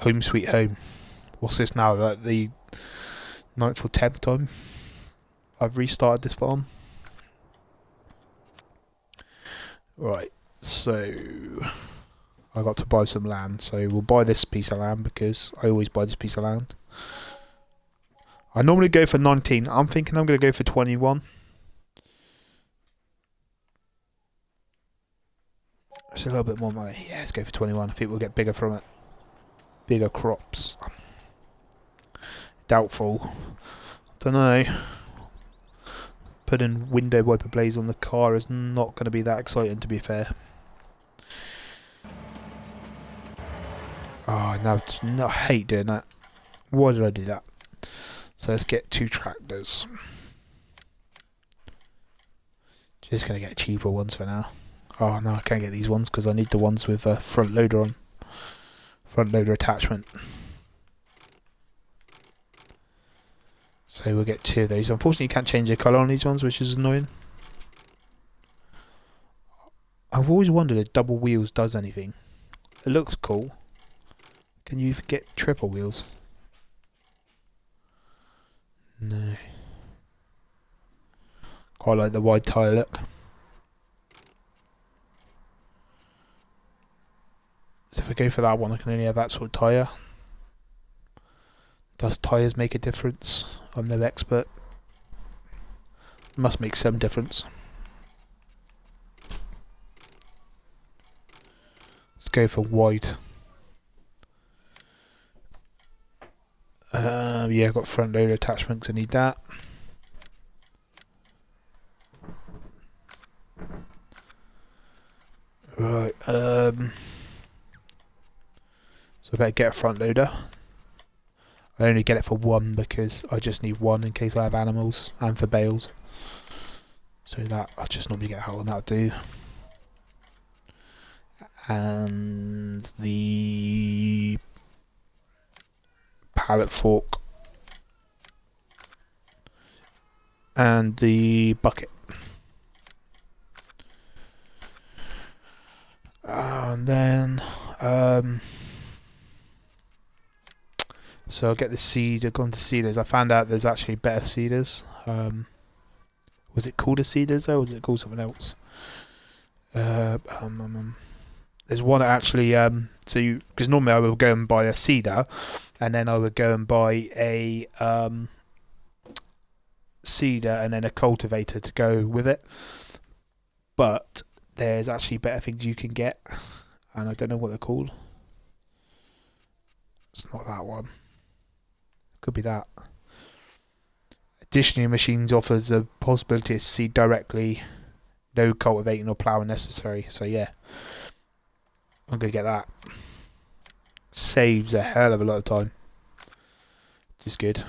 Home Sweet Home. What's this now? Like the 9th or 10th time I've restarted this farm. Right, so I got to buy some land, so we'll buy this piece of land because I always buy this piece of land. I normally go for 19. I'm thinking I'm going to go for 21. It's a little bit more money. Yeah, let's go for 21. I think we'll get bigger from it. Bigger crops. Doubtful. Don't know. Putting window wiper blades on the car is not going to be that exciting, to be fair. Oh, no, I hate doing that. Why did I do that? So let's get 2 tractors. Just going to get cheaper ones for now. Oh no, I can't get these ones because I need the ones with a front loader on. Front loader attachment. So we'll get 2 of those. Unfortunately you can't change the colour on these ones, which is annoying. I've always wondered if double wheels does anything. It looks cool. Can you even get triple wheels? No. Quite like the wide tyre look. If I go for that one, I can only have that sort of tyre. Does tyres make a difference? I'm no expert. It must make some difference. Let's go for wide. Yeah, I've got front loader attachments. I need that. Right. So I better get a front loader. I only get it for 1 because I just need 1 in case I have animals and for bales. So that I just normally get that one, that'll do. And the pallet fork and the bucket. And then so I'll get the seed. I've gone to seeders. I found out there's actually better seeders. Was it called a seeders though, or was it called something else? There's one actually. So because normally I would go and buy a seeder, and then I would go and buy a seeder and then a cultivator to go with it. But there's actually better things you can get, and I don't know what they're called. It's not that one. Could be that. Additionally, machines offers the possibility to seed directly, no cultivating or ploughing necessary. So yeah, I'm gonna get that. Saves a hell of a lot of time. Which is good.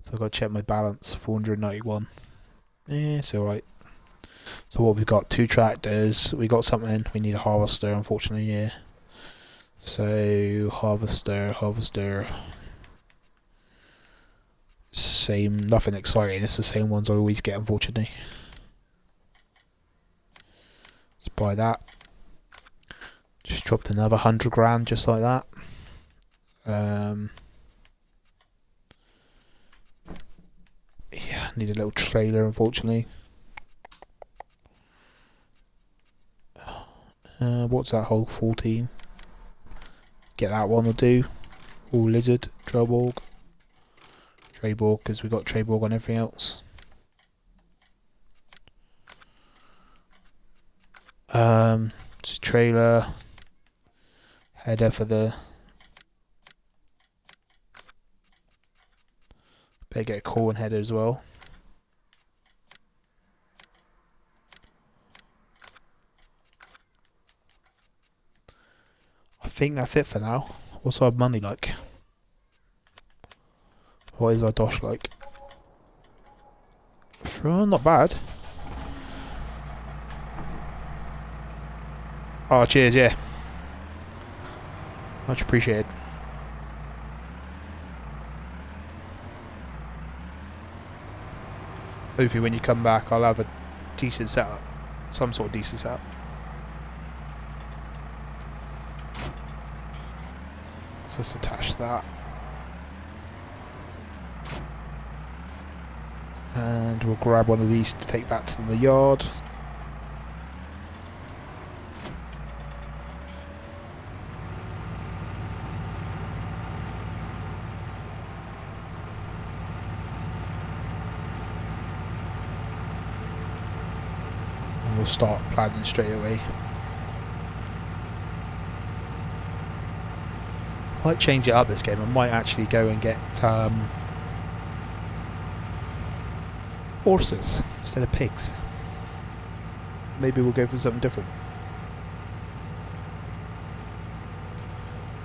So I've got to check my balance. 491. Yeah, it's alright. So what we've got, 2 tractors. We got something. We need a harvester, unfortunately. Yeah. So harvester. Same, nothing exciting. It's the same ones I always get, unfortunately. Let's buy that. Just dropped another 100 grand, just like that. Yeah, need a little trailer, unfortunately. What's that whole 14? Get that one to do. All lizard, Trelleborg. Trelleborg, because we got Trelleborg on everything else. It's a trailer. Header for the. Better get a core and header as well. I think that's it for now. What's our money like? What is our dosh like? Not bad. Oh, cheers, yeah. Much appreciated. Hopefully when you come back I'll have a decent setup. Some sort of decent setup. Just attach that. And we'll grab one of these to take back to the yard. And we'll start planning straight away. I might change it up this game. I might actually go and get horses instead of pigs. Maybe we'll go for something different.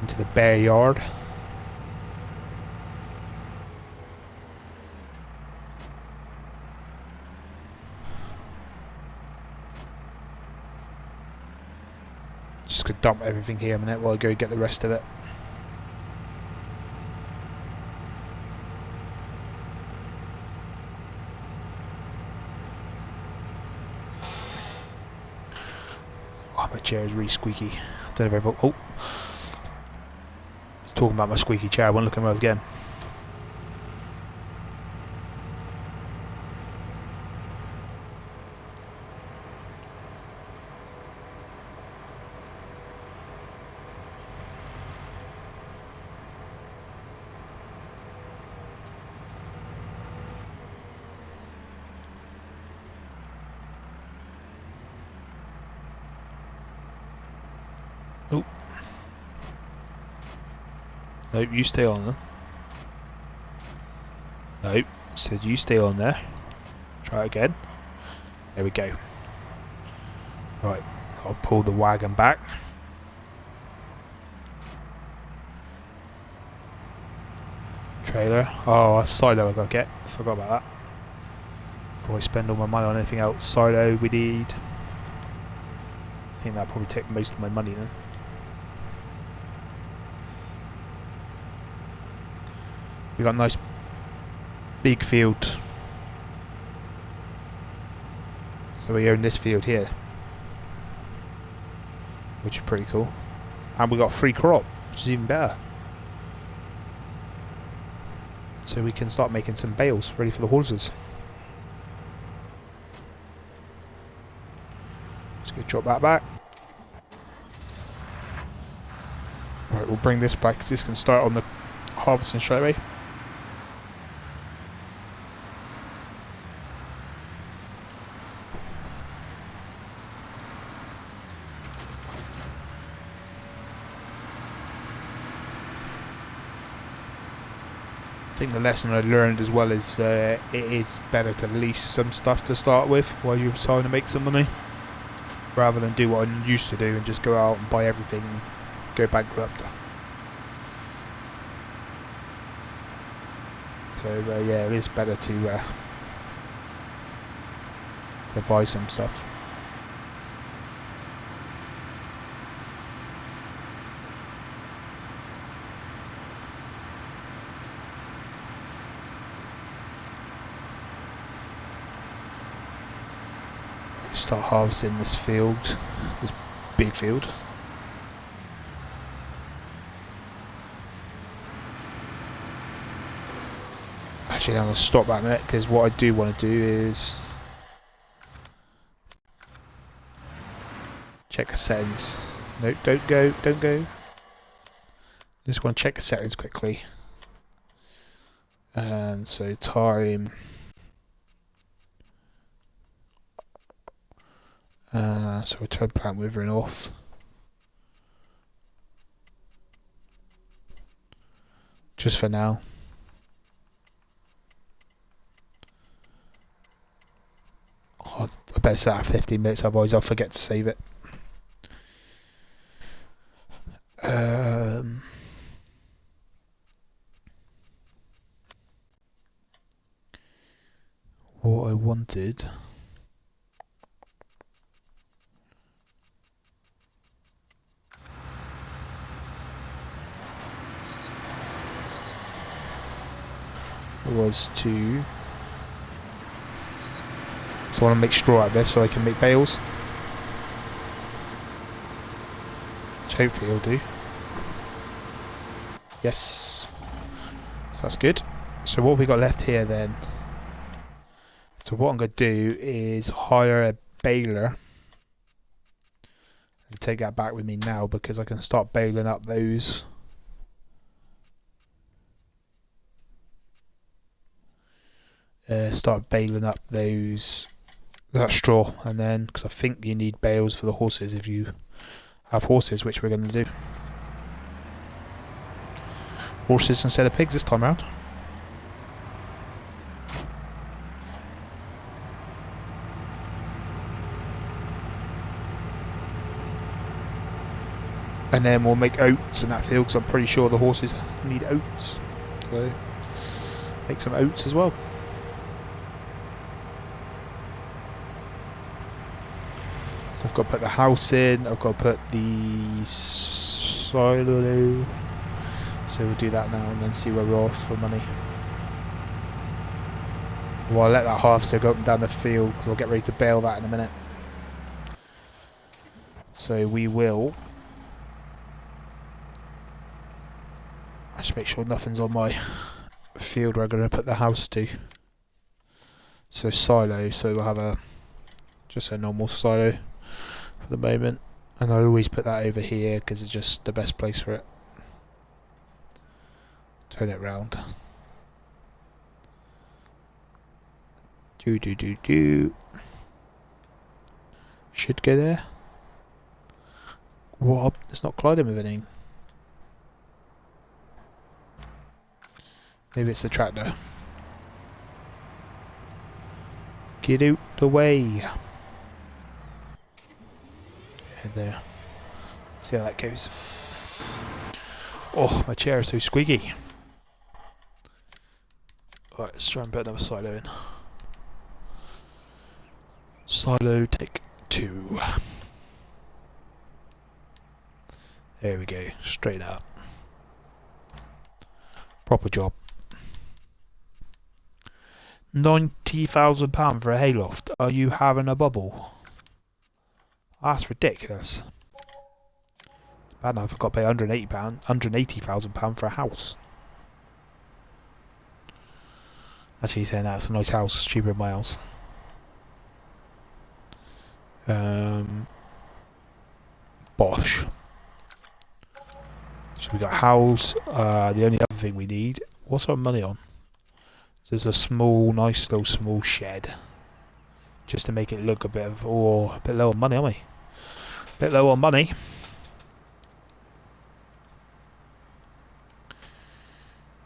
Into the bear yard. Just gonna dump everything here a minute while I go get the rest of it. My chair is really squeaky. I don't know if I was talking about my squeaky chair. I wasn't looking where I was going. Oh. Nope, you stay on there. Nope, said you stay on there. Try it again. There we go. Right, I'll pull the wagon back. Trailer. Oh, a silo I gotta get. Forgot about that. Before I spend all my money on anything else. Silo we need. I think that'll probably take most of my money then. We got a nice big field. So we own this field here, which is pretty cool. And we got free crop, which is even better. So we can start making some bales ready for the horses. Just go drop that back. Right, we'll bring this back because this can start on the harvesting straight away. I think the lesson I learned as well is it is better to lease some stuff to start with while you're trying to make some money, rather than do what I used to do and just go out and buy everything and go bankrupt. So yeah, it is better to buy some stuff. Start harvesting this field, this big field. Actually, I'm going to stop that a minute because what I do want to do is check the settings. No, don't go, don't go. Just want to check the settings quickly. And so time. So we turn plant withering off. Just for now. Oh, I better set that 15 minutes, otherwise I'll forget to save it. What I wanted was to, so I want to make straw out of this so I can make bales, which hopefully it'll do. Yes. So that's good. So what we got left here then? So what I'm going to do is hire a baler. And take that back with me now because I can start baling up those. Start baling up that straw, and then because I think you need bales for the horses if you have horses, which we're going to do. Horses instead of pigs this time around. And then we'll make oats in that field because I'm pretty sure the horses need oats. So make some oats as well. So I've got to put the house in, I've got to put the silo. So we'll do that now and then see where we're off for money. Well, I'll let that harvester go up and down the field because I'll get ready to bale that in a minute. So we will. I should make sure nothing's on my field where I'm going to put the house to. So silo, so we'll have just a normal silo for the moment, and I always put that over here because it's just the best place for it. Turn it round. Do. Should go there. What? It's not colliding with anything. Maybe it's the tractor. Get out the way. And there. See how that goes. Oh, my chair is so squeaky. Alright, let's try and put another silo in. Silo take 2. There we go, straight up. Proper job. £90,000 for a hayloft. Are you having a bubble? That's ridiculous. It's bad enough I've got to pay £180,000 for a house. Actually, saying that's a nice house. It's cheaper than my house. Bosh. So we got house. The only other thing we need. What's our money on? There's a nice little small shed, just to make it look a bit low on money, aren't we? A bit low on money.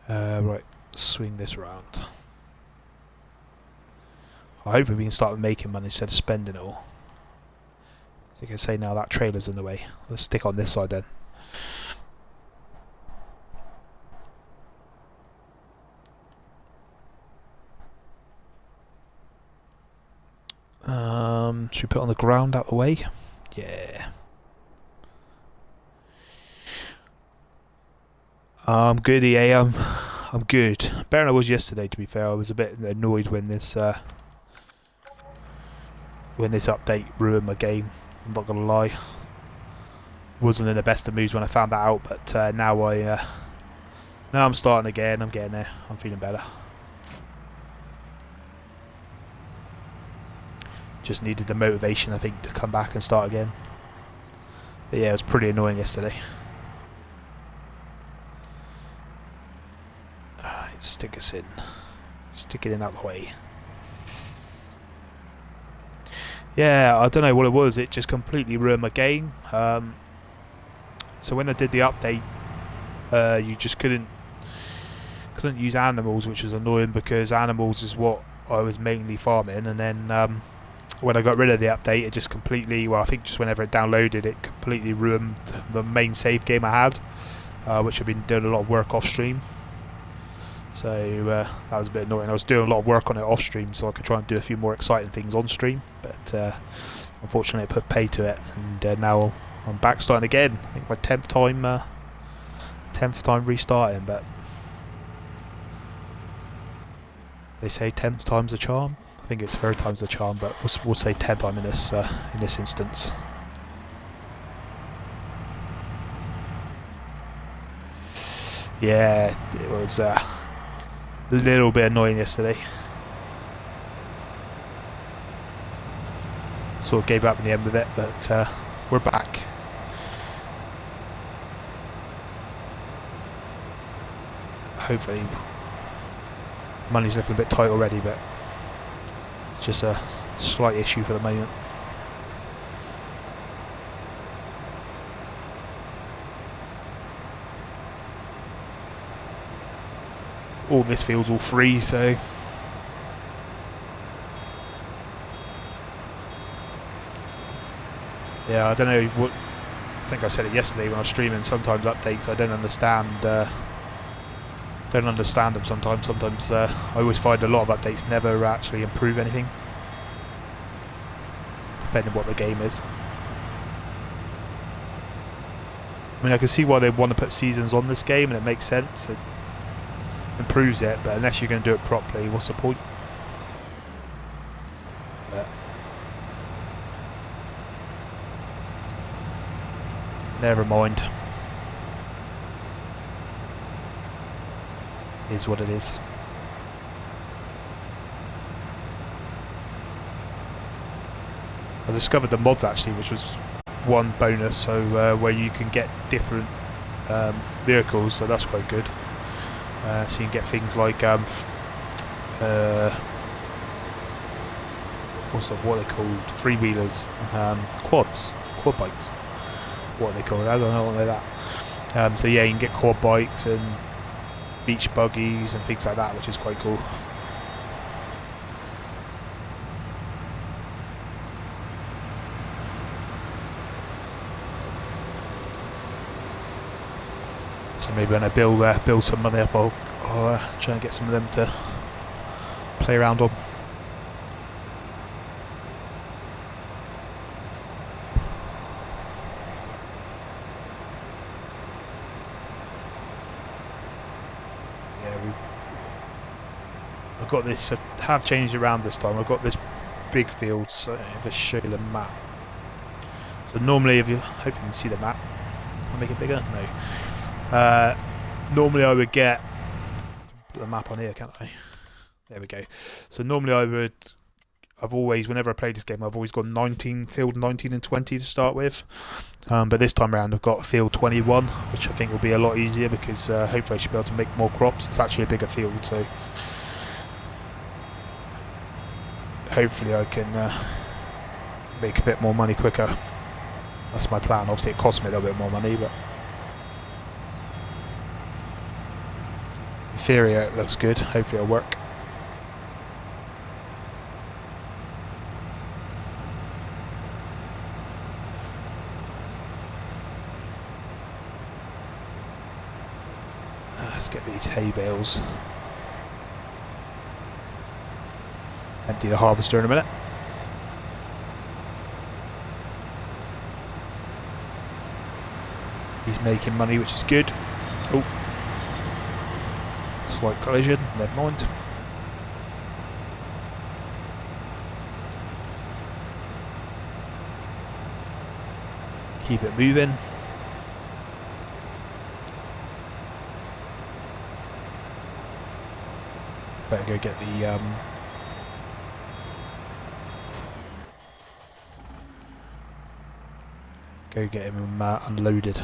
Right, swing this around. Hopefully we can start making money instead of spending it all. As you can say now, that trailer's in the way. Let's stick on this side then. Should we put it on the ground out the way? Yeah. I'm good, EA. I'm good. Better than I was yesterday, to be fair. I was a bit annoyed when this update ruined my game. I'm not gonna lie. Wasn't in the best of moods when I found that out, but now I'm starting again. I'm getting there. I'm feeling better. Just needed the motivation, I think, to come back and start again. But yeah, it was pretty annoying yesterday. Alright, stick us in. Stick it in out the way. Yeah, I don't know what it was. It just completely ruined my game. So when I did the update, you just couldn't use animals, which was annoying because animals is what I was mainly farming. And then when I got rid of the update, it just completely, well, I think just whenever it downloaded, it completely ruined the main save game I had, which I've been doing a lot of work off stream. So that was a bit annoying. I was doing a lot of work on it off stream so I could try and do a few more exciting things on stream, but unfortunately it put pay to it, and now I'm back starting again. I think my 10th time restarting, but they say 10th time's a charm. I think it's 3rd time's the charm, but we'll say 10th time in this instance. Yeah, it was a little bit annoying yesterday. Sort of gave up in the end with it, but we're back. Hopefully, money's looking a bit tight already, but it's just a slight issue for the moment. All this field's all free, so yeah, I don't know what. I think I said it yesterday when I was streaming. Sometimes updates I don't understand. Don't understand them sometimes. Sometimes I always find a lot of updates never actually improve anything, depending on what the game is. I mean, I can see why they want to put seasons on this game, and it makes sense. It improves it, but unless you're going to do it properly, what's the point? But never mind. It is what it is. I discovered the mods actually, which was one bonus, so where you can get different vehicles, so that's quite good. So you can get things like what are they called? Freewheelers, quad bikes. What are they called? I don't know what they're that. So yeah, you can get quad bikes and beach buggies and things like that, which is quite cool. So maybe when I build some money up, I'll try and get some of them to play around on. I've got this, I have changed around this time. I've got this big field, so I'll just show you the map. So normally, if you hope you can see the map, I'll make it bigger. No. Normally I would get put the map on here, can't I? There we go. So normally I've always, whenever I play this game, I've always got field 19 and 20 to start with. But this time around I've got field 21, which I think will be a lot easier because hopefully I should be able to make more crops. It's actually a bigger field, so hopefully I can make a bit more money quicker. That's my plan. Obviously it costs me a little bit more money, but in theory it looks good. Hopefully it'll work. Let's get these hay bales. Empty the harvester in a minute. He's making money, which is good. Oh, slight collision, never mind. Keep it moving. Better go get the go get him unloaded.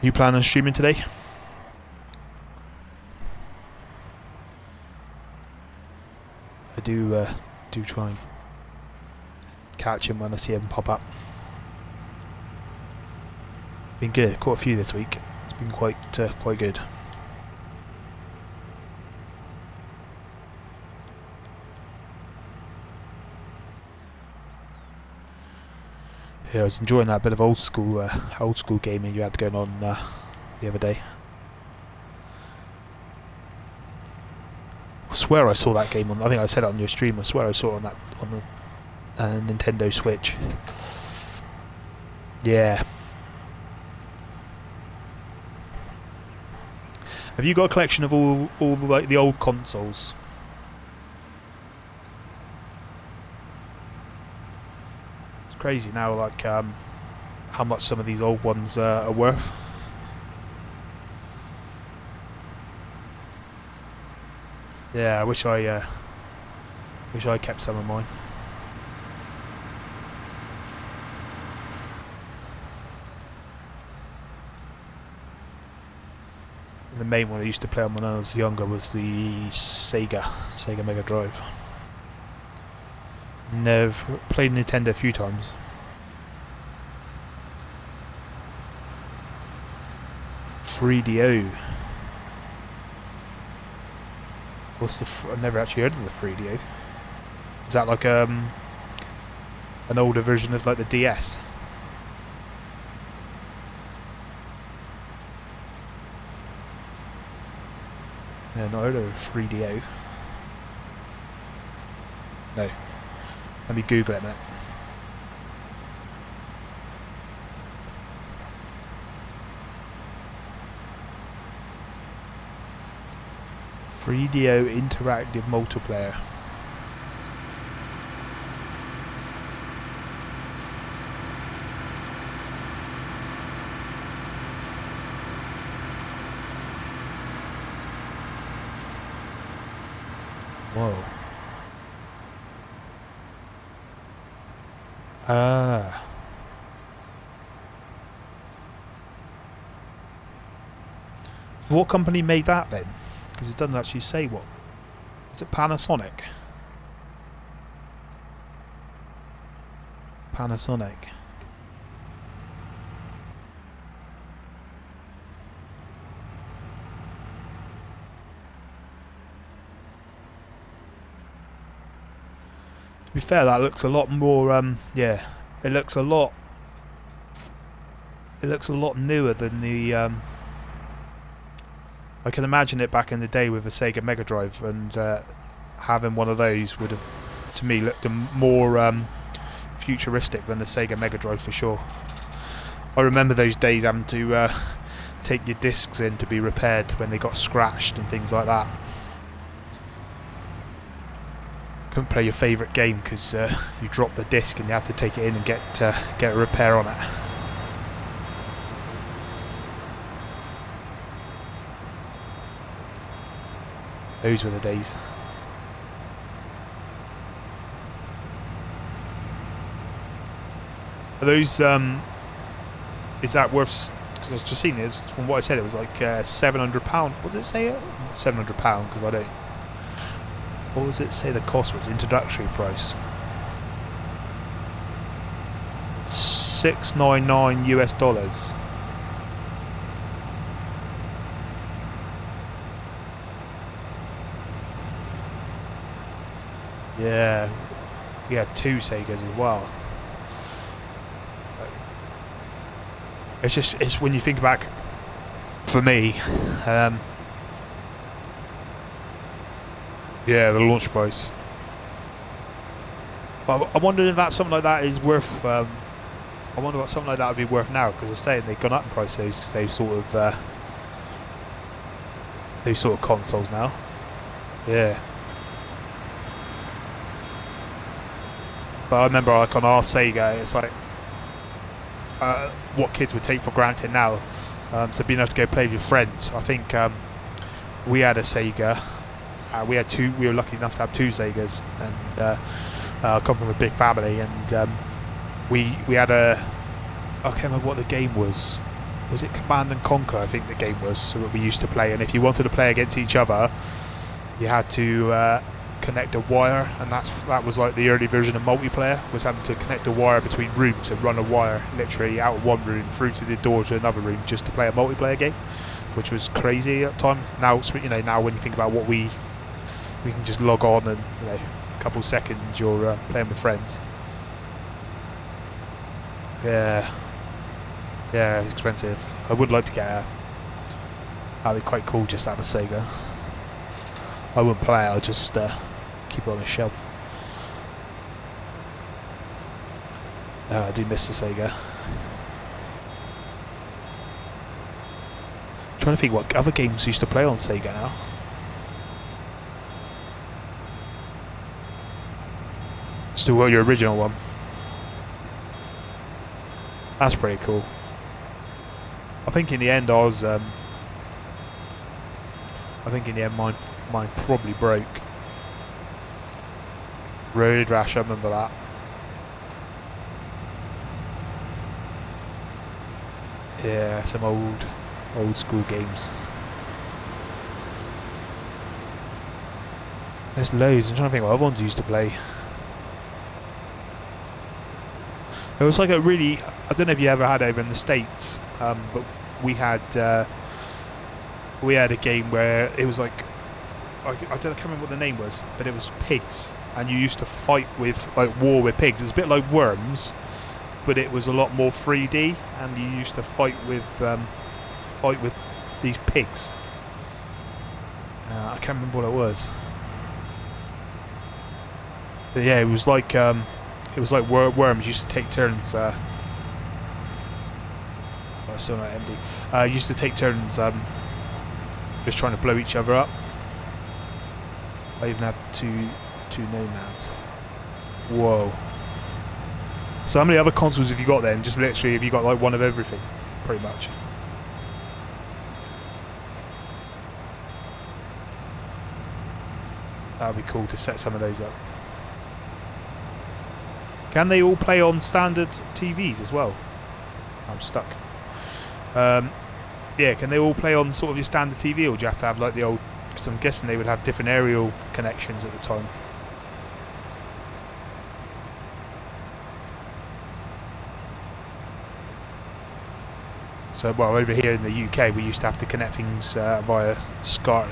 You plan on streaming today? I do try and catch him when I see him pop up. Been good, caught a few this week. It's been quite good. Yeah, I was enjoying that bit of old school gaming you had going on the other day. I swear I saw that game on. I think I said it on your stream. I swear I saw it on the Nintendo Switch. Yeah. Have you got a collection of all like the old consoles? It's crazy now. Like how much some of these old ones are worth. Yeah, I wish I kept some of mine. The main one I used to play on when I was younger was the Sega Mega Drive. Never played Nintendo a few times. FreeDO. What's the? I've never actually heard of the FreeDO. Is that like an older version of like the DS? Yeah, not heard of FreeDO. No. Let me Google it a minute. FreeDO interactive multiplayer. Whoa. Ah. What company made that then? Because it doesn't actually say what. Is it Panasonic? Panasonic. To be fair, that looks a lot more. Yeah, it looks a lot. It looks a lot newer than the. I can imagine it back in the day with a Sega Mega Drive, and having one of those would have, to me, looked more futuristic than the Sega Mega Drive for sure. I remember those days having to take your discs in to be repaired when they got scratched and things like that. Couldn't play your favourite game because you dropped the disc and you had to take it in and get a repair on it. Those were the days. Are those, is that worth, because I was just seeing this, from what I said it was like £700. What did it say? £700, because I don't, what was it say the cost was, introductory price? $699 US. Yeah, we had two Segas as well. It's when you think back, for me, yeah, the launch price. But I'm wondering if that something like that is worth. I wonder what something like that would be worth now, because I'm saying they've gone up in price. Those sort of consoles now. Yeah. But I remember, like on our Sega, it's like what kids would take for granted now. So being able to go play with your friends. I think we had a Sega. We had two. We were lucky enough to have two Segas, and I come from a big family. And we had a. I can't remember what the game was. Was it Command and Conquer? I think the game was. So that we used to play. And if you wanted to play against each other, you had to connect a wire, and that was like the early version of multiplayer, was having to connect a wire between rooms and run a wire literally out of one room through to the door to another room just to play a multiplayer game, which was crazy at the time. Now, now when you think about what we can just log on and a couple seconds you're playing with friends. Yeah, it's expensive. I would like to get a. That'd be quite cool just to have a Sega. I wouldn't play it, I'll just keep it on a shelf. I do miss the Sega. Trying to think what other games I used to play on Sega now. Still got your original one. That's pretty cool. I think in the end I was, I think in the end mine probably broke. Road Rash, I remember that. Yeah, some old school games. There's loads. I'm trying to think what other ones I used to play. It was like a really, I don't know if you ever had over in the States, but we had a game where it was like, I can't remember what the name was, but it was pigs, and you used to fight with, like, war with pigs. It was a bit like Worms, but it was a lot more 3D, and you used to fight with these pigs. I can't remember what it was. But yeah, it was like Worms. Used to take turns. Still not empty. Used to take turns just trying to blow each other up. I even had two nomads. Whoa. So how many other consoles have you got then? Just literally, have you got like one of everything, pretty much? That would be cool to set some of those up. Can they all play on standard TVs as well? I'm stuck. Yeah, can they all play on sort of your standard TV, or do you have to have like the old? Because I'm guessing they would have different aerial connections at the time. So, well, over here in the UK, we used to have to connect things via SCART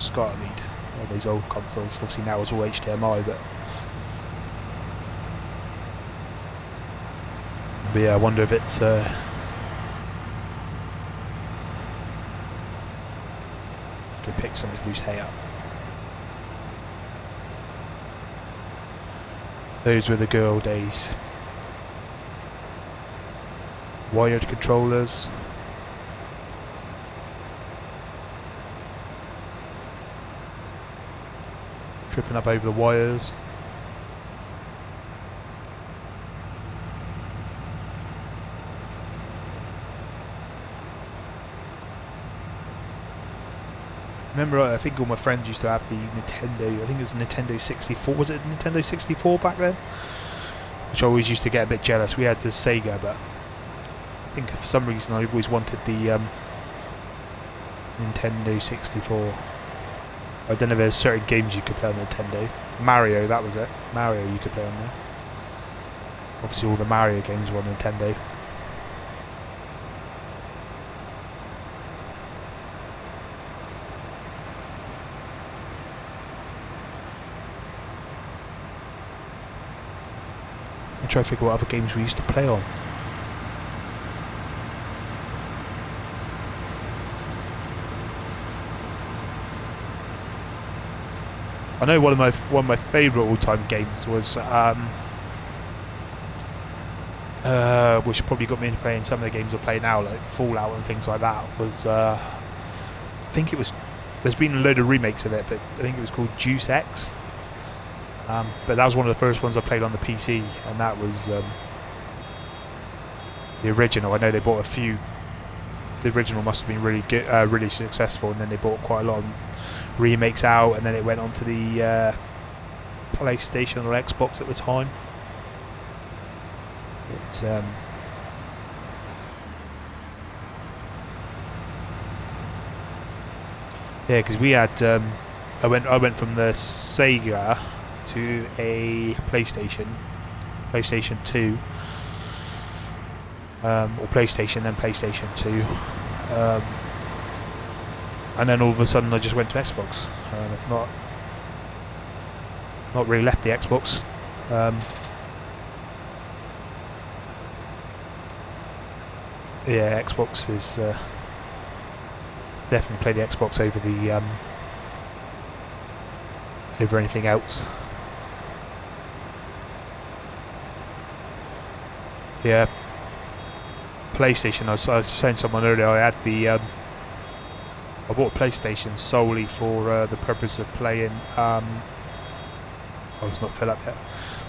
lead. All these old consoles. Obviously now it's all HDMI, but yeah, I wonder if it's could pick some of this loose hay up. Those were the good old days. Wired controllers. Tripping up over the wires. Remember, I think all my friends used to have the Nintendo, I think it was a Nintendo 64, was it Nintendo 64 back then? Which I always used to get a bit jealous. We had the Sega, but I think for some reason I always wanted the Nintendo 64. I don't know if there's certain games you could play on Nintendo. Mario, that was it. Mario you could play on there. Obviously all the Mario games were on Nintendo. I'm trying to figure out what other games we used to play on. I know one of my favourite all-time games was which probably got me into playing some of the games I play now, like Fallout and things like that. Was I think it was. There's been a load of remakes of it, but I think it was called Deus Ex. But that was one of the first ones I played on the PC, and that was the original. I know they bought a few. The original must have been really good, really successful, and then they bought quite a lot of remakes out, and then it went on to the PlayStation or Xbox at the time. It's yeah, because we had I went from the Sega to a PlayStation 2, or PlayStation, then PlayStation 2, and then all of a sudden I just went to Xbox. I've not really left the Xbox. Yeah, Xbox is definitely play the Xbox over the over anything else. Yeah, PlayStation. I was saying to someone earlier, I had the I bought a PlayStation solely for the purpose of playing. Oh, it's not filled up yet.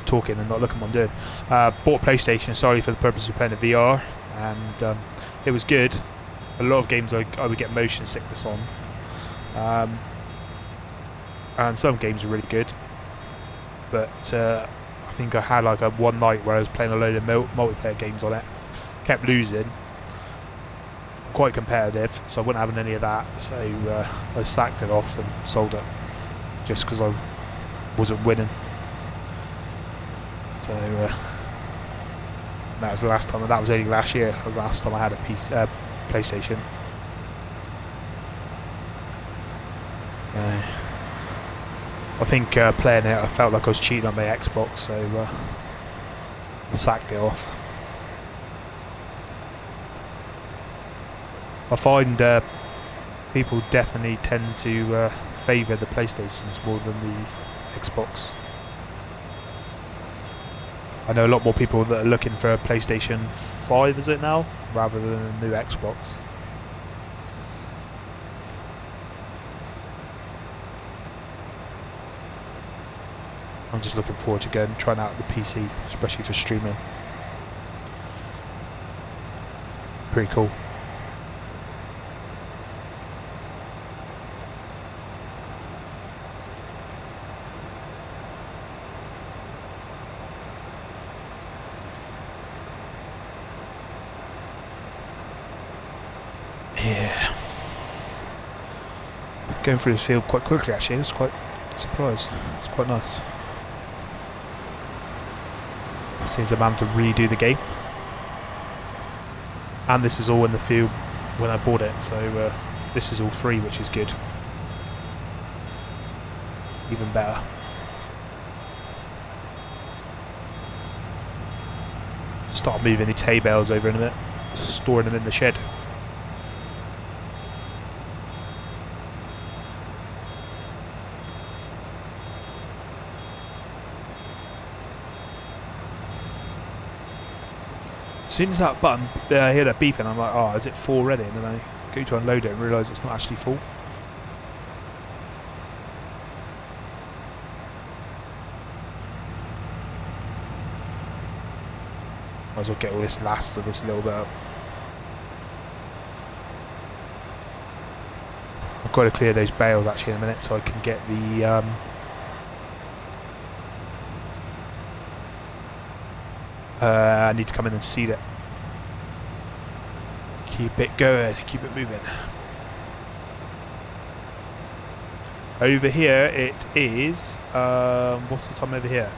talking and not looking what I'm doing. Bought a PlayStation solely for the purpose of playing the VR, and it was good. A lot of games I would get motion sickness on, and some games are really good. But I think I had like a one night where I was playing a load of multiplayer games on it, kept losing. Quite competitive, so I wasn't having any of that. So I sacked it off and sold it, just because I wasn't winning. So that was the last time. That was only last year. That was the last time I had a PlayStation. I think playing it, I felt like I was cheating on my Xbox, so I sacked it off. I find people definitely tend to favour the PlayStations more than the Xbox. I know a lot more people that are looking for a PlayStation 5, is it now, rather than a new Xbox. I'm just looking forward to going and trying out the PC, especially for streaming. Pretty cool. Yeah. Going through this field quite quickly actually, I was quite surprised. It's quite nice. Seems I'm having to redo the game. And this is all in the field when I bought it, so this is all free, which is good. Even better. Start moving these hay bales over in a minute, storing them in the shed. As soon as that button, I hear that beeping, I'm like, oh, is it full already? And then I go to unload it and realise it's not actually full. Might as well get all this last of this little bit up. I've got to clear those bales actually in a minute so I can get the I need to come in and seed it. Keep it going, keep it moving. Over here it is, what's the time over here?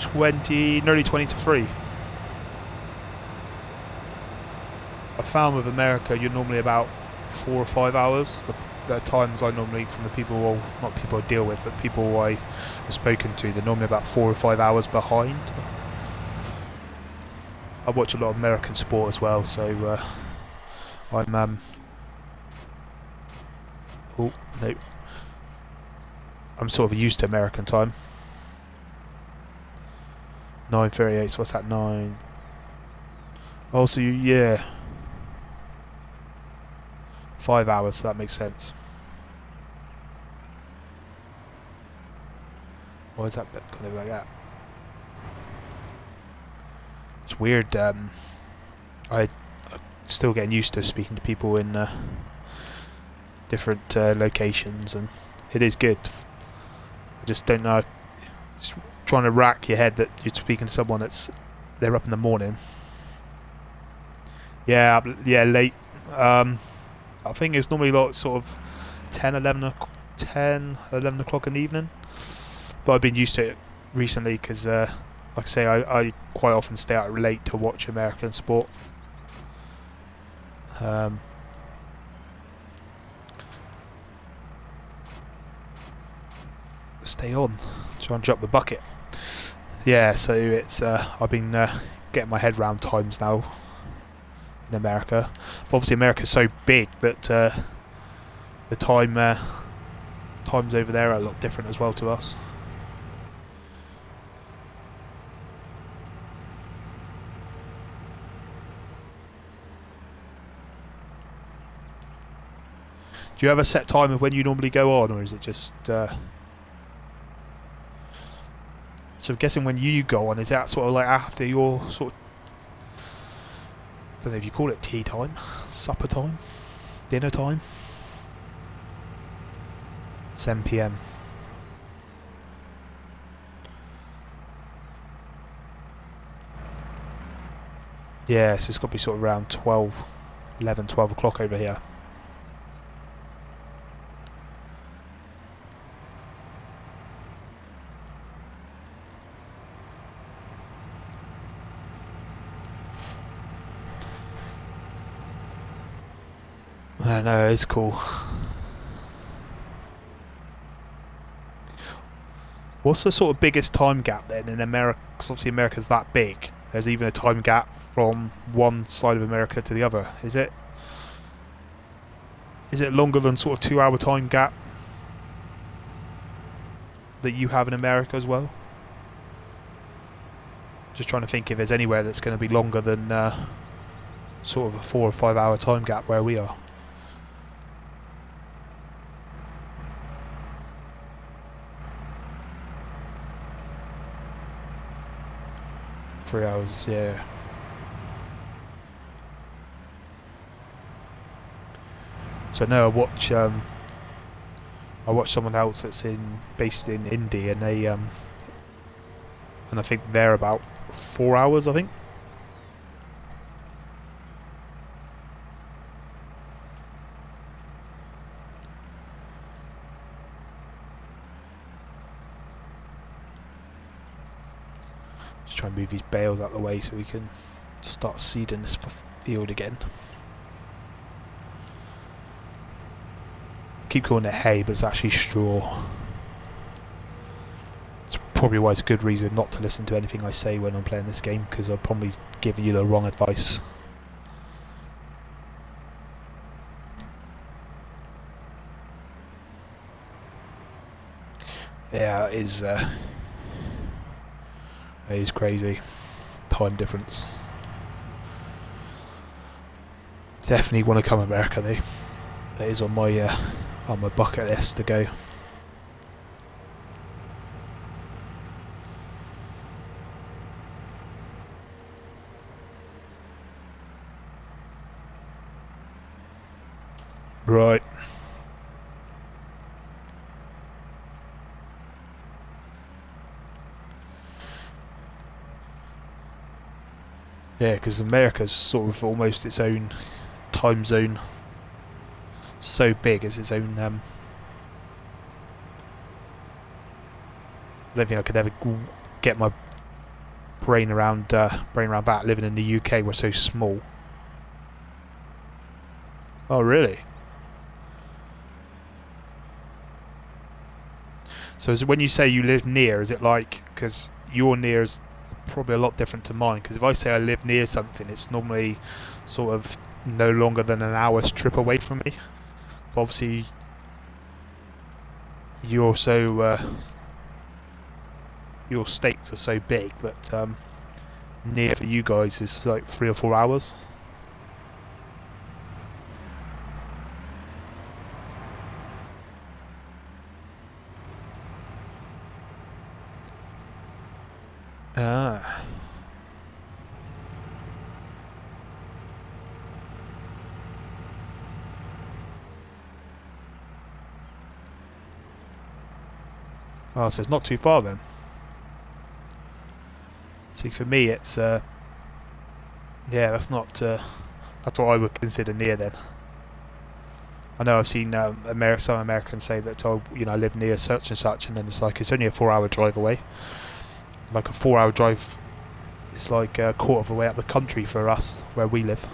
20, nearly 20 to 3. I found with America you're normally about 4 or 5 hours. The times I normally, from the people, well, not people I deal with, but people I have spoken to, they're normally about 4 or 5 hours behind. I watch a lot of American sport as well, so I'm oh no, I'm sort of used to American time. 9:38. So what's that? 9. Oh, so yeah, 5 hours. So that makes sense. Why is that bit kind of like that? It's weird. I'm still getting used to speaking to people in different locations, and it is good. I just don't know. Just trying to rack your head that you're speaking to someone they're up in the morning. Yeah, late. I think it's normally like sort of 10, 11 o'clock in the evening. But I've been used to it recently because, like I say, I quite often stay out late to watch American sport. Stay on. Try and drop the bucket. Yeah, so it's I've been getting my head round times now in America. But obviously America's so big that the times over there are a lot different as well to us. Do you have a set time of when you normally go on, or is it just So I'm guessing when you go on, is that sort of like after your sort of, I don't know if you call it tea time, supper time, dinner time? 7 p.m. Yeah, so it's got to be sort of around 12, 11, 12 o'clock over here. I know, it's cool. What's the sort of biggest time gap then in America? Because obviously America's that big. There's even a time gap from one side of America to the other. Is it longer than sort of 2 hour time gap that you have in America as well? Just trying to think if there's anywhere that's going to be longer than sort of a 4 or 5 hour time gap where we are. Three hours, yeah. So no, I watch someone else that's based in India, and they and I think they're about 4 hours, I think. Just try and move these bales out of the way so we can start seeding this field again. Keep calling it hay, but it's actually straw. It's probably why it's a good reason not to listen to anything I say when I'm playing this game, because I'll probably give you the wrong advice. Yeah, it is crazy. Time difference. Definitely want to come to America though. That is on my bucket list to go. Right. Yeah, because America's sort of almost its own time zone. So big as its own. I don't think I could ever get my brain around that. Living in the UK, we're so small. Oh, really? So is it, when you say you live near, is it like, because your near is probably a lot different to mine, because if I say I live near something, it's normally sort of no longer than an hour's trip away from me. But obviously, you also your states are so big that near for you guys is like 3 or 4 hours. Ah. Oh, so it's not too far then. See, for me, it's yeah, that's not. That's what I would consider near then. I know I've seen some Americans say that, oh, I live near such and such, and then it's like it's only a 4 hour drive away. Like a 4 hour drive, it's like a quarter of the way up the country for us where we live.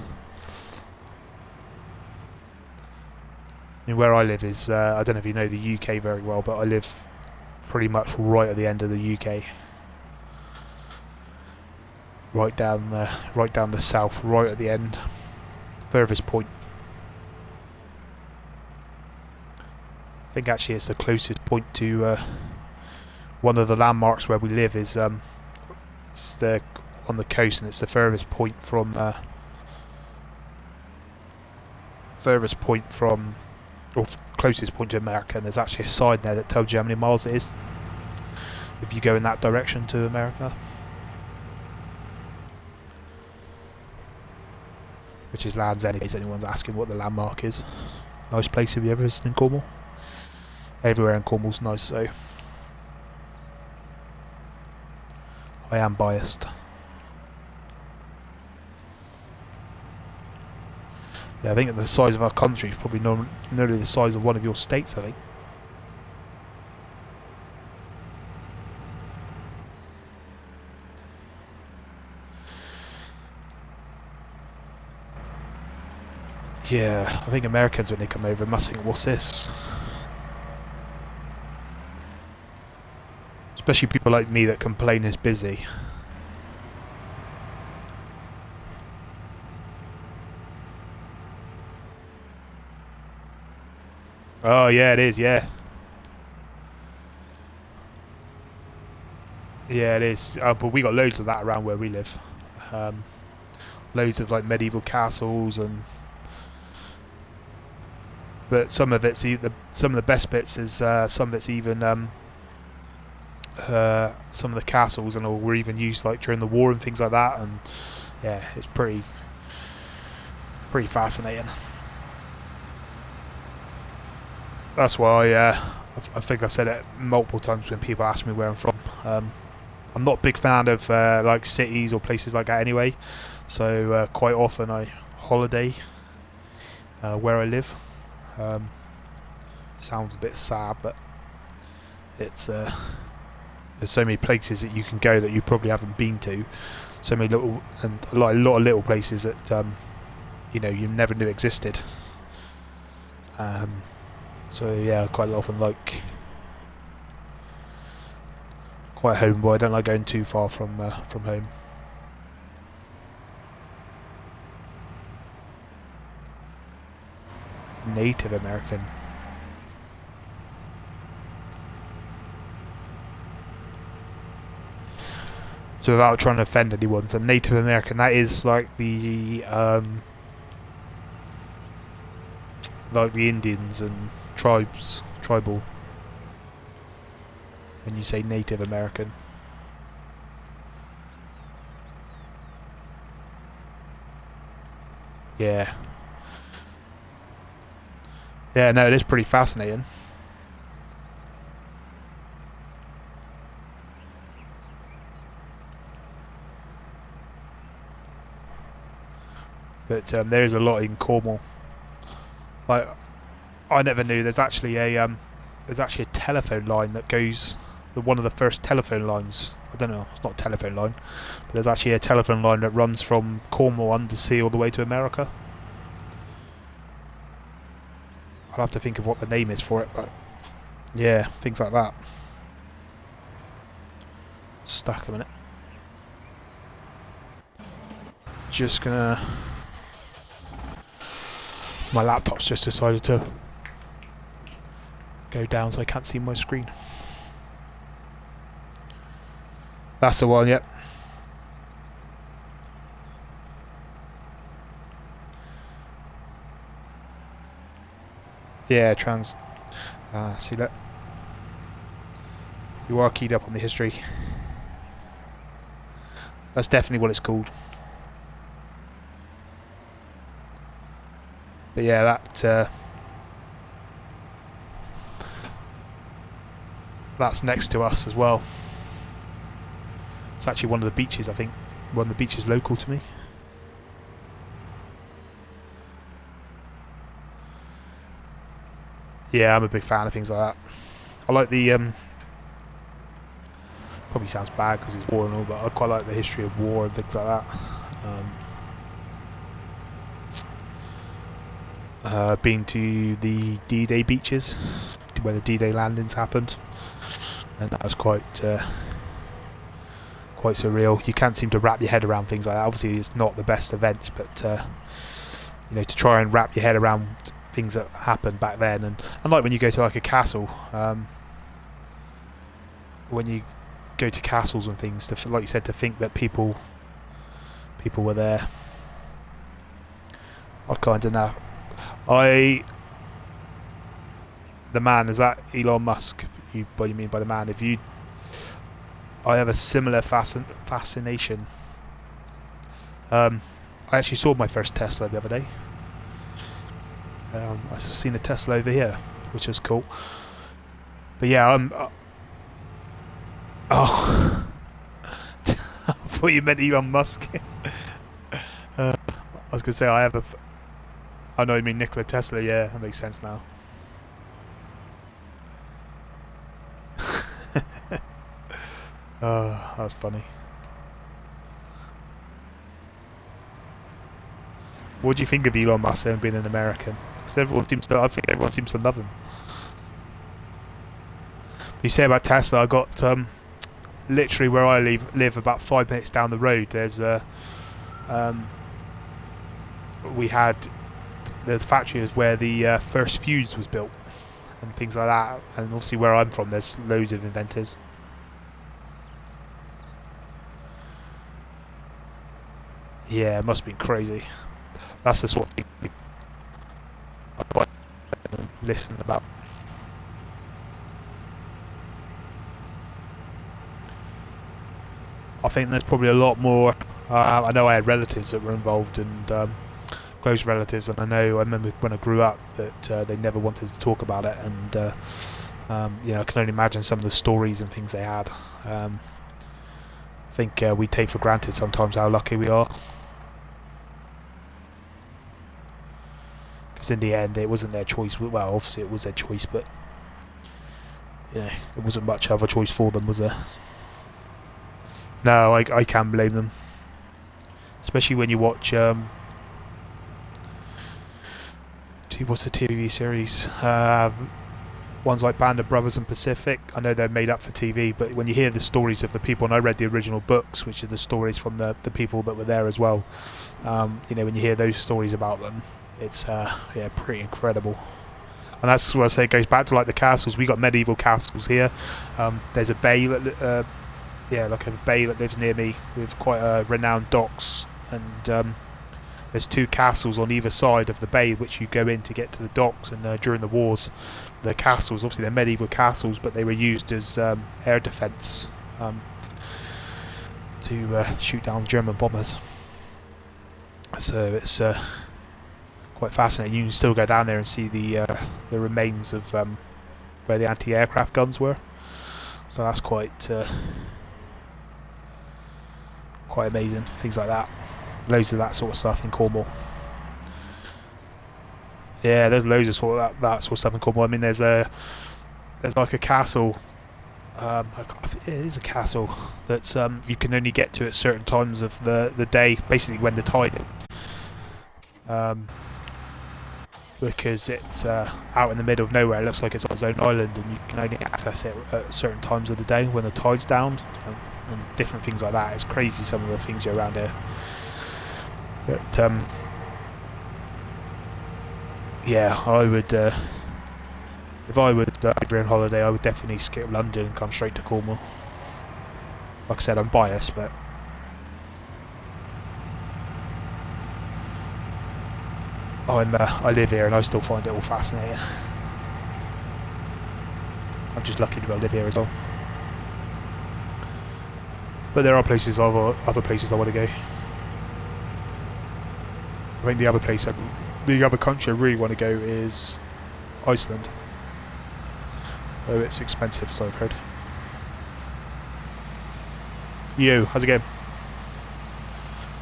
I mean, where I live is I don't know if you know the UK very well, but I live pretty much right at the end of the UK. Right down the south, right at the end, furthest point. I think actually it's the closest point to one of the landmarks where we live is it's on the coast, and it's the furthest point from or closest point to America, and there's actually a sign there that tells you how many miles it is. if you go in that direction to America. Which is Land's End, in case anyone's asking what the landmark is. Nice place. Have you ever visited in Cornwall? Everywhere in Cornwall's nice, so I am biased. Yeah, I think the size of our country is probably nearly the size of one of your states, I think. Yeah, I think Americans, when they come over, must think, what's this? Especially people like me that complain it's busy. Oh yeah, it is, yeah. Yeah, it is. But we got loads of that around where we live. Loads of like medieval castles and... But some of it's some of the best bits is some of it's even some of the castles and all were even used like during the war and things like that, and yeah, it's pretty fascinating. That's why I think I've said it multiple times when people ask me where I'm from. I'm not a big fan of like cities or places like that anyway, so quite often I holiday where I live. Sounds a bit sad, but it's there's so many places that you can go that you probably haven't been to. So many little and a lot of little places that you know you never knew existed. So yeah, quite often like quite a homeboy. I don't like going too far from home. Native American. So without trying to offend anyone, so Native American, that is like the Indians and tribal. When you say Native American. Yeah. Yeah, no, it is pretty fascinating. But there is a lot in Cornwall. Like, I never knew there's actually a telephone line that goes, one of the first telephone lines. I don't know, it's not a telephone line, but there's actually a telephone line that runs from Cornwall undersea all the way to America. I'll have to think of what the name is for it, but yeah, things like that. Stuck a minute. Just gonna... My laptop's just decided to go down so I can't see my screen. That's the one, yep. Yeah, see that? You are keyed up on the history. That's definitely what it's called. But yeah, that's next to us as well. It's actually one of the beaches, I think. One of the beaches local to me. Yeah, I'm a big fan of things like that. I like the... probably sounds bad because it's war and all, but I quite like the history of war and things like that. Been to the D-Day beaches, where the D-Day landings happened, and that was quite surreal. You can't seem to wrap your head around things like that. Obviously, it's not the best events, but you know, to try and wrap your head around things that happened back then, and like when you go to like a castle, when you go to castles and things, to, like you said, to think that people were there. I kind of know. The man, is that Elon Musk? What you mean by the man? I have a similar fascination. I actually saw my first Tesla the other day. I've seen a Tesla over here, which is cool. But yeah, oh, I thought you meant Elon Musk. I was gonna say I have a. I know you mean Nikola Tesla. Yeah, that makes sense now. Oh, that's funny. What do you think of Elon Musk and being an American? Because I think everyone seems to love him. You say about Tesla, I got literally where I live about 5 minutes down the road. There's we had the factory is where the first fuse was built and things like that. And obviously where I'm from, there's loads of inventors. Yeah, it must have been crazy. That's the sort of thing I quite listen about. I think there's probably a lot more. I know I had relatives that were involved, and close relatives, and I remember when I grew up that they never wanted to talk about it, and I can only imagine some of the stories and things they had. I think we take for granted sometimes how lucky we are. Because in the end, it wasn't their choice. Well, obviously it was their choice, but there wasn't much other choice for them, was there? No, I can't blame them. Especially when you watch what's the TV series? Ones like Band of Brothers and Pacific. I know they're made up for TV, but when you hear the stories of the people, and I read the original books, which are the stories from the people that were there as well. When you hear those stories about them, it's pretty incredible. And that's what I say, it goes back to like the castles. We got medieval castles here. There's a bay that like a bay that lives near me with quite renowned docks, and there's two castles on either side of the bay which you go in to get to the docks. And during the wars, the castles, obviously they're medieval castles, but they were used as air defence to shoot down German bombers. So it's quite fascinating. You can still go down there and see the remains of where the anti-aircraft guns were. So that's quite amazing. Things like that. Loads of that sort of stuff in Cornwall. Yeah, there's loads of sort of that sort of stuff in Cornwall. I mean, there's like a castle. It is a castle that you can only get to at certain times of the day, basically when the tide is. Because it's out in the middle of nowhere. It looks like it's on its own island, and you can only access it at certain times of the day when the tide's down, and different things like that. It's crazy, some of the things are around here. But I would, if I was over on holiday, I would definitely skip London and come straight to Cornwall. Like I said, I'm biased, but I live here and I still find it all fascinating. I'm just lucky to be able to live here as well. But there are other places I want to go. I think the other country I really want to go is Iceland. Oh, it's expensive, so I've heard. Yo, how's it going?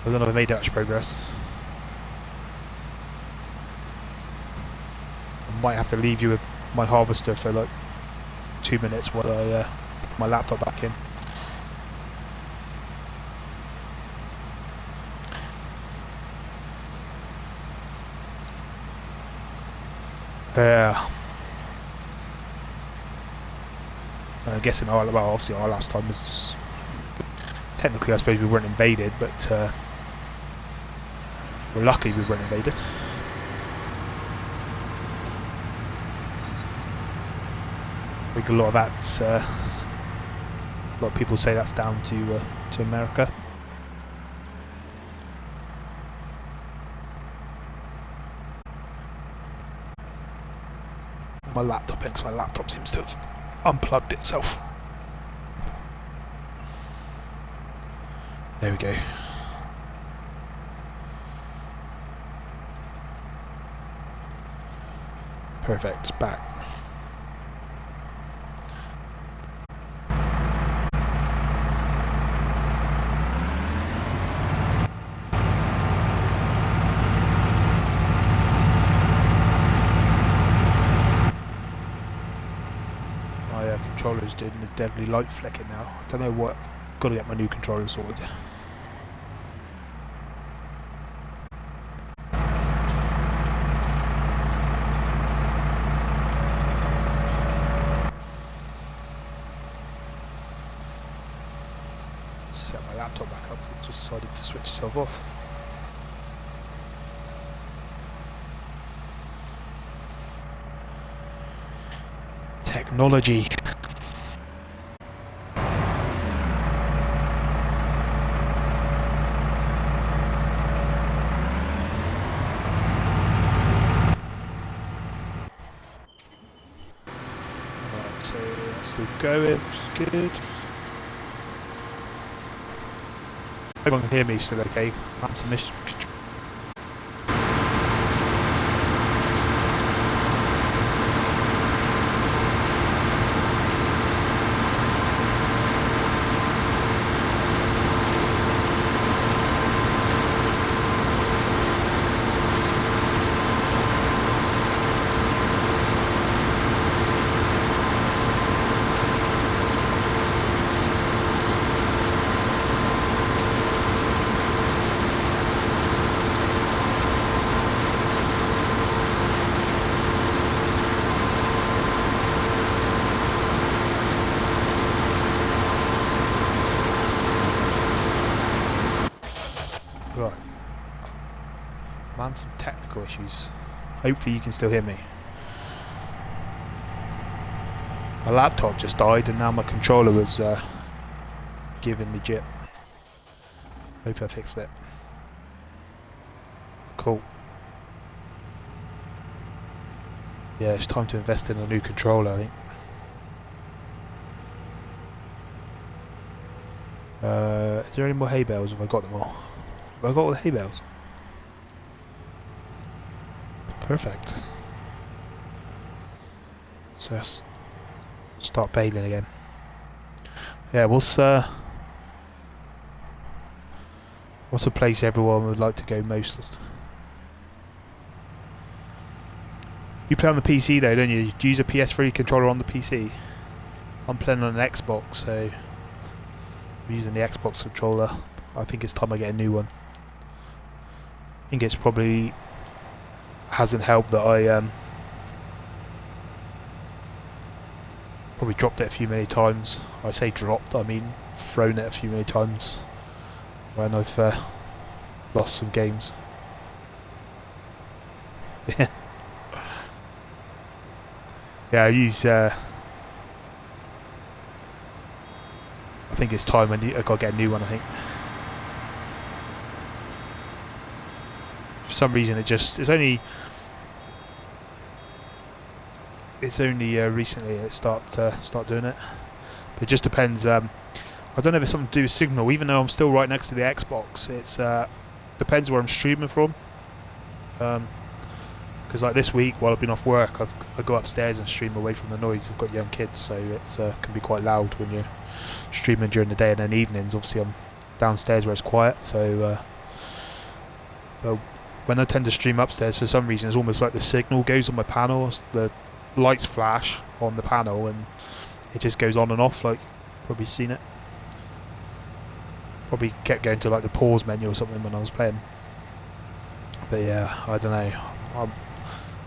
I don't know if I made much progress. I might have to leave you with my harvester for like 2 minutes while I put my laptop back in. I'm guessing obviously our last time was technically, I suppose we weren't invaded, but we're lucky we weren't invaded. I think a lot of that's a lot of people say that's down to America. My laptop seems to have unplugged itself. There we go. Perfect, it's back. My controller's doing the deadly light flicking now. I don't know what. Gotta get my new controller sorted. Set my laptop back up. It just decided to switch itself off. Technology. Right, so it's still going, which is good. Everyone can hear me still okay. I'm some mission. Right. Man, some technical issues. Hopefully you can still hear me. My laptop just died and now my controller was giving me jip. Hopefully I fixed it. Cool. Yeah, it's time to invest in a new controller, I think. Is there any more hay bales? Have I got them all? Have I got all the hay bales? Perfect. So let's start baling again. Yeah, what's a place everyone would like to go most? You play on the PC though, don't you? Do you use a PS3 controller on the PC? I'm playing on an Xbox, so I'm using the Xbox controller. I think it's time I get a new one. I think it's probably hasn't helped that I probably dropped it a few many times. I say dropped, I mean thrown it a few many times when I've lost some games. Yeah, I use. I think it's time I gotta get a new one. I think. For some reason, it's only recently it start doing it. But it just depends. I don't know if it's something to do with signal. Even though I'm still right next to the Xbox, it's depends where I'm streaming from. Because like this week, while I've been off work, I go upstairs and stream away from the noise. I've got young kids, so it's can be quite loud when you're streaming during the day, and then evenings. Obviously, I'm downstairs where it's quiet. So when I tend to stream upstairs, for some reason, it's almost like the signal goes on my panel. The lights flash on the panel, and it just goes on and off. Like, probably seen it. Probably kept going to like the pause menu or something when I was playing. But yeah, I don't know.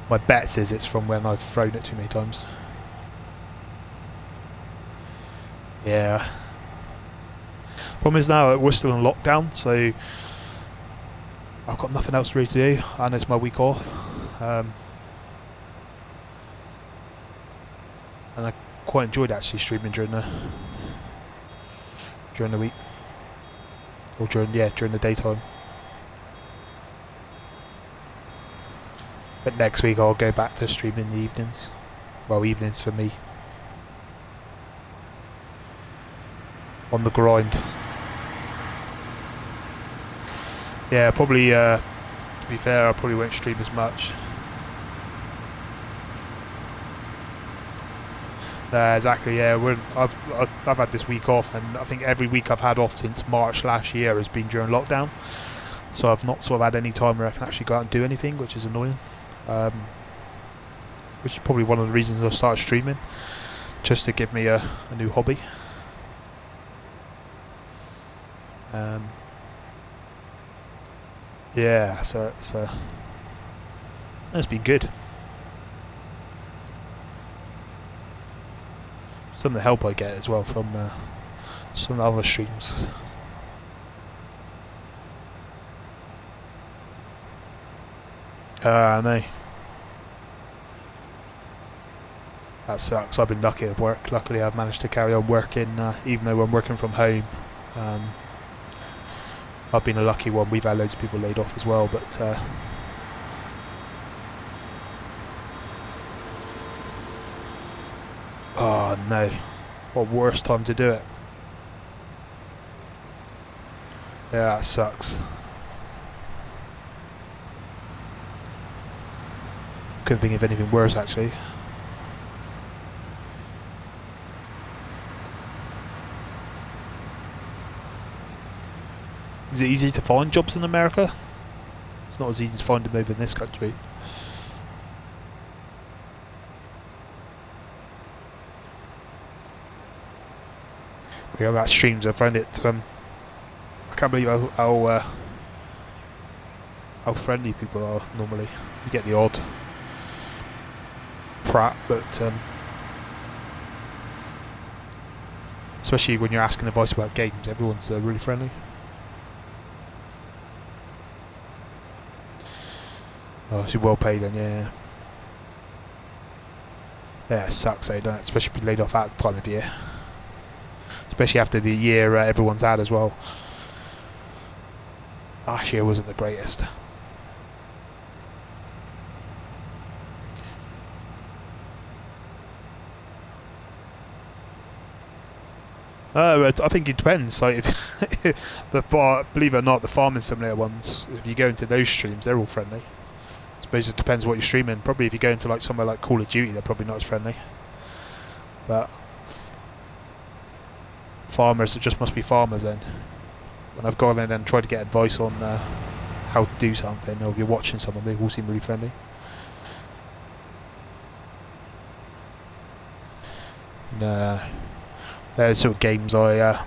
My bet says it's from when I've thrown it too many times. Yeah. Problem is now we're still in lockdown, so I've got nothing else really to do, and it's my week off. And I quite enjoyed actually streaming during the week, or during the daytime. But next week I'll go back to streaming in the evenings. Well, evenings for me. On the grind. Yeah, probably. To be fair, I probably won't stream as much. Exactly. Yeah, I've had this week off, and I think every week I've had off since March last year has been during lockdown. So I've not sort of had any time where I can actually go out and do anything, which is annoying. Which is probably one of the reasons I started streaming, just to give me a new hobby. Yeah, so it's been good. Some of the help I get as well from some of the other streams. I know. That sucks. I've been lucky at work. Luckily, I've managed to carry on working, even though I'm working from home. I've been a lucky one. We've had loads of people laid off as well, but oh no, what worst time to do it? Yeah, that sucks. Couldn't think of anything worse actually. Is it easy to find jobs in America? It's not as easy to find them over in this country. Yeah, about streams, I find it. I can't believe how friendly people are normally. You get the odd prat, but especially when you're asking advice about games, everyone's really friendly. Oh, it's well paid then, yeah. Yeah, it sucks, don't it? Especially if you're laid off at the time of year. Especially after the year everyone's had as well. Last year wasn't the greatest. I think it depends. Like, if believe it or not, the farming simulator ones, if you go into those streams, they're all friendly. I suppose it depends what you're streaming. Probably if you go into like somewhere like Call of Duty, they're probably not as friendly. But farmers, it just must be farmers then. When I've gone in and tried to get advice on how to do something, or if you're watching someone, they all seem really friendly. No. There's sort of games I'll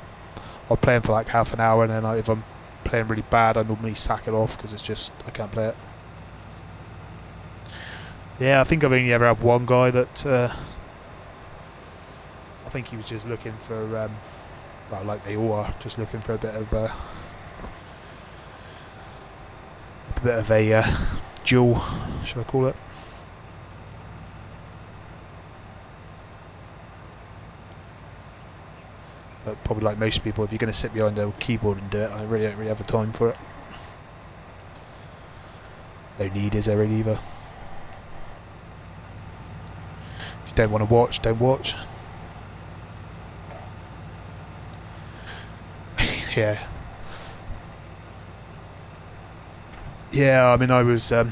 play them for like half an hour, and then if I'm playing really bad, I normally sack it off because it's just I can't play it. Yeah, I think I've only ever had one guy that I think he was just looking for, well, like they all are, just looking for a bit of a duel, should I call it? But probably like most people, if you're going to sit behind a keyboard and do it, I really don't really have the time for it. No need, is there really either? If you don't want to watch, don't watch. Yeah. Yeah, I mean, I was... I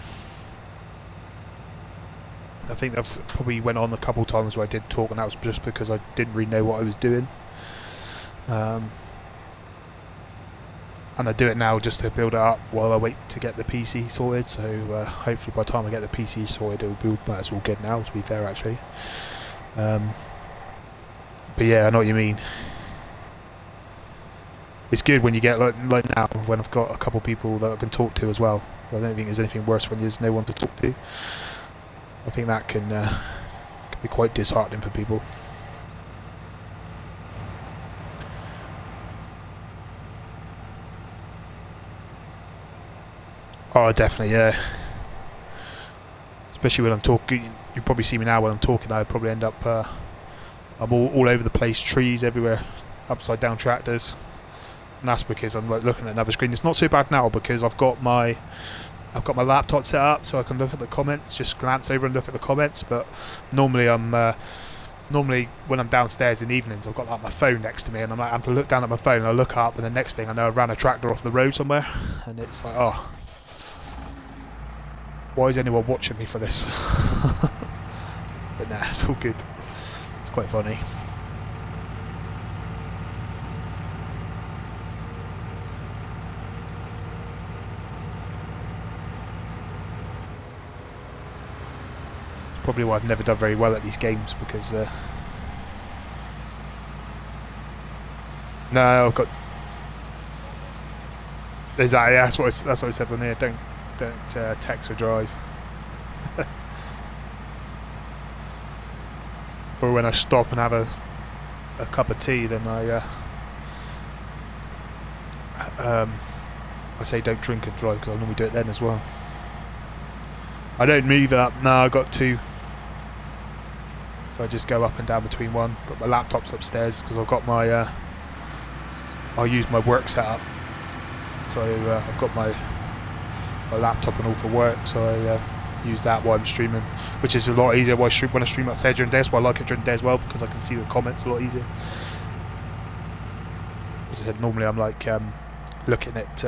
think I've probably went on a couple of times where I did talk, and that was just because I didn't really know what I was doing. And I do it now just to build it up while I wait to get the PC sorted, so hopefully by the time I get the PC sorted it'll be that's all good now, to be fair actually. But yeah, I know what you mean. It's good when you get like now, when I've got a couple of people that I can talk to as well. I don't think there's anything worse when there's no one to talk to. I think that can be quite disheartening for people. Oh, definitely, yeah. Especially when I'm talking, you probably see me now when I'm talking, I probably end up, I'm all over the place, trees everywhere, upside down tractors. And that's because I'm like looking at another screen. It's not so bad now because I've got my laptop set up so I can look at the comments, just glance over and look at the comments. But normally I'm normally when I'm downstairs in the evenings, I've got like my phone next to me, and I'm like, I have to look down at my phone, and I look up, and the next thing I know, I ran a tractor off the road somewhere, and it's like, oh, why is anyone watching me for this? But nah, it's all good. It's quite funny. Probably why I've never done very well at these games, because no, I've got exactly, that's what I said on here. Don't text or drive. Or when I stop and have a cup of tea, then I say don't drink and drive, because I normally do it then as well. I don't move it up. No, I've got two. So I just go up and down between one. But my laptop's upstairs because I've got my I'll use my work setup. So I've got my laptop and all for work, so I use that while I'm streaming, which is a lot easier when I stream outside during the day. That's why I like it during the day as well, because I can see the comments a lot easier. As I said, normally I'm like looking at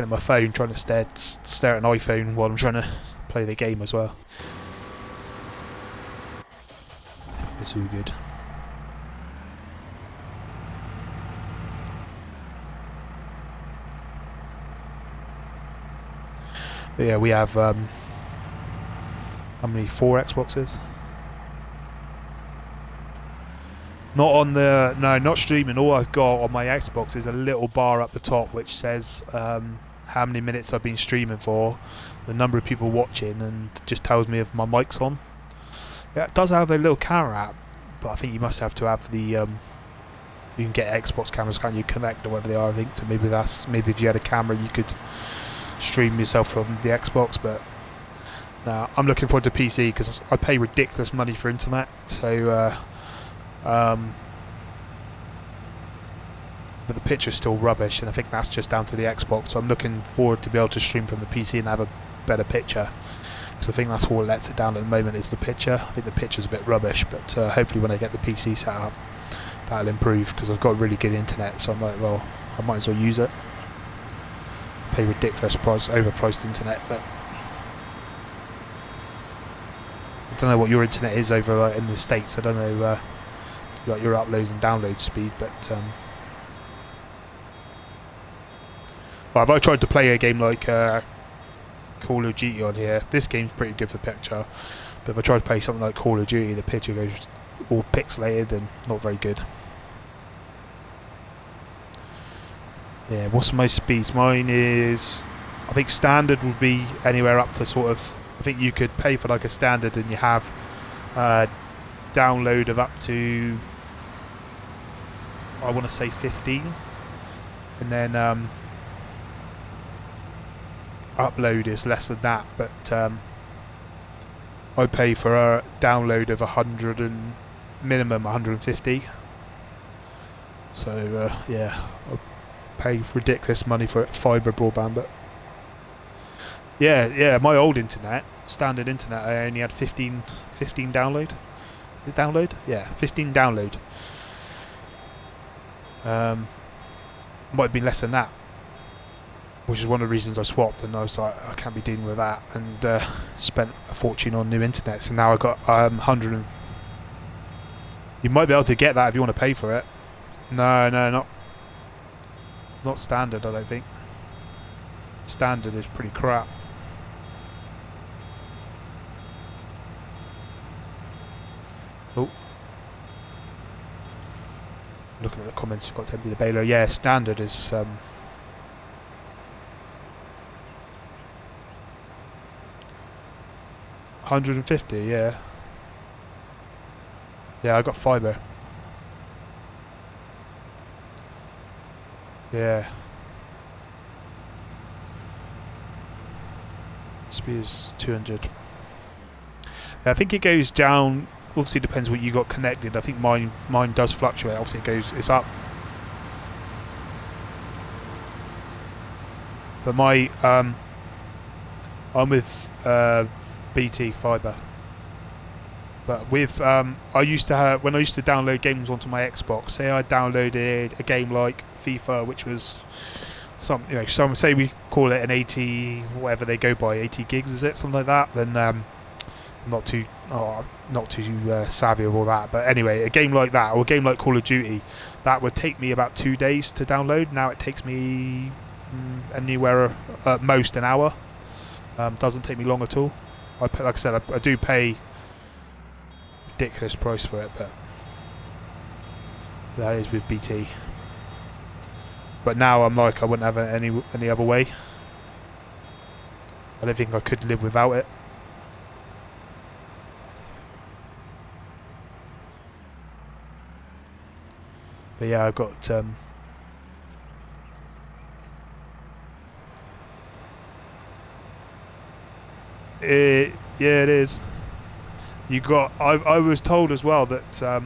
my phone, trying to stare at an iPhone while I'm trying to play the game as well. It's all good. But yeah, we have how many? 4 Xboxes? Not on the not streaming. All I've got on my Xbox is a little bar up the top which says how many minutes I've been streaming for, the number of people watching, and just tells me if my mic's on. Yeah, it does have a little camera app, but I think you must have to have the you can get Xbox cameras, can't you, connect or whatever they are, I think. So maybe if you had a camera you could stream yourself from the Xbox. But no, I'm looking forward to PC because I pay ridiculous money for internet, so but the picture's still rubbish, and I think that's just down to the Xbox. So I'm looking forward to be able to stream from the PC and have a better picture, because I think that's what lets it down at the moment is the picture. I think the picture's a bit rubbish, but hopefully when I get the PC set up that'll improve, because I've got really good internet. So I'm like, well, I might as well use it. Pay ridiculous price, overpriced internet, but I don't know what your internet is over in the States. I don't know like your uploads and download speed, but well, if I tried to play a game like Call of Duty on here, this game's pretty good for picture, but if I try to play something like Call of Duty, the picture goes all pixelated and not very good. Yeah, what's my speeds? Mine is, I think standard would be anywhere up to sort of, I think you could pay for like a standard and you have download of up to, I want to say 15, and then upload is less than that, but I pay for a download of 100 and minimum 150. So yeah, I pay ridiculous money for fibre broadband. But yeah, my old internet, standard internet, I only had 15 download. Is it download? Yeah, 15 download. Might have been less than that, which is one of the reasons I swapped, and I was like, I can't be dealing with that, and spent a fortune on new internet. So now I've got 100 and you might be able to get that if you want to pay for it. No, not standard, I don't think. Standard is pretty crap. Oh, looking at the comments, forgot to empty the baler. Yeah, standard is 150, yeah. Yeah, I got fibre. Yeah. Speed is 200. Yeah, I think it goes down. Obviously, depends what you got connected. I think mine does fluctuate. Obviously, it's up. But my I'm with BT Fibre. But with I used to have, when I used to download games onto my Xbox. Say I downloaded a game like FIFA, which was some say we call it an 80, whatever they go by, 80 gigs, is it, something like that? Then not too savvy of all that. But anyway, a game like that, or a game like Call of Duty, that would take me about 2 days to download. Now it takes me anywhere at most an hour. Doesn't take me long at all. Like I said, I do pay ridiculous price for it, but that is with BT. But now I'm like, I wouldn't have it any other way. I don't think I could live without it. But yeah, I've got yeah, it is. You got. I was told as well that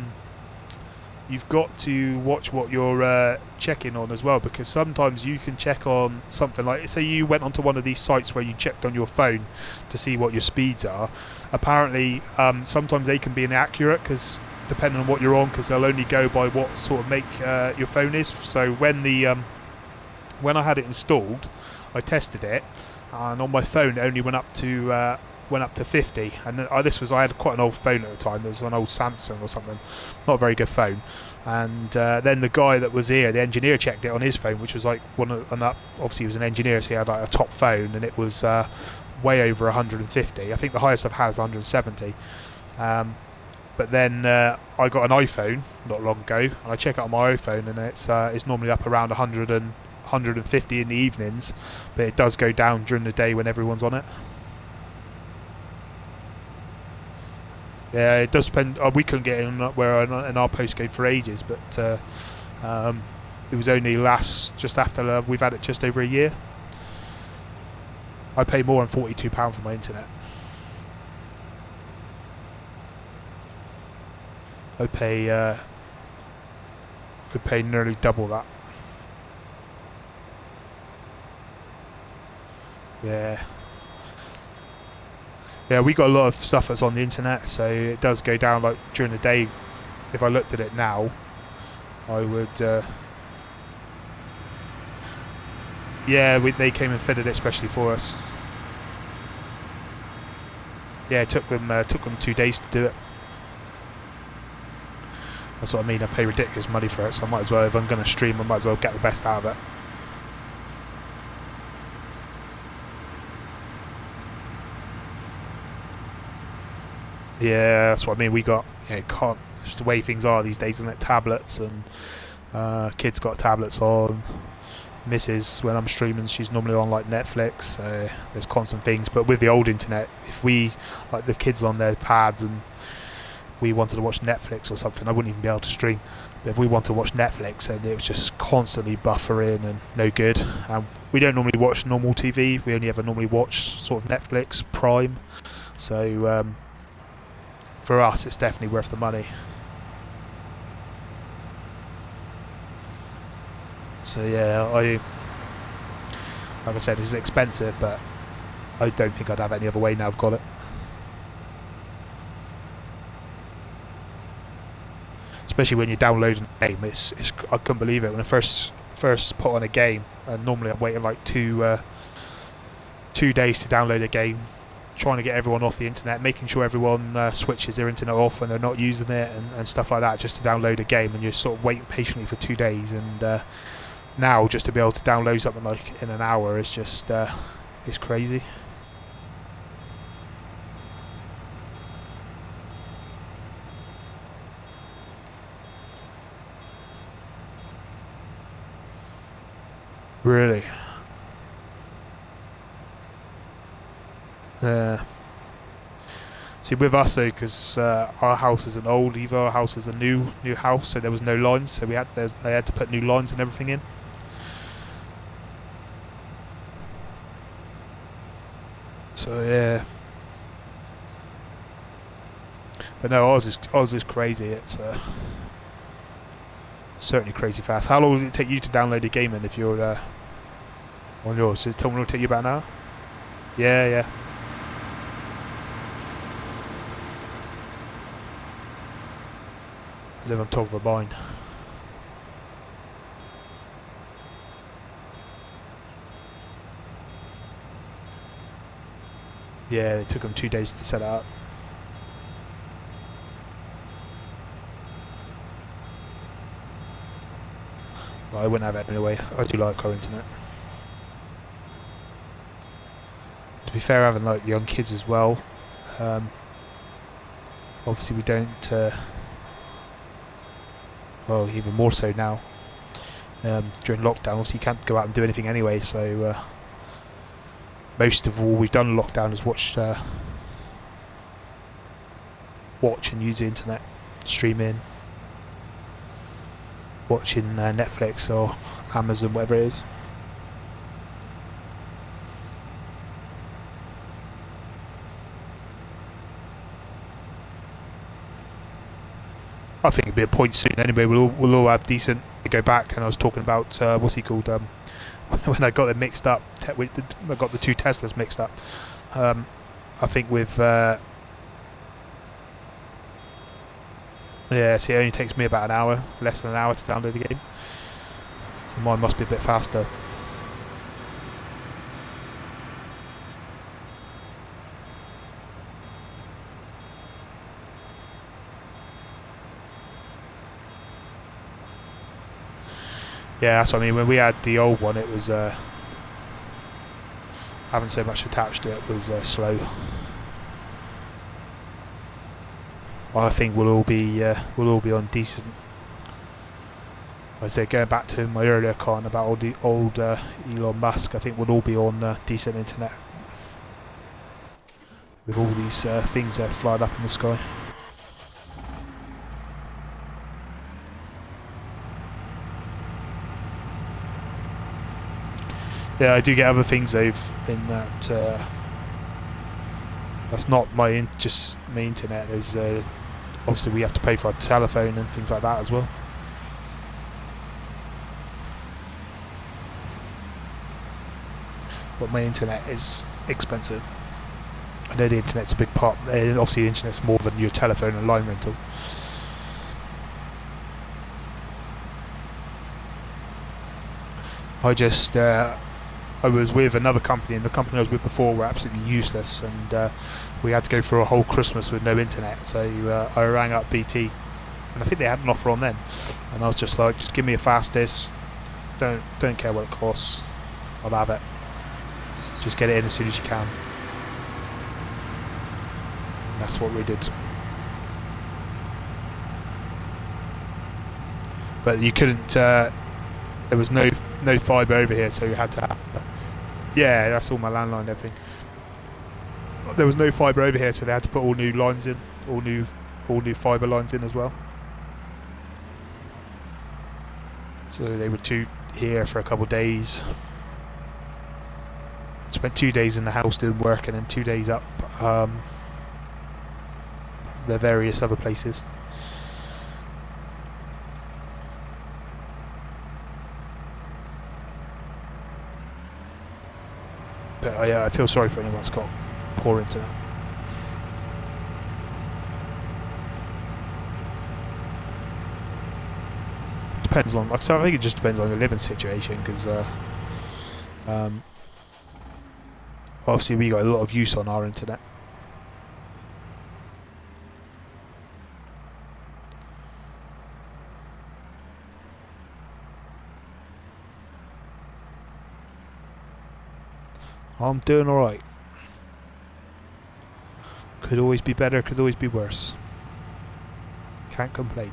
you've got to watch what you're checking on as well, because sometimes you can check on something like, say you went onto one of these sites where you checked on your phone to see what your speeds are. Apparently, sometimes they can be inaccurate, because depending on what you're on, because they'll only go by what sort of make your phone is. So when I had it installed, I tested it, and on my phone it only went up to 50, and then, I had quite an old phone at the time. It was an old Samsung or something, not a very good phone. And then the guy that was here, the engineer, checked it on his phone, which was like obviously he was an engineer, so he had like a top phone, and it was way over 150. I think the highest I've had is 170. But then I got an iPhone not long ago, and I check it on my iPhone, and it's normally up around 100 and 150 in the evenings, but it does go down during the day when everyone's on it. Yeah, it does depend. We couldn't get in our postcode for ages, but it was only just after we've had it just over a year. I pay more than £42 for my internet. I pay nearly double that. Yeah. Yeah, we got a lot of stuff that's on the internet, so it does go down like during the day. If I looked at it now, I would. Yeah, they came and fitted it especially for us. Yeah, it took them 2 days to do it. That's what I mean. I pay ridiculous money for it, so I might as well, if I'm going to stream, I might as well get the best out of it. Yeah, that's what I mean. We got, can't. It's just the way things are these days, isn't it? Tablets, and kids got tablets on. Mrs., when I'm streaming, she's normally on like Netflix. So there's constant things. But with the old internet, if we, like the kids on their pads, and we wanted to watch Netflix or something, I wouldn't even be able to stream. But if we want to watch Netflix, and it was just constantly buffering and no good. We don't normally watch normal TV. We only ever normally watch sort of Netflix, Prime. So for us, it's definitely worth the money. So yeah, like I said, it's expensive, but I don't think I'd have any other way now I've got it. Especially when you're downloading a game, I couldn't believe it when I first put on a game, and normally I'm waiting like 2 days to download a game, trying to get everyone off the internet, making sure everyone switches their internet off when they're not using it, and stuff like that, just to download a game, and you're sort of waiting patiently for 2 days. And now just to be able to download something like in an hour is just it's crazy. Really. See, with us though, because our house isn't old either, our house is a new house, so there was no lines, so they had to put new lines and everything in. So yeah, but no, ours is crazy. It's certainly crazy fast. How long does it take you to download a game in if you're on yours? So tell me, it'll take you about an hour? Yeah. live on top of a mine. Yeah, it took them 2 days to set it up. Well, I wouldn't have it anyway. I do like our internet. To be fair, having like young kids as well. Obviously, we don't. Well, even more so now. During lockdown, obviously you can't go out and do anything anyway. So most of all we've done in lockdown is watch and use the internet, streaming, watching Netflix or Amazon, whatever it is. I think it'll be a point soon anyway. We'll all have decent to go back. And I was talking about what's he called? When I got them mixed up, I got the two Teslas mixed up. I think with yeah, see, it only takes me about an hour, less than an hour to download the game. So mine must be a bit faster. Yeah, that's what I mean. When we had the old one, it was having so much attached to it was slow. I think we'll all be on decent. I say, going back to my earlier comment about all the old Elon Musk, I think we'll all be on decent internet with all these things that flying up in the sky. Yeah, I do get other things though in that. That's not just my internet. There's obviously we have to pay for our telephone and things like that as well. But my internet is expensive. I know the internet's a big part. Obviously, the internet's more than your telephone and line rental. I was with another company, and the company I was with before were absolutely useless, and we had to go through a whole Christmas with no internet. So I rang up BT, and I think they had an offer on then, and I was just like, just give me a fastest, don't care what it costs, I'll have it. Just get it in as soon as you can. And that's what we did. But you couldn't. There was no fibre over here, so you had to have. Yeah, that's all my landline and everything. There was no fibre over here, so they had to put all new lines in, all new fibre lines in as well. So they were here for a couple of days. Spent 2 days in the house doing work, and then 2 days up the various other places. But I feel sorry for anyone that's got poor internet. Depends on, like I said, I think it just depends on your living situation, because obviously we got a lot of use on our internet. I'm doing alright. Could always be better, could always be worse. Can't complain.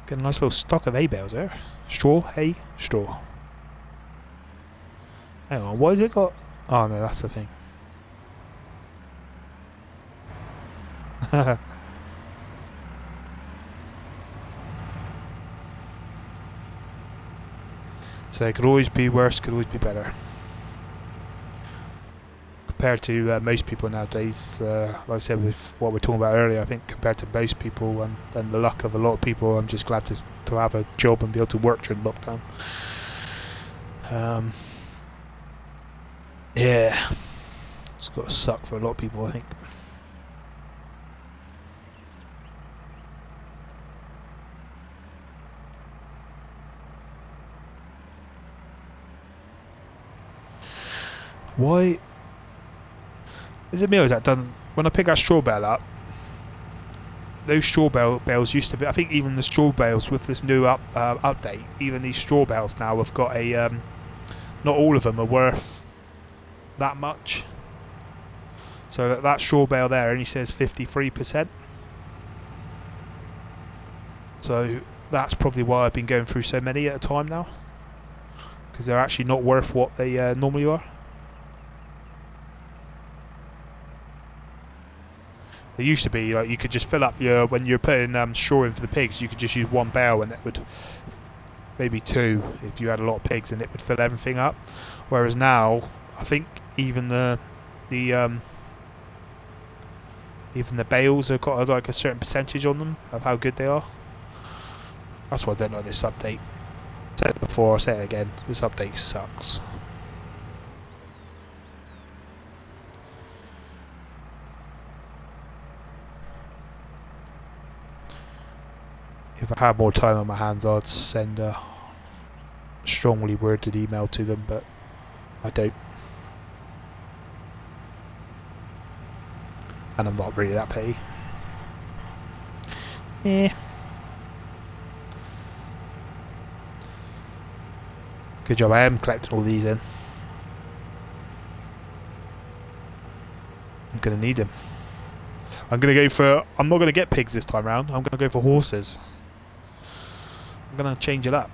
Get a nice little stock of hay bales there. Straw, hay, straw. Hang on, what has it got? Oh no, that's the thing. So it could always be worse, could always be better. compared to most people nowadays, like I said with what we were talking about earlier, I think compared to most people and the luck of a lot of people, I'm just glad to have a job and be able to work during lockdown. Yeah, it's got to suck for a lot of people, I think. Why is it me or is that done? When I pick that straw bale up, those straw bales used to be, I think even the straw bales with this new update, even these straw bales now have got a not all of them are worth that much. So that straw bale there only says 53%. So that's probably why I've been going through so many at a time now, because they're actually not worth what they normally are. It used to be like you could just fill up your, when you're putting straw in for the pigs, you could just use one bale and it would, maybe two if you had a lot of pigs, and it would fill everything up. Whereas now, I think even the bales have got like a certain percentage on them of how good they are. That's why I don't like this update. I said it before, I'll say it again. This update sucks. If I had more time on my hands, I'd send a strongly worded email to them, but I don't. And I'm not really that petty. Yeah. Good job, I am collecting all these in. I'm going to need them. I'm going to go for... I'm not going to get pigs this time round. I'm going to go for horses. I'm going to change it up.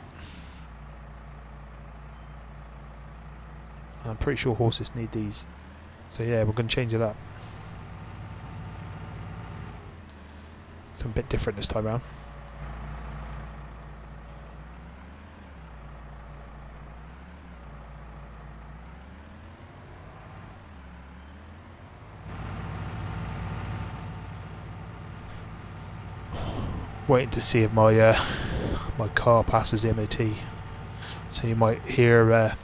And I'm pretty sure horses need these. So yeah, we're going to change it up. Something a bit different this time round. Waiting to see if my my car passes the MOT. So you might hear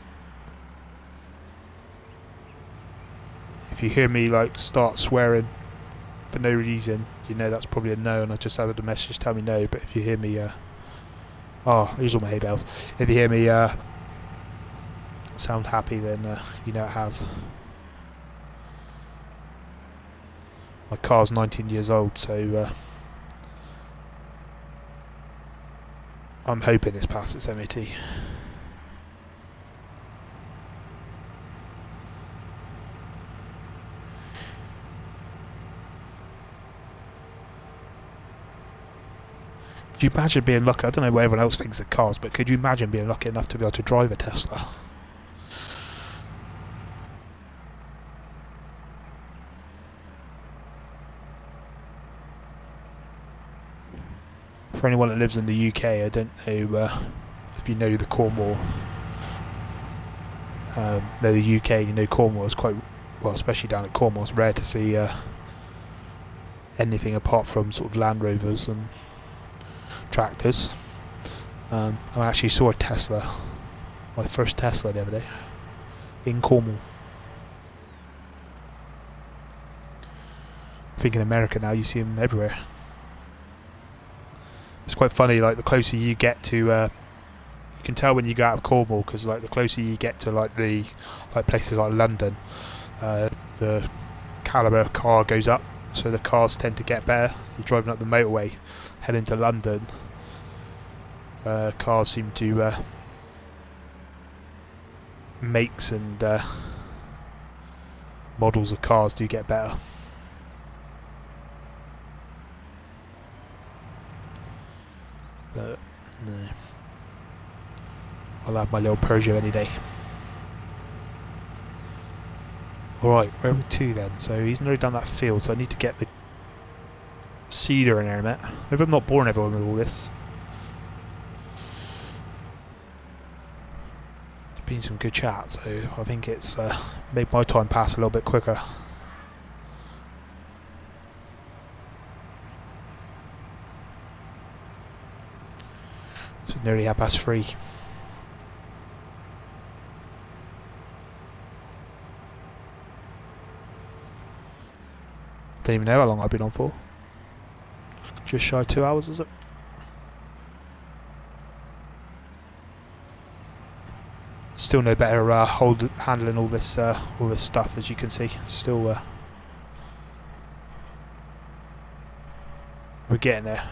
if you hear me like start swearing for no reason, you know that's probably a no, and I just had a message tell me no. But if you hear me here's all my hay bales. If you hear me sound happy, then you know it has. My car's 19 years old, so I'm hoping it's past its MOT. Could you imagine being lucky? I don't know what everyone else thinks of cars, but could you imagine being lucky enough to be able to drive a Tesla? For anyone that lives in the UK, I don't know if you know the Cornwall. The UK, you know, Cornwall is quite, well, especially down at Cornwall, it's rare to see anything apart from sort of Land Rovers and tractors. I actually saw a Tesla, my first Tesla the other day, in Cornwall. I think in America now you see them everywhere. It's quite funny, like the closer you get to, you can tell when you go out of Cornwall, because like the closer you get to like places like London, the calibre of car goes up, so the cars tend to get better. You're driving up the motorway, heading to London, cars seem to makes and models of cars do get better. But no, I'll have my little Peugeot any day. Alright, where are we to then? So he's nearly done that field, so I need to get the seeder in there a minute. Maybe I'm not boring everyone with all this. been some good chat, so I think it's made my time pass a little bit quicker. So nearly 3:30. Don't even know how long I've been on for. Just shy of 2 hours, is it? Still no better handling all this stuff, as you can see. Still, we're getting there.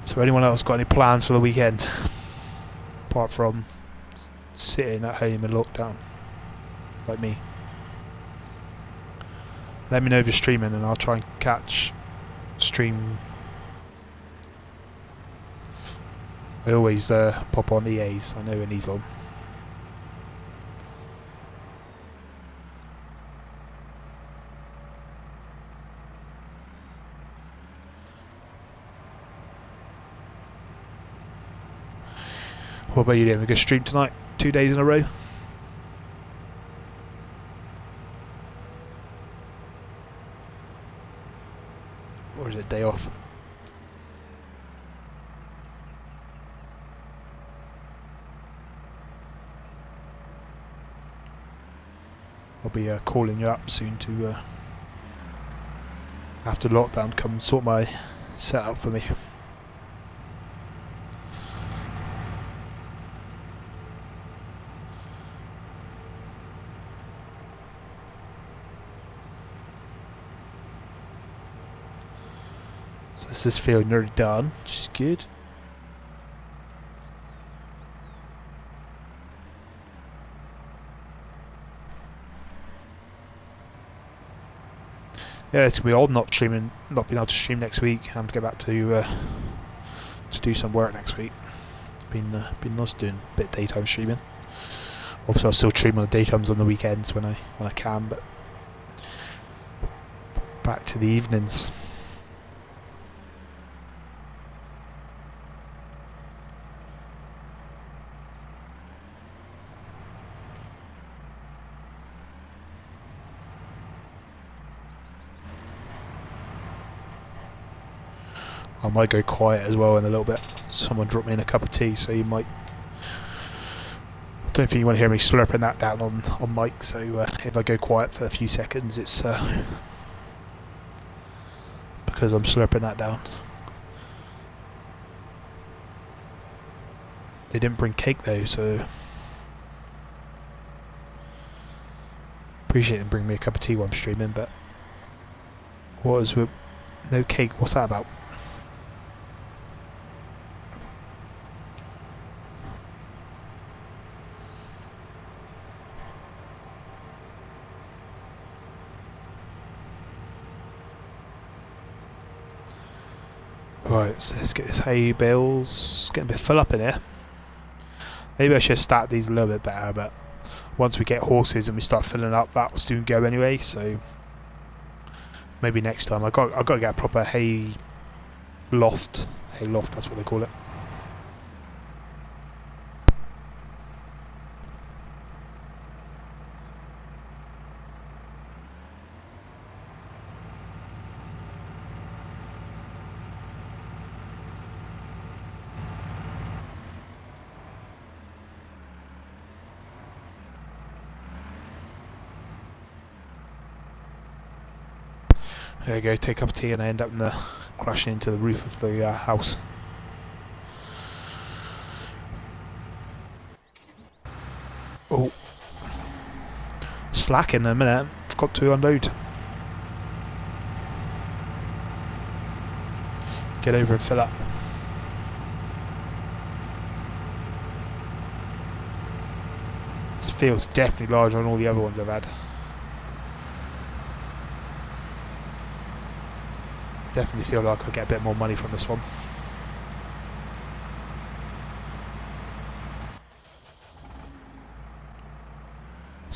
So anyone else got any plans for the weekend? Apart from sitting at home in lockdown, like me. Let me know if you're streaming and I'll try and catch stream. I always pop on EA's, I know when he's on. What about you doing? We go stream tonight? 2 days in a row? Or is it a day off? I'll be calling you up soon to after lockdown come and sort my setup for me. So this is feeling nearly done, which is good. Yeah, it's gonna be odd not being able to stream next week. I'm to go back to do some work next week. It's been nice doing a bit of daytime streaming. Obviously, I'll still stream on the daytimes on the weekends when I can, but back to the evenings. I might go quiet as well in a little bit. Someone dropped me in a cup of tea, so you might. I don't think you want to hear me slurping that down on mic, so if I go quiet for a few seconds, it's because I'm slurping that down. They didn't bring cake though, so appreciate them bringing me a cup of tea while I'm streaming, but what is with no cake? What's that about? Right, so let's get this hay bales. Getting a bit full up in here. Maybe I should start these a little bit better, but once we get horses and we start filling up, that will soon go anyway. So maybe next time. I got to get a proper hay loft. Hay loft, that's what they call it. There you go, take a cup of tea and I end up crashing into the roof of the house. Oh. Slack in a minute, forgot to unload. Get over and fill up. This feels definitely larger than all the other ones I've had. Definitely feel like I'll get a bit more money from this one.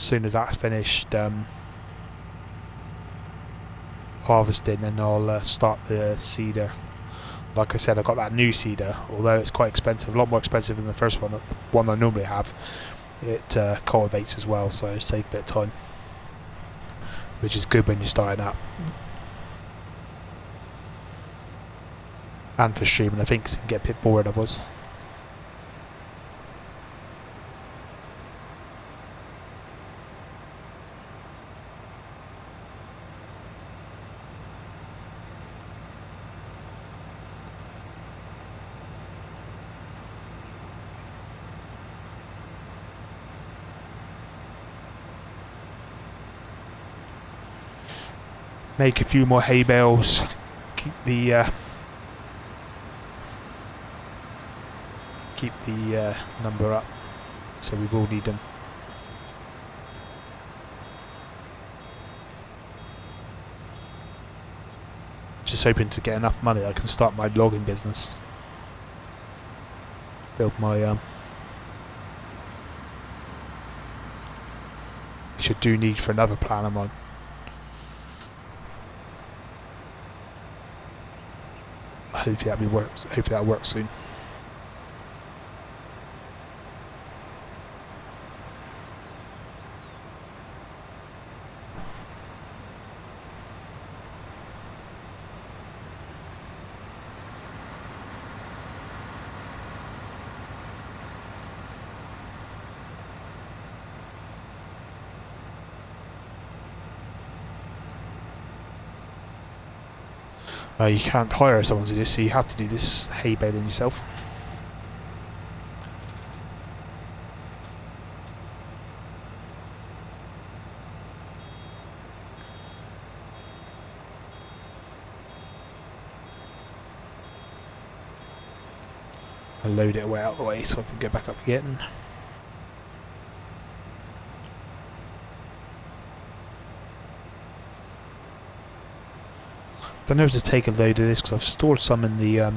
soon as that's finished harvesting, then I'll start the seeder. Like I said, I've got that new seeder, although it's quite expensive, a lot more expensive than the first one, the one I normally have. It cultivates as well, so save a bit of time, which is good when you're starting up. And for streaming, I think, 'cause you can get a bit bored otherwise. Make a few more hay bales, keep the number up, so we will need them. Just hoping to get enough money I can start my logging business, build my which I do need for another plan of mine. Hopefully that works soon. You can't hire someone to do this, so you have to do this hay baling yourself. I'll load it way out of the way so I can go back up again. Don't know if to take a load of this because I've stored some in the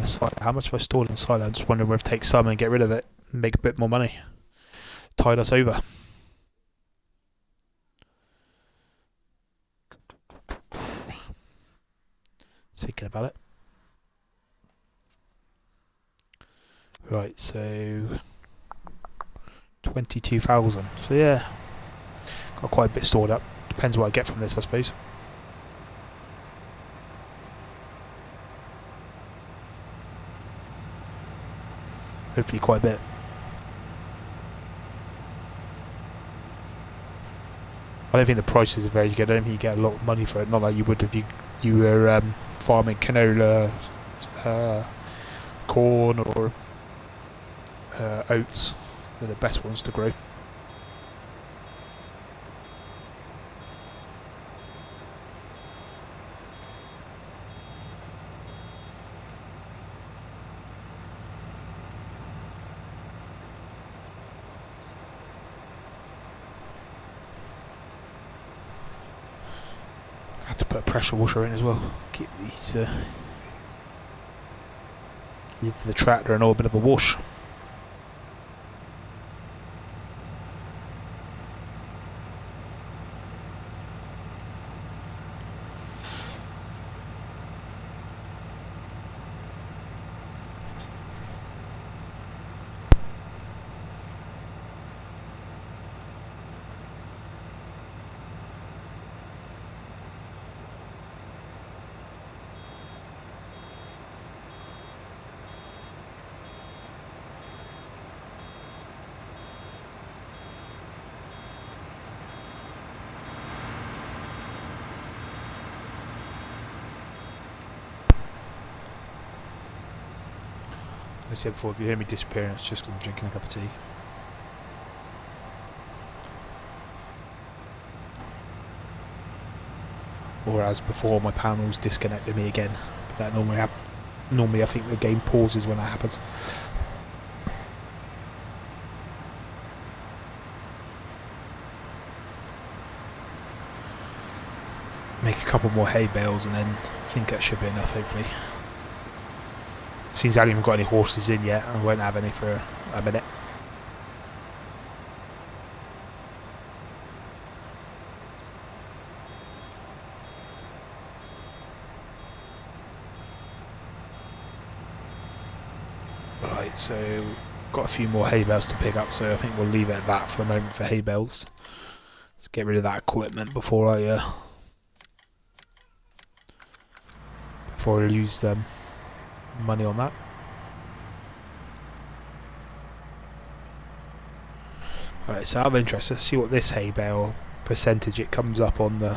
silo. How much have I stored in the silo? I'm just wondering whether to take some and get rid of it and make a bit more money. Tide us over. Thinking about it. Right, so 22,000. So yeah, got quite a bit stored up. Depends what I get from this, I suppose. Hopefully quite a bit. I don't think the prices are very good. I don't think you get a lot of money for it. Not like you would if you were farming canola, corn or oats. They're the best ones to grow. Put a pressure washer in as well. Keep these, give the tractor a bit of a wash. I said before, if you hear me disappearing, it's just because I'm drinking a cup of tea. Or as before, my panel's disconnected me again. But that normally I think the game pauses when that happens. Make a couple more hay bales and then I think that should be enough, hopefully. Seems I haven't even got any horses in yet. I won't have any for a minute. Right, so got a few more hay bales to pick up, so I think we'll leave it at that for the moment for hay bales. Let's get rid of that equipment before I lose money on that. Alright, so out of interest, let's see what this hay bale percentage it comes up on the...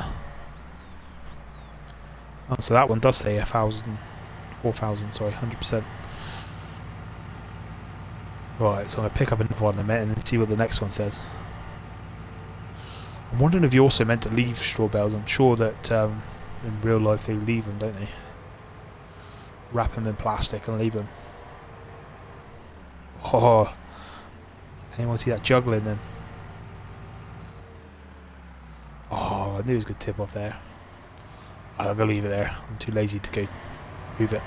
Oh, so that one does say 4,000, sorry, 100%. Right, so I'm going to pick up another one in a minute and see what the next one says. I'm wondering if you're also meant to leave straw bales. I'm sure that in real life they leave them, don't they? Wrap them in plastic and leave them. Oh, anyone see that juggling then? Oh, I knew it was a good tip off there. I'm going to leave it there. I'm too lazy to go move it.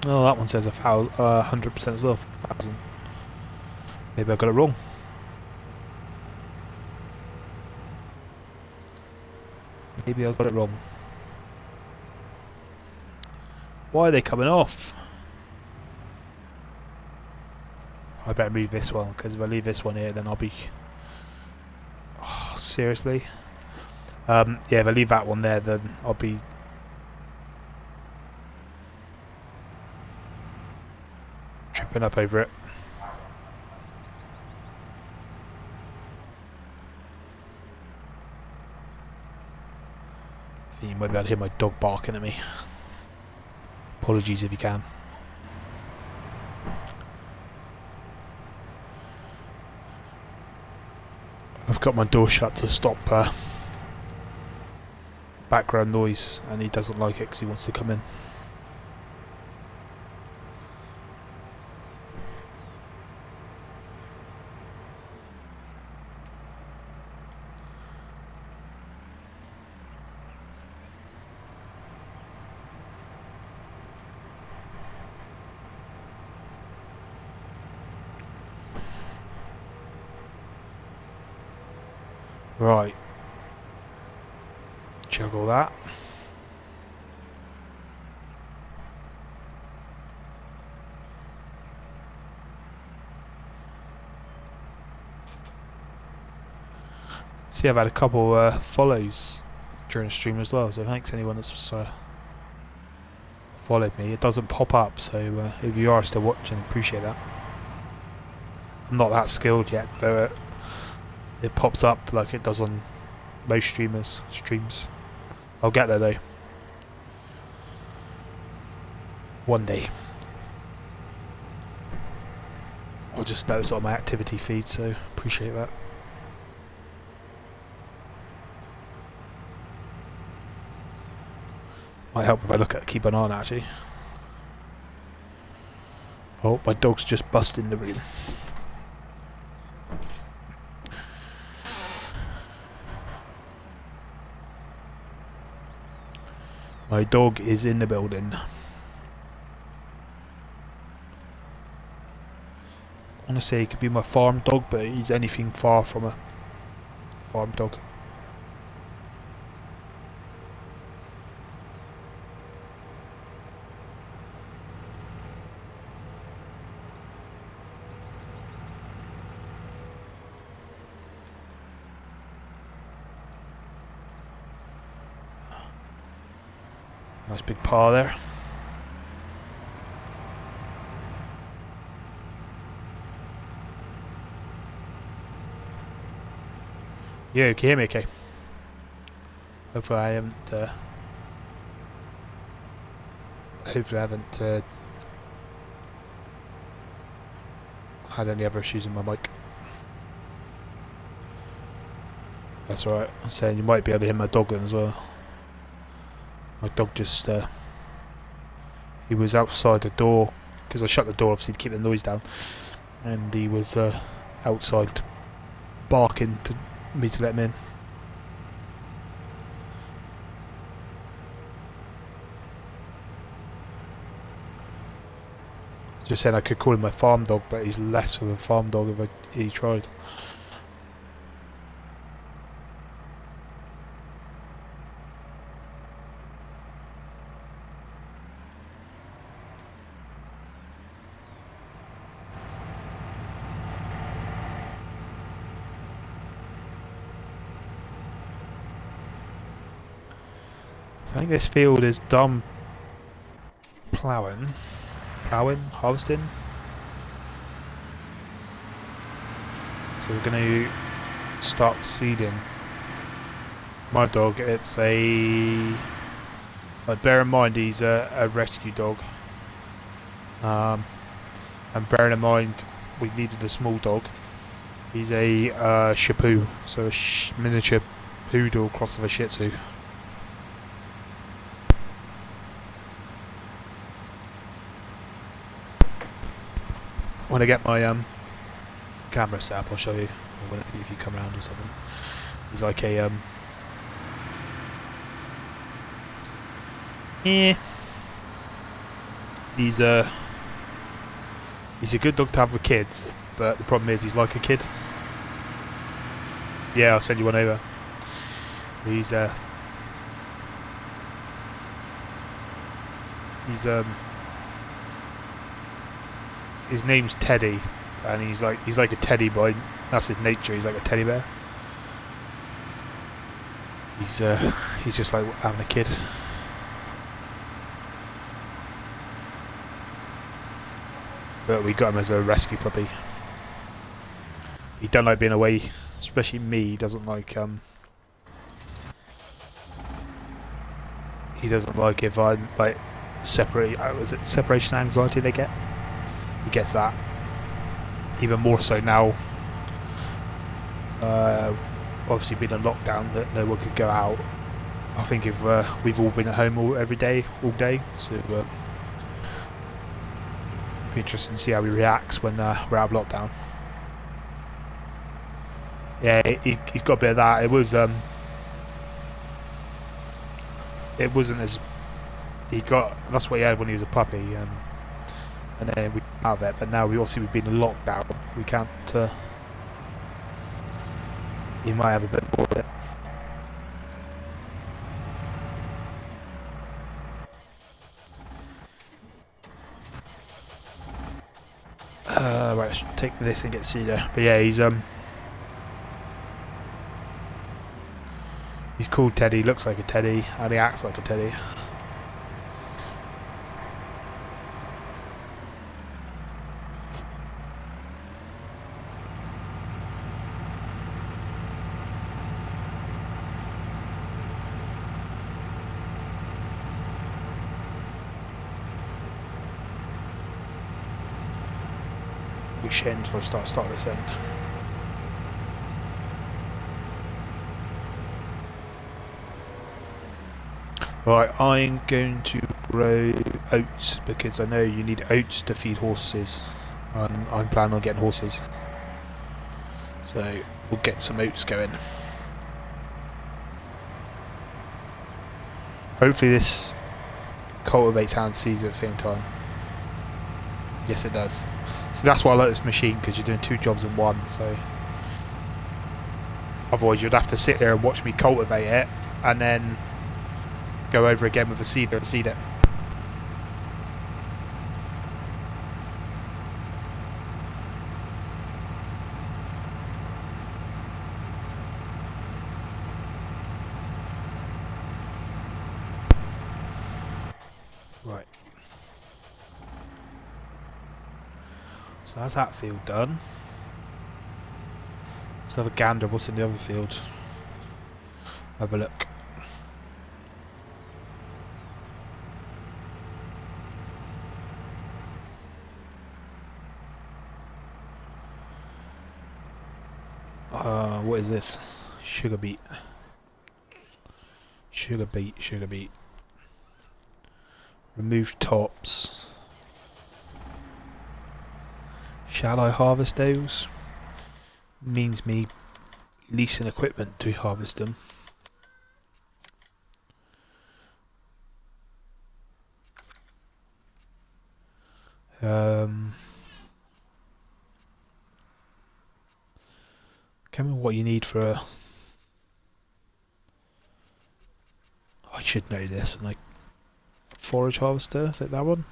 Oh, that one says 100% as well. 1,000. Maybe I got it wrong. Maybe I got it wrong. Why are they coming off? I better move this one, because if I leave this one here, then I'll be... Oh, seriously? Yeah, if I leave that one there, then I'll be... tripping up over it. You might be able to hear my dog barking at me. Apologies if you can. I've got my door shut to stop background noise, and he doesn't like it because he wants to come in. Right. Juggle that. See, I've had a couple follows during the stream as well, so thanks anyone that's followed me. It doesn't pop up, so if you are still watching, appreciate that. I'm not that skilled yet, though. It pops up like it does on most streams. I'll get there though. One day. I'll just notice it on my activity feed, so appreciate that. Might help if I look at keep an eye on it, actually. Oh, my dog's just busted in the room. My dog is in the building. I want to say he could be my farm dog, but he's anything far from a farm dog. Nice big paw there. Yeah, you can hear me okay? Hopefully I haven't had any other issues with my mic. That's alright. I'm saying you might be able to hear my dog then as well. My dog just, he was outside the door, because I shut the door obviously to keep the noise down, and he was outside barking to me to let him in. Just saying I could call him my farm dog, but he's less of a farm dog if he tried. I think this field is done ploughing, harvesting. So we're going to start seeding. My dog, it's a... But bear in mind he's a rescue dog. And bearing in mind we needed a small dog. He's a Shih-Tzu, so a miniature poodle cross of a Shih Tzu. When I get my camera set up, I'll show you. Or if you come around or something. He's like a yeah. He's a good dog to have for kids, but the problem is he's like a kid. Yeah, I'll send you one over. He's his name's Teddy, and he's like a teddy boy. That's his nature. He's like a teddy bear. He's just like having a kid. But we got him as a rescue puppy. He don't like being away, especially me. He doesn't like He doesn't like if I'm like separate. Was it separation anxiety they get? He gets that. Even more so now. Obviously, being a lockdown that no one could go out. I think if we've all been at home all day, so be interesting to see how he reacts when we're out of lockdown. Yeah, he's got a bit of that. It wasn't as that's what he had when he was a puppy, and then we out of it. But now we've been in lockdown. We can't. He might have a bit more of it. Right, I should take this and get Cedar. But yeah, he's called Teddy, looks like a teddy, and he acts like a teddy. Which end will start this end? Right, I'm going to grow oats because I know you need oats to feed horses. I'm planning on getting horses, so we'll get some oats going. Hopefully this cultivates and seeds at the same time. Yes, it does. So that's why I like this machine, because you're doing two jobs in one. So otherwise you'd have to sit there and watch me cultivate it and then go over again with a seeder and seed it. Right. So that's that field done. Let's have a gander what's in the other field. Have a look. What is this? Sugar beet. Sugar beet. Remove tops. Shall I harvest those? Means me leasing equipment to harvest them. Can't remember what you need for a... I should know this. Like forage harvester, is it that one?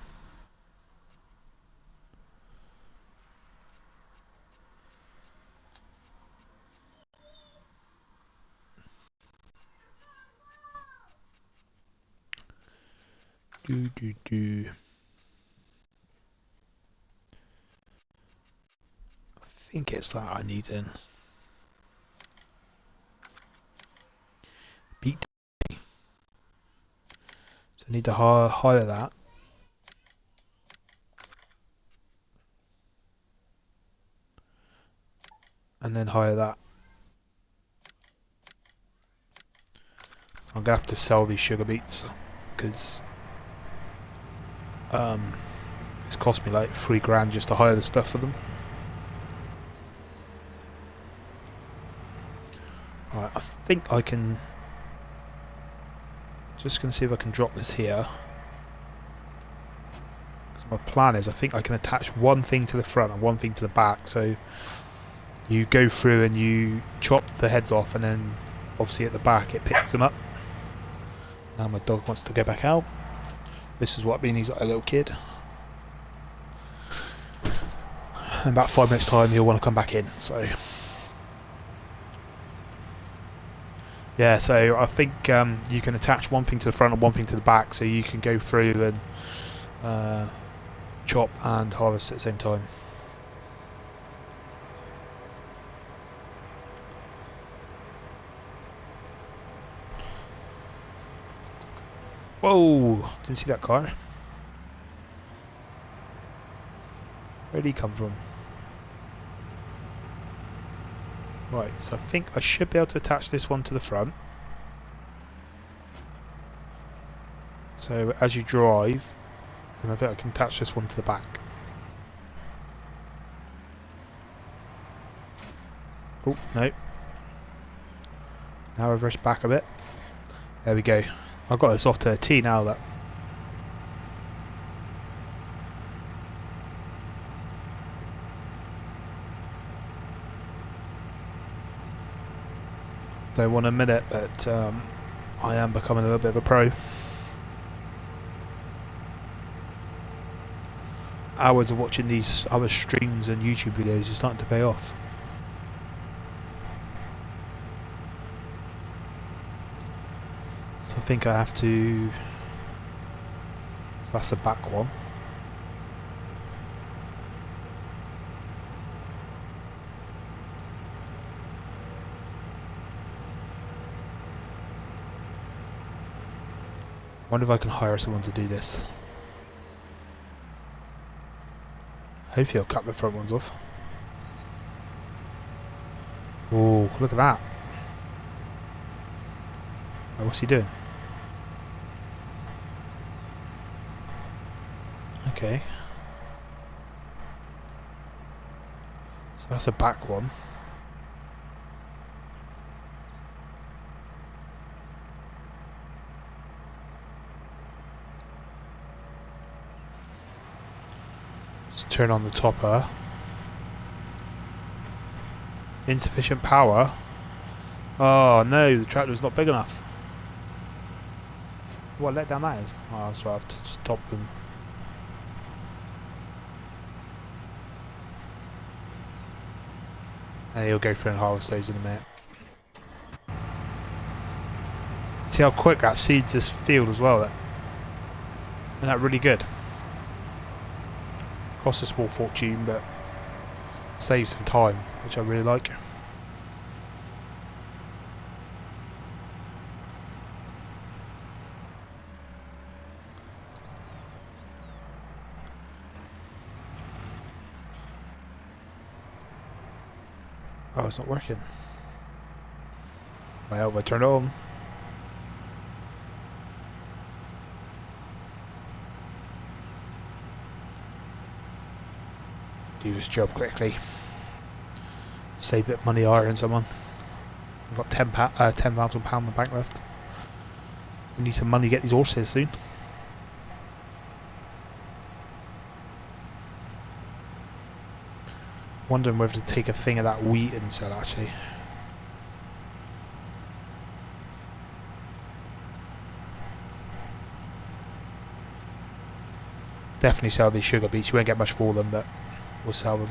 Do. I think it's that I need in. Beat. So I need to hire that. And then hire that. I'm gonna have to sell these sugar beets because it's cost me like $3 just to hire the stuff for them. Alright, I think I can... Just gonna see if I can drop this here. My plan is I think I can attach one thing to the front and one thing to the back, so you go through and you chop the heads off, and then obviously at the back it picks them up. Now my dog wants to go back out. This is what I mean, he's like a little kid. In about 5 minutes time he'll want to come back in, so yeah, so I think you can attach one thing to the front and one thing to the back, so you can go through and chop and harvest at the same time. Whoa! Didn't see that car. Where did he come from? Right, so I think I should be able to attach this one to the front. So as you drive, and I think I can attach this one to the back. Oh, no. Now reverse back a bit. There we go. I've got this off to a T now, that. Don't want to admit it, but I am becoming a little bit of a pro. Hours of watching these other streams and YouTube videos is starting to pay off. So I think I have to... So that's the back one. I wonder if I can hire someone to do this. Hopefully I'll cut the front ones off. Oh, look at that. Oh, what's he doing? Okay. So that's a back one. Turn on the topper. Insufficient power. Oh no, the tractor's not big enough. What letdown that is? Oh, that's right, I have to just top them. And he'll go through and harvest those in a minute. See how quick that seeds this field as well. Isn't that really good? Costs a small fortune, but saves some time, which I really like. Oh, it's not working. Well, if I turn it on. Do this job quickly. Save a bit of money hiring someone. I've got £10,000 in the bank left. We need some money to get these horses soon. Wondering whether to take a thing of that wheat and sell actually. Definitely sell these sugar beets. You won't get much for them, but we'll sell them.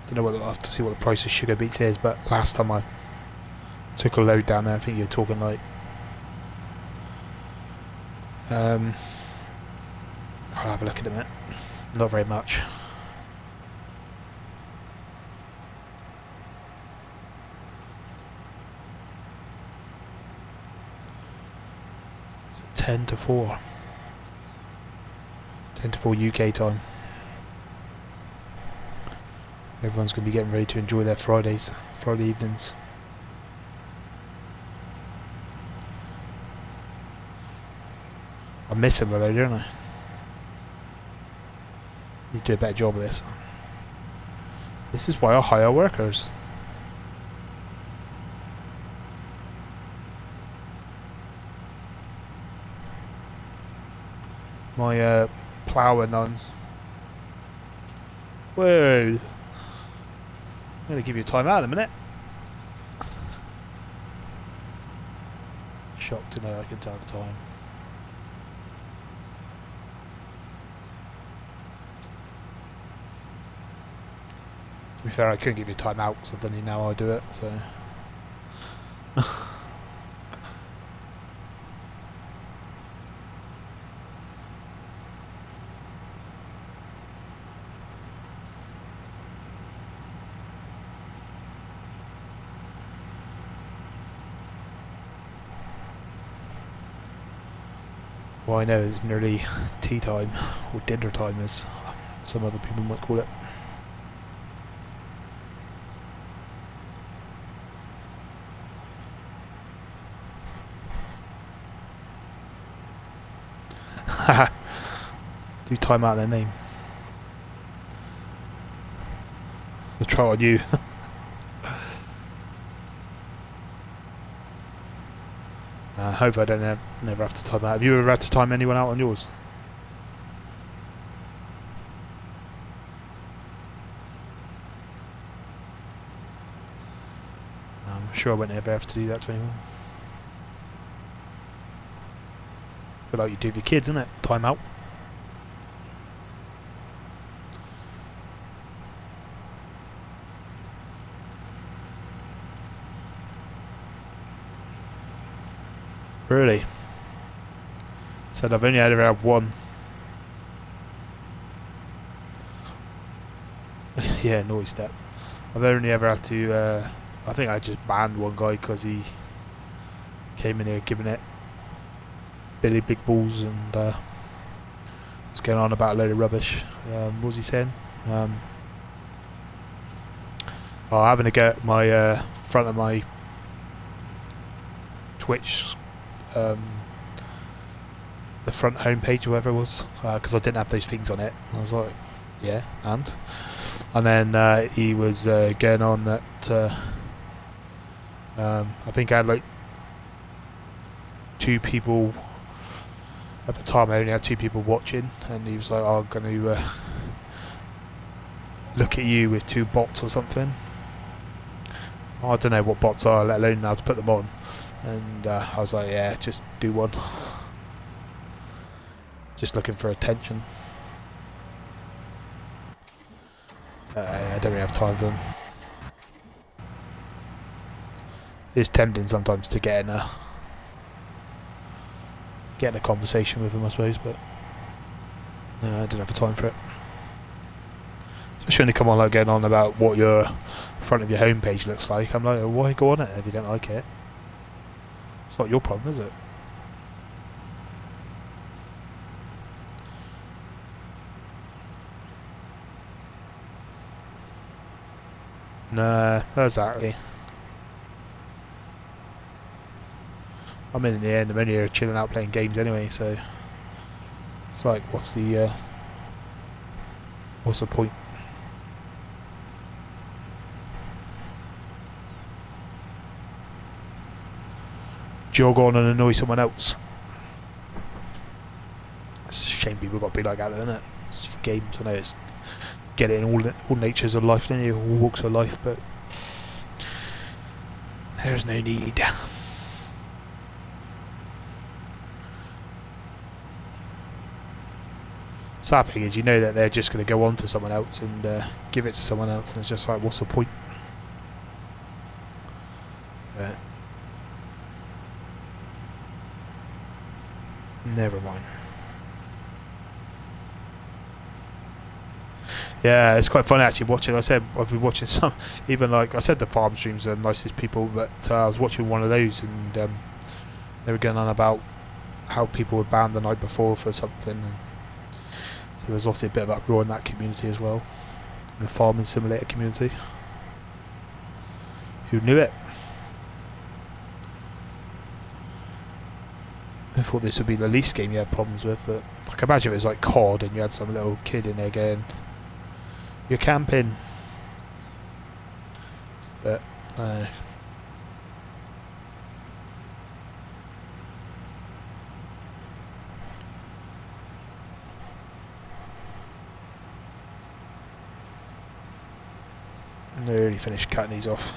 Don't know what I'll have to see what the price of sugar beets is, but last time I took a load down there, I think you're talking like I'll have a look at it a minute. Not very much. So 10 to 4. 10 to 4 UK time. Everyone's going to be getting ready to enjoy their Friday evenings. I miss him though, don't I? Need to do a better job of this. This is why I hire workers. My plougher nuns. Whoa! I'm going to give you a time out in a minute. Shocked to know I can tell the time. To be fair, I couldn't give you a time out because I don't even know how I do it, so... Well, I know it's nearly tea time, or dinner time as some other people might call it. Do time out their name. I'll try on you. I hope I don't never have to time out. Have you ever had to time anyone out on yours? I'm sure I won't ever have to do that to anyone. But like you do with your kids, isn't it? Time out. Really? Said I've only ever had one. Yeah, naughty step. I've only ever had to, I think I just banned one guy because he came in here giving it Billy Big Balls and was going on about a load of rubbish. What was he saying? Having a go at my front of my Twitch, the front homepage, whoever it was, because I didn't have those things on it. I was like, yeah, and then he was going on that I think I had like 2 people at the time. I only had 2 people watching, and he was like, "Oh, I'm going to look at you with 2 bots or something." I don't know what bots are, let alone how to put them on. And I was like, yeah, just do one. Just looking for attention. I don't really have time for them. It's tempting sometimes to get in a conversation with them, I suppose, but I don't have the time for it. Especially when they come on like going on about what your front of your homepage looks like. I'm like, why go on it if you don't like it? It's not your problem, is it? Nah, exactly. I'm in the end, I'm only here chilling out playing games anyway, so it's like, what's the point? Jog on and annoy someone else. It's a shame people got to be like that, isn't it? games. I know it's get it in all natures of life, all walks of life, but there's no need. Sad thing is, you know that they're just going to go on to someone else and give it to someone else, and it's just like, what's the point? Never mind. Yeah, it's quite fun actually watching. I said I've been watching some, even like I said, the farm streams are the nicest people, but I was watching one of those and they were going on about how people were banned the night before for something. And so there's obviously a bit of uproar in that community as well, the farming simulator community. Who knew it? I thought this would be the least game you had problems with, but I can imagine if it was like COD and you had some little kid in there going, "You're camping." But nearly finished cutting these off.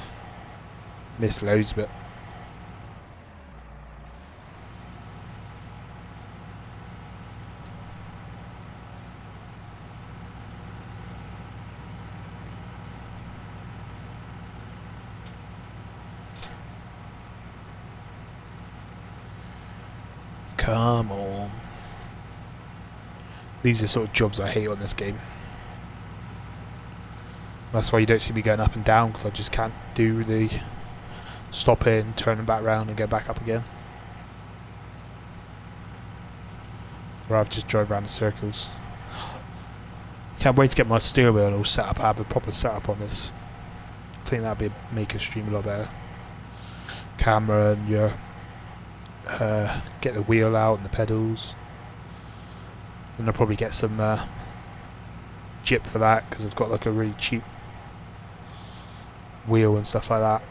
Missed loads, but come on. These are sort of jobs I hate on this game. That's why you don't see me going up and down, because I just can't do the stopping, turning back round and go back up again. Or I've just drive around in circles. Can't wait to get my steering wheel all set up. I have a proper setup on this. I think that'd make a stream a lot better. Camera and your get the wheel out and the pedals. And I'll probably get some jip for that, because I've got like a really cheap wheel and stuff like that.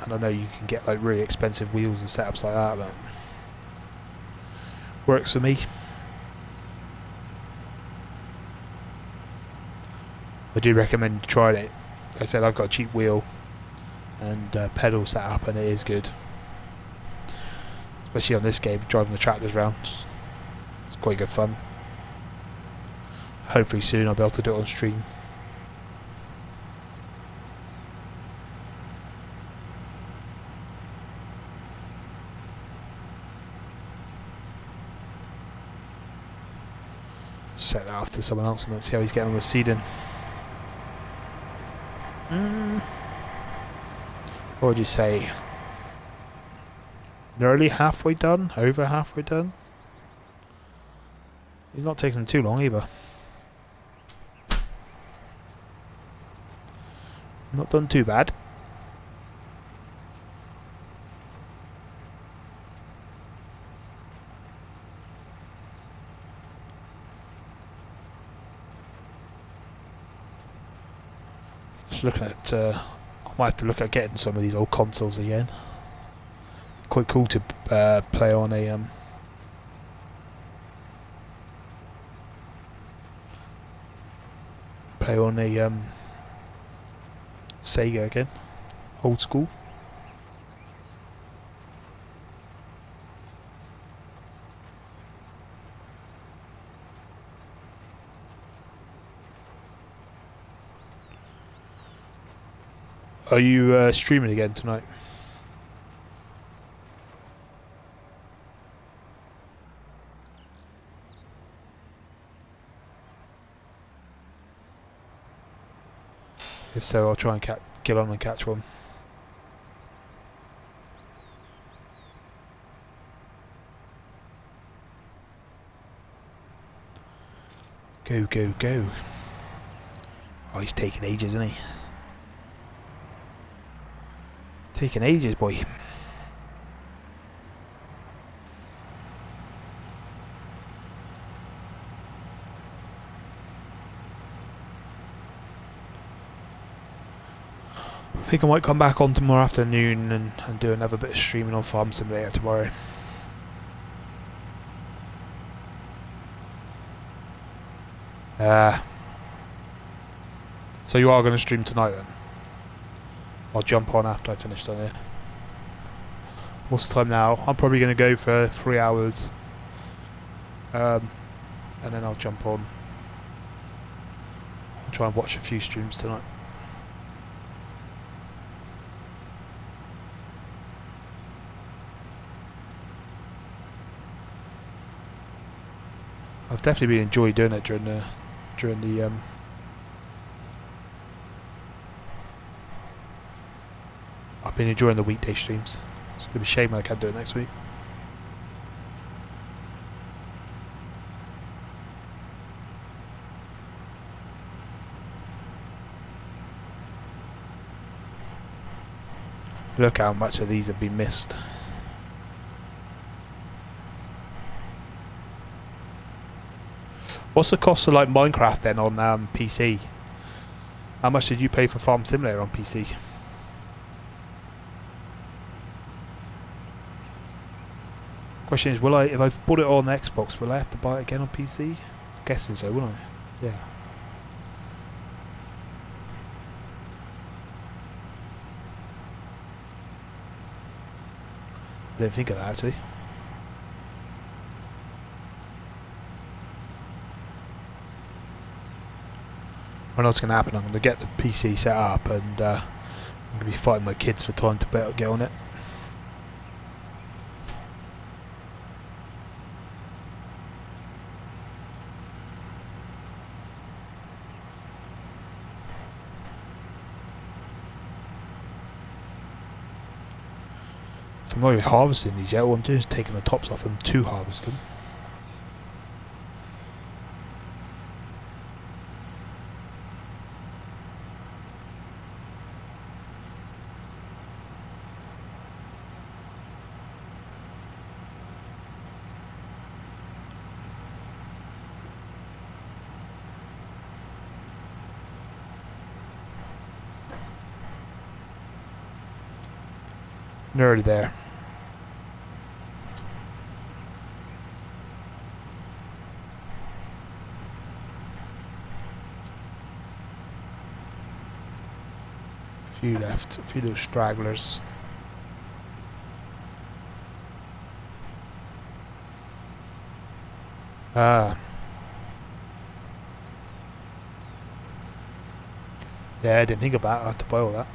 And I know you can get like really expensive wheels and setups like that, but works for me. I do recommend trying it. Like I said, I've got a cheap wheel and pedal set up, and it is good. Especially on this game, driving the tractors around. It's quite good fun. Hopefully soon I'll be able to do it on stream. Set that off to someone else and let's see how he's getting on with seeding. What would you say? Nearly halfway done? Over halfway done? He's not taking too long either. Not done too bad. Just looking at, I might have to look at getting some of these old consoles again. Quite cool to play on a Sega again, old school. Are you streaming again tonight? If so, I'll try and get on and catch one. Go, go, go. Oh, he's taking ages, isn't he? Taking ages, boy. I think I might come back on tomorrow afternoon and do another bit of streaming on Farm Simulator tomorrow. So you are going to stream tonight then? I'll jump on after I finish on here. What's the time now? I'm probably going to go for 3 hours. And then I'll jump on. I'll try and watch a few streams tonight. I've definitely been enjoying doing it during the I've been enjoying the weekday streams. It's gonna be a shame when I can't do it next week. Look how much of these have been missed. What's the cost of like Minecraft then on PC? How much did you pay for Farm Simulator on PC? Question is, will I, if I've bought it on Xbox, will I have to buy it again on PC? I'm guessing so, wouldn't I? Yeah. I didn't think of that actually. What else going to happen? I'm going to get the PC set up and I'm going to be fighting my kids for time to better get on it. So I'm not even harvesting these yet. All I'm doing is taking the tops off them to harvest them. Nearly there. Few left, a few little stragglers. Ah. Yeah, I didn't think about it. I had to buy all that.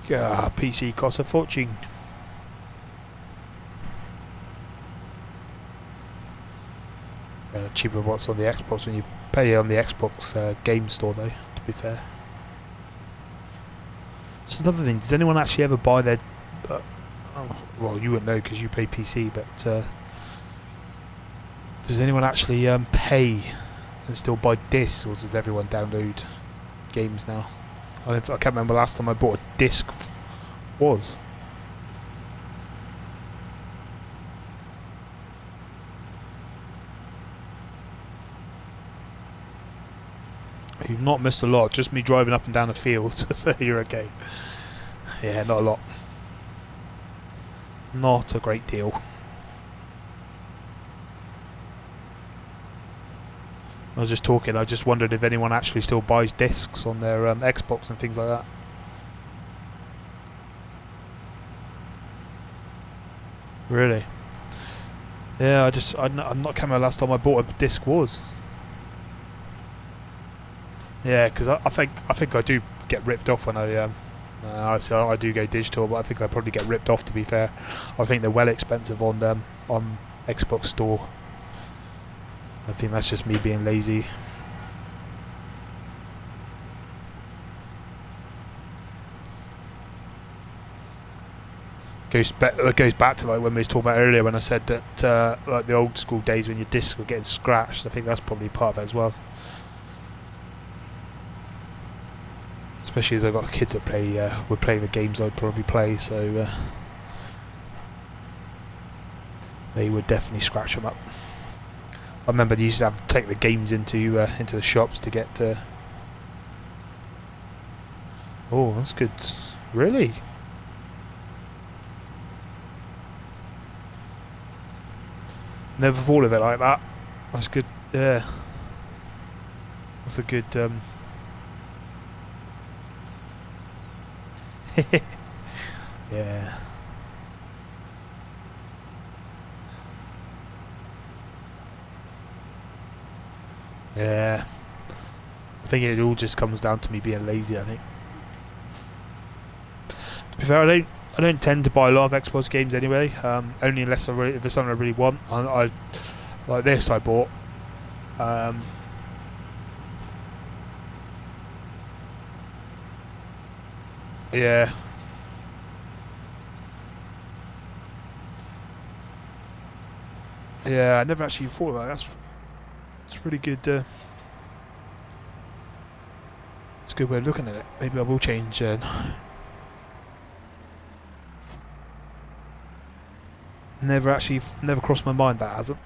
Yeah, PC costs a fortune. Cheaper what's on the Xbox when you pay on the Xbox game store though, to be fair. So another thing, does anyone actually ever buy their... well, you wouldn't know because you pay PC, but does anyone actually pay and still buy discs, or does everyone download games now? I can't remember last time I bought a disc was. You've not missed a lot, just me driving up and down the field, so you're okay. Yeah, not a lot. Not a great deal. I was just talking, I just wondered if anyone actually still buys discs on their Xbox and things like that. Really? Yeah, I'm not can't remember last time I bought a disc was. Yeah, because I think I do get ripped off when I I do go digital, but I think I probably get ripped off, to be fair. I think they're well expensive on Xbox Store. I think that's just me being lazy. It goes back to like when we was talking about earlier when I said that like the old school days when your discs were getting scratched. I think that's probably part of it as well. Especially as I've got kids that would play the games I'd probably play, so they would definitely scratch them up. I remember they used to have to take the games into the shops to get. Oh, that's good. Really? Never thought of it like that. That's good. Yeah. That's a good. Yeah. Yeah. I think it all just comes down to me being lazy. I think. To be fair, I don't tend to buy a lot of Xbox games anyway. Only unless if it's something I really want. I like this. I bought. Yeah. Yeah, I never actually thought about that. That's really good. It's a good way of looking at it. Maybe I will change. Never crossed my mind, that hasn't.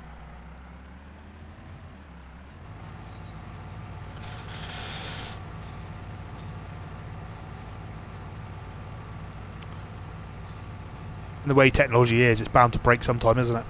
And the way technology is, it's bound to break sometime, isn't it?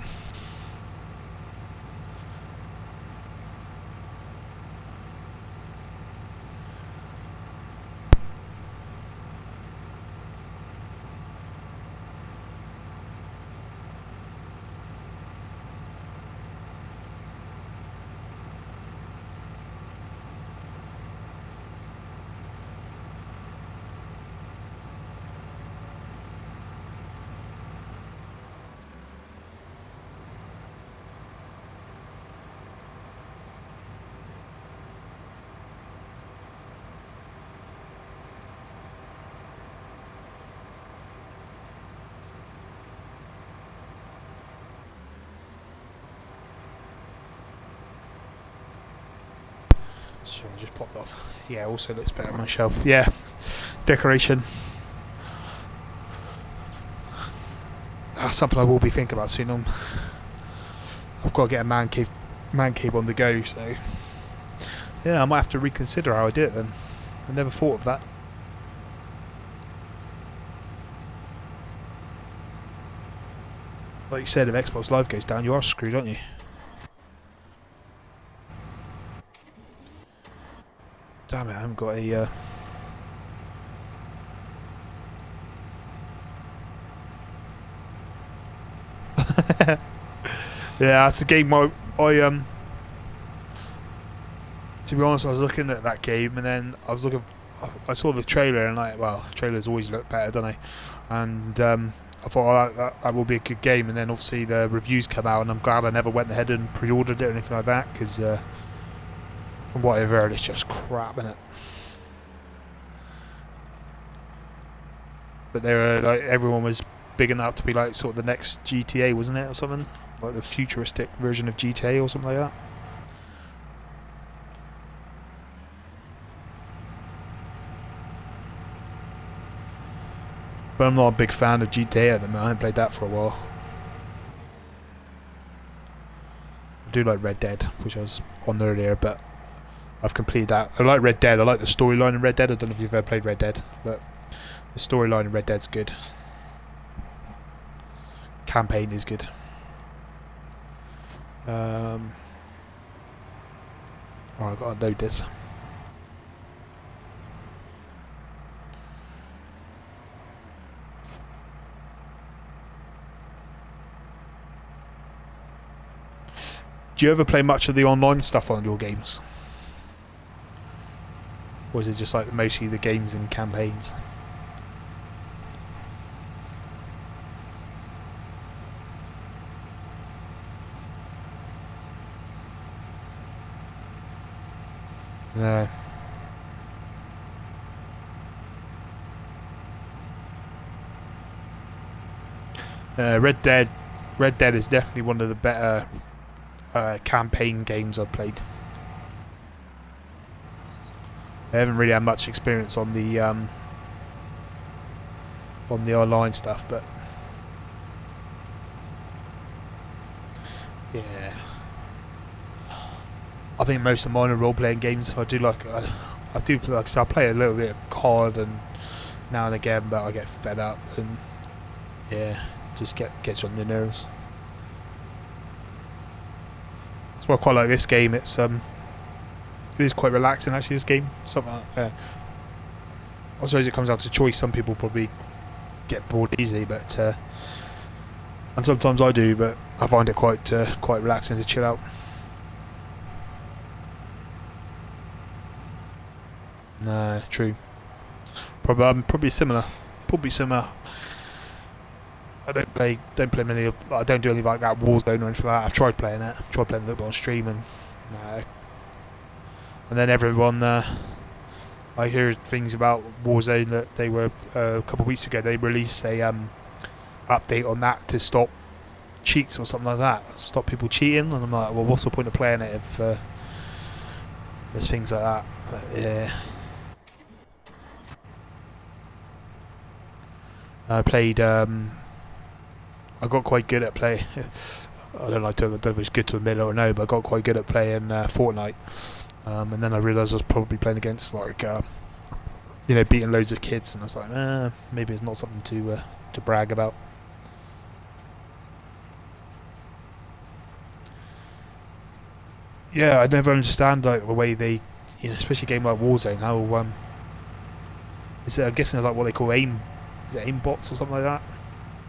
Sure, just popped off. Yeah, also looks better on my shelf. Yeah, decoration. That's something I will be thinking about soon. I've got to get a man cave on the go. So yeah, I might have to reconsider how I do it then. I never thought of that. Like you said, if Xbox Live goes down, you are screwed, aren't you? Damn it, I haven't got a... Yeah, that's a game to be honest, I was looking at that game and then I saw the trailer and trailers always look better, don't they? And I thought, that will be a good game, and then obviously the reviews come out and I'm glad I never went ahead and pre-ordered it or anything like that, because from what I've heard, it's just crap, innit? But they were like, everyone was big enough to be like sort of the next GTA, wasn't it, or something? Like the futuristic version of GTA or something like that. But I'm not a big fan of GTA at the moment. I haven't played that for a while. I do like Red Dead, which I was on earlier, but I've completed that. I like Red Dead. I like the storyline in Red Dead. I don't know if you've ever played Red Dead, but the storyline in Red Dead's good. Campaign is good. Oh, I've got to load this. Do you ever play much of the online stuff on your games? Or is it just like mostly the games and campaigns? No. Red Dead is definitely one of the better campaign games I've played. I haven't really had much experience on the online stuff, but yeah, I think most of mine are role-playing games. I do like, so I play a little bit of COD and now and again, but I get fed up and yeah, just gets on your nerves. That's why I quite like this game. It's it is quite relaxing actually. This game, something. I suppose it comes down to choice. Some people probably get bored easy, but and sometimes I do. But I find it quite relaxing to chill out. No, true. Probably similar. Probably similar. I don't play many of. I don't do anything like that Warzone or anything like that. I've tried playing it. I've tried playing a little bit on stream and. No. And then everyone. I hear things about Warzone that they were a couple of weeks ago. They released a update on that to stop cheats or something like that. Stop people cheating, and I'm like, well, what's the point of playing it if there's things like that? But, yeah. I played. I got quite good at play. I don't know if it's good to admit it or no, but I got quite good at playing Fortnite. And then I realised I was probably playing against beating loads of kids, and I was like, maybe it's not something to brag about. Yeah, I never understand the way they, especially a game like Warzone, how I'm guessing it's like what they call aim bots or something like that.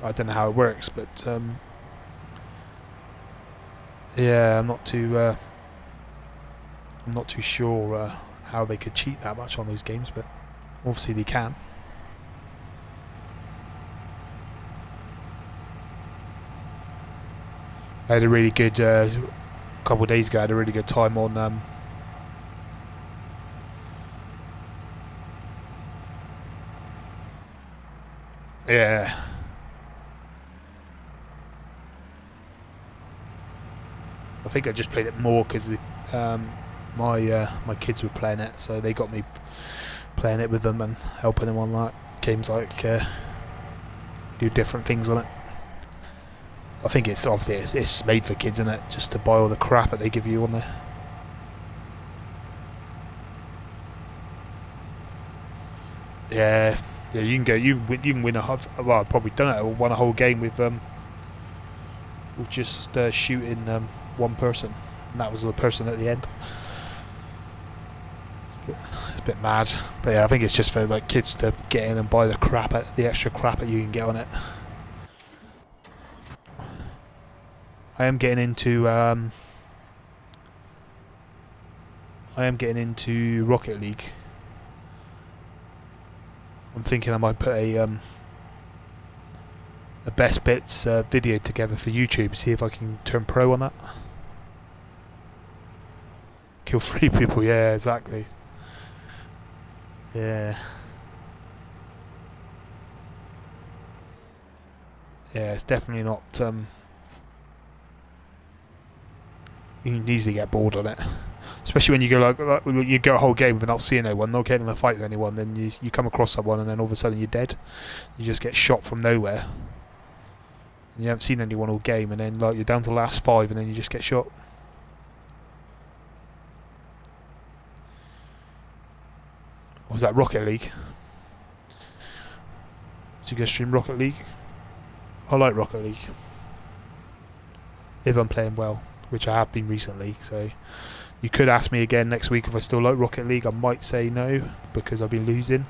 I don't know how it works, but yeah, I'm not too sure how they could cheat that much on those games, but obviously they can. I had a really good couple of days ago. I had a really good time on yeah. I think I just played it more because my kids were playing it, so they got me playing it with them and helping them on like games like do different things on it. I think it's obviously it's made for kids, isn't it? Just to buy all the crap that they give you on there. Yeah, you can go. You can win a half. Well, I've probably done it. I won a whole game with just shooting one person, and that was the person at the end. It's a bit mad, but yeah, I think it's just for like kids to get in and buy the extra crap that you can get on it. I am getting into Rocket League. I'm thinking I might put a best bits video together for YouTube. See if I can turn pro on that. Kill 3 people. Yeah, exactly. Yeah. Yeah, it's definitely not. You can easily get bored on it, especially when you go like you go a whole game without seeing anyone, not getting in a fight with anyone. Then you come across someone, and then all of a sudden you're dead. You just get shot from nowhere. And you haven't seen anyone all game, and then like you're down to the last 5, and then you just get shot. What was that, Rocket League? So you go stream Rocket League? I like Rocket League if I'm playing well, which I have been recently. So you could ask me again next week if I still like Rocket League. I might say no because I've been losing,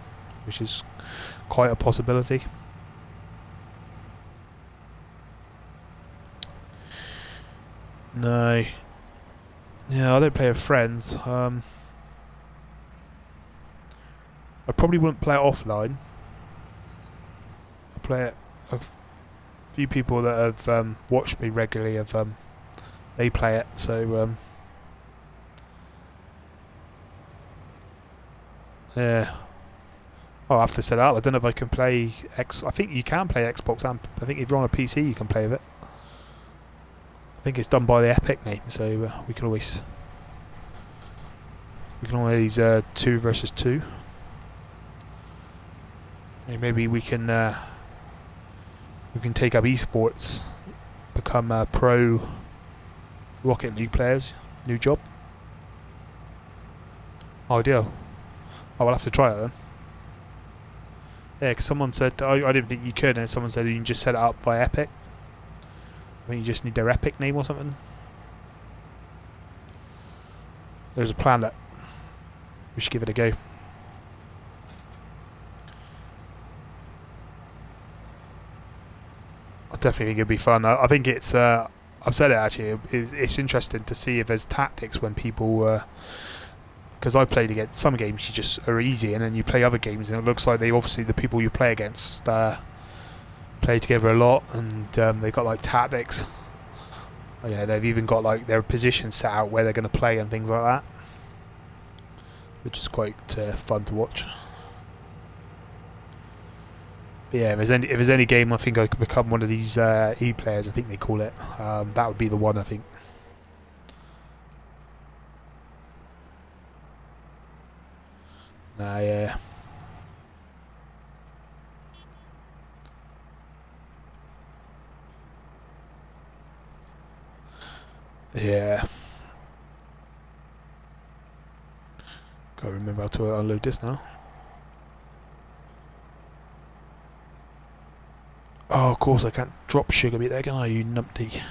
which is quite a possibility. No. Yeah, I don't play with friends. I probably wouldn't play it offline. I play it. A few people that have watched me regularly have they play it, so yeah. I'll have to set it up. I don't know if I can play I think you can play Xbox, and I think if you're on a PC you can play with it. I think it's done by the Epic name, so we can always 2 versus 2. And maybe we can take up esports, become pro Rocket League players. New job. Ideal. I will have to try it then. Yeah, because someone said I didn't think you could, and someone said you can just set it up via Epic. I think you just need their Epic name or something. There's a Planet. we should give it a go. I definitely think it'd be fun. I think it's. I've said it actually. It's interesting to see if there's tactics when people. Because I've played against some games, you just are easy, and then you play other games, and it looks like the people you play against play together a lot, and they've got like tactics. You know, they've even got like their position set out where they're going to play and things like that, which is quite fun to watch. But yeah, if there's any game I think I could become one of these E-players, I think they call it, that would be the one, I think. Yeah. Yeah. Gotta remember how to unload this now. Oh, of course I can't drop sugar beet there, can I, you numpty?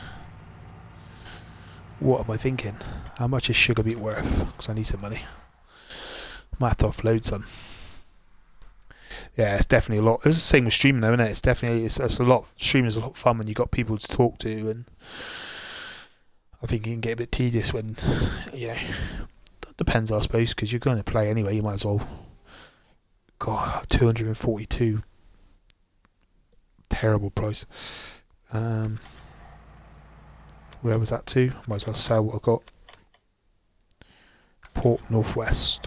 What am I thinking? How much is sugar beet worth? Because I need some money. Might have to offload some. Yeah, it's definitely a lot. It's the same with streaming though, isn't it? It's definitely, it's a lot. Streaming is a lot of fun when you've got people to talk to, and I think it can get a bit tedious when, you know, that depends I suppose, because you're going to play anyway, you might as well. God, 242. Terrible price. Where was that to? Might as well sell what I've got. Port Northwest.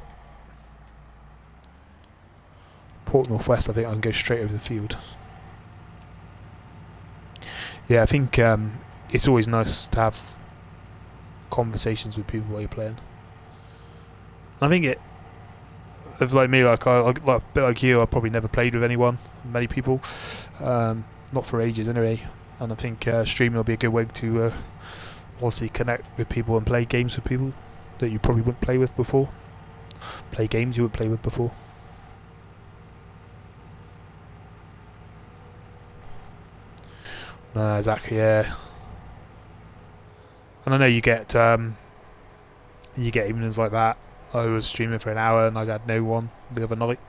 Port Northwest, I think I can go straight over the field. Yeah, I think it's always nice to have conversations with people while you're playing. And I think if like me, like a bit like you, I probably never played with many people, not for ages anyway. And I think streaming will be a good way to obviously connect with people and play games with people that you probably wouldn't play with before. Play games you wouldn't play with before. Exactly, yeah. And I know you get evenings like that. I was streaming for an hour and I had no one the other night,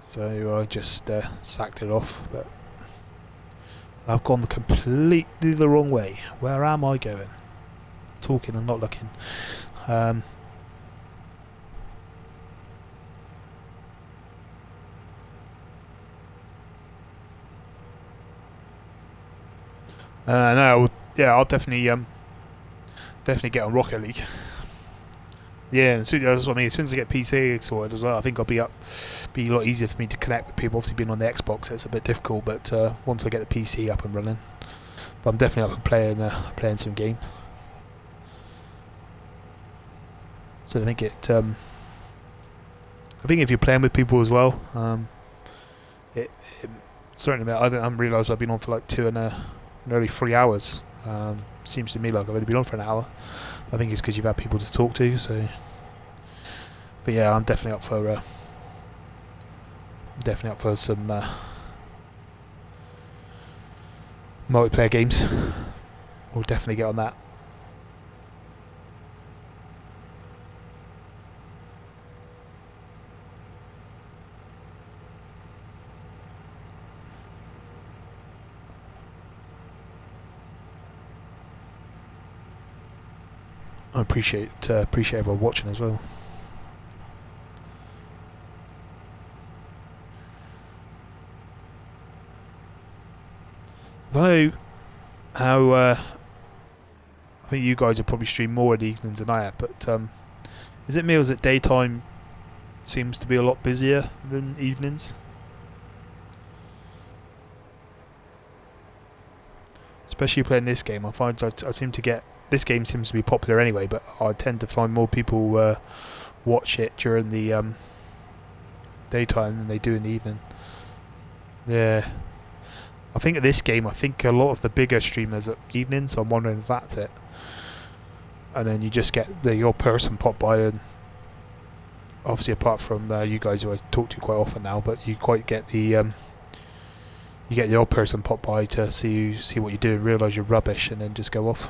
so I just sacked it off. But I've gone completely the wrong way. Where am I going? Talking and not looking. No, yeah, I'll definitely get on Rocket League. Yeah, and that's what I mean. As soon as I get PC sorted as well, I think I'll be a lot easier for me to connect with people. Obviously, being on the Xbox, it's a bit difficult, but once I get the PC up and running, but I'm definitely up and playing some games. So I think I think if you're playing with people as well, it certainly. I haven't realised I've been on for like nearly 3 hours. Seems to me like I've only been on for an hour. I think it's because you've had people to talk to. So, but yeah, I'm definitely up for some multiplayer games. We'll definitely get on that. I appreciate everyone watching as well. I don't know how. I think you guys will probably stream more in the evenings than I have, but is it meals at daytime seems to be a lot busier than evenings? Especially playing this game, I find I seem to get. This game seems to be popular anyway, but I tend to find more people watch it during the daytime than they do in the evening. Yeah. I think at this game, I think a lot of the bigger streamers at evening, so I'm wondering if that's it. And then you just get the odd person pop by, and obviously apart from you guys who I talk to quite often now, but you quite get the odd person pop by to see what you do and realise you're rubbish and then just go off.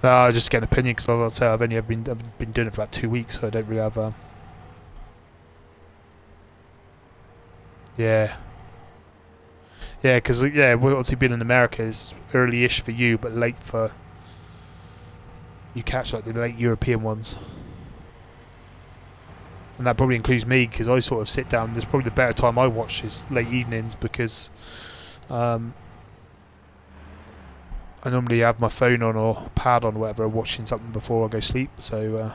No, I was just getting an opinion because I've say I've only ever I've been doing it for about 2 weeks, so I don't really have. Yeah, yeah, because yeah, well, obviously being in America is early-ish for you, but late for you catch like the late European ones, and that probably includes me because I sort of sit down. There's probably the better time I watch is late evenings because um, I normally have my phone on or pad on or whatever, watching something before I go sleep. So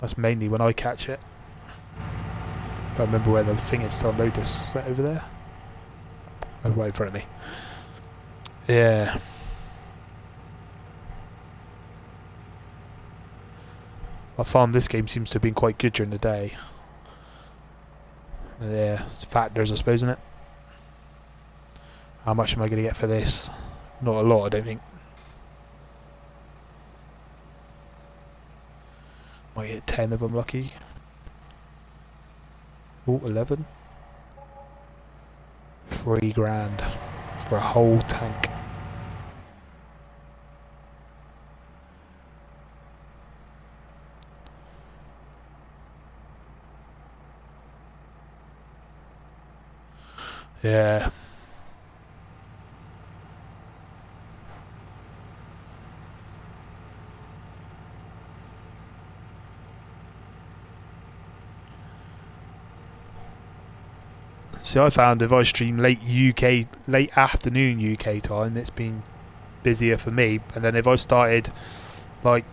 that's mainly when I catch it. I can't remember where the thing is to unload this. Is that over there? Oh, right in front of me. Yeah. I found this game seems to have been quite good during the day. Yeah, it's factors I suppose, isn't it? How much am I going to get for this? Not a lot, I don't think. Might hit 10 if I'm lucky. Oh, 11. 3 grand for a whole tank. Yeah. See, I found if I stream late afternoon UK time, it's been busier for me. And then if I started like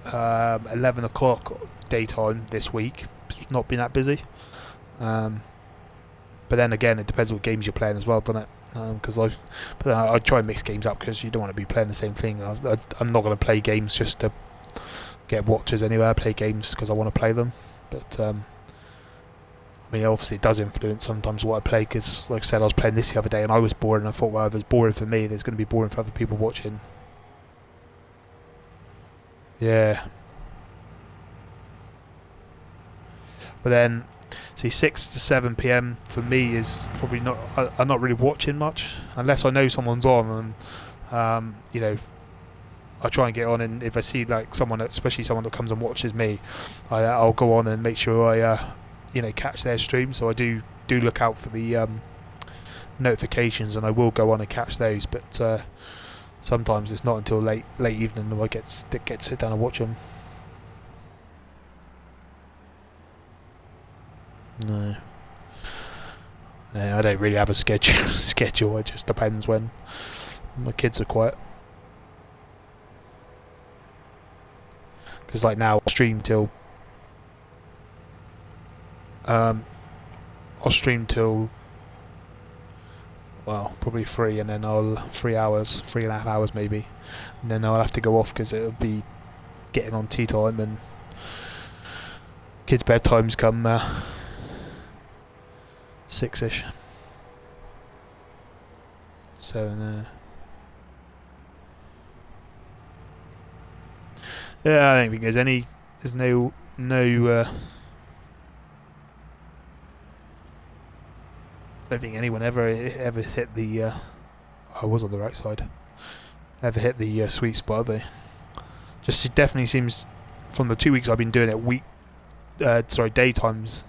11 o'clock daytime this week, it's not been that busy. But then again, it depends what games you're playing as well, doesn't it? Because I try and mix games up because you don't want to be playing the same thing. I'm not going to play games just to get watchers anyway. I play games because I want to play them. But I mean, obviously it does influence sometimes what I play because, like I said, I was playing this the other day and I was bored and I thought, well, if it's boring for me, there's going to be boring for other people watching. Yeah. But then, see, 6 to 7 p.m. for me is probably not. I'm not really watching much unless I know someone's on, and you know, I try and get on. And if I see like someone, especially someone that comes and watches me, I'll go on and make sure I, you know, catch their stream. So I do look out for the notifications, and I will go on and catch those. But sometimes it's not until late evening that I get to sit down and watch them. No. Yeah, I don't really have a schedule. It just depends when my kids are quiet. Because like now, I'll stream till well, probably 3, and then 3 hours, 3.5 hours maybe, and then I'll have to go off because it'll be getting on tea time and kids' bedtimes come 6ish. So yeah, I don't think there's no I don't think anyone ever hit the I was on the right side, ever hit the sweet spot, have they? Just it definitely seems from the 2 weeks I've been doing it, daytimes,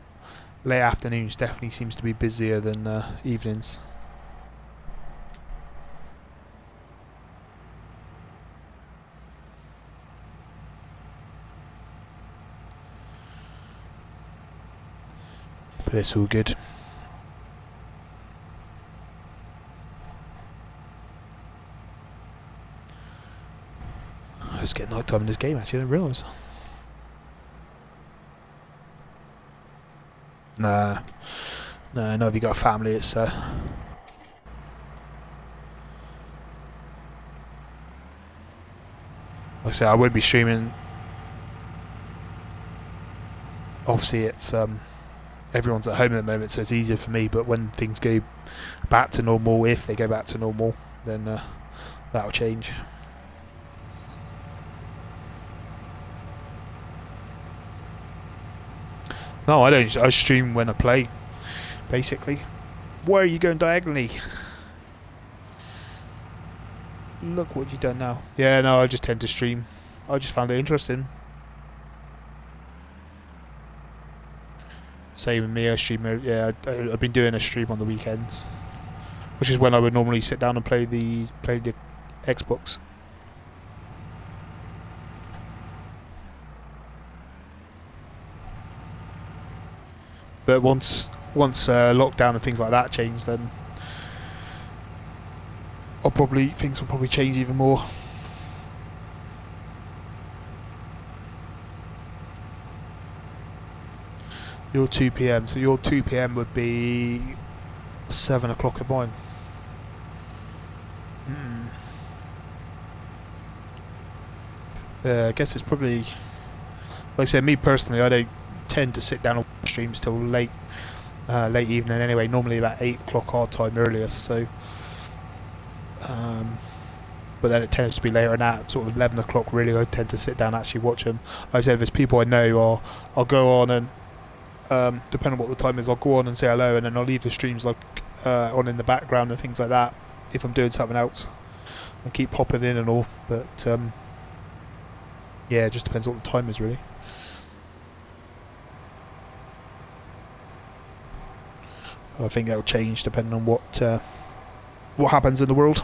late afternoons definitely seems to be busier than evenings. But it's all good. It's getting night time in this game actually, I didn't realise. No, if you got a family, it's like I say, I won't be streaming. Obviously, it's everyone's at home at the moment, so it's easier for me. But when things go back to normal, if they go back to normal, then that'll change. No, I don't. I stream when I play, basically. Where are you going diagonally? look what you've done now. Yeah, no, I just tend to stream. I just found it interesting. Same with me, I stream. Yeah, I've been doing a stream on the weekends, which is when I would normally sit down and play the Xbox. But once lockdown and things like that change, then things will probably change even more. Your 2 p.m. So your 2 p.m. would be 7 o'clock at mine. I guess it's probably, like I said, me personally, I don't tend to sit down and watch streams till late evening anyway. Normally about 8 o'clock our time earliest. So, but then it tends to be later than that, sort of 11 o'clock. Really, I tend to sit down and actually watch them. Like I said, if there's people I know, I'll go on and. Depending on what the time is, I'll go on and say hello, and then I'll leave the streams on in the background and things like that if I'm doing something else. I keep popping in and all, but yeah, it just depends what the time is really. I think that'll change depending on what happens in the world.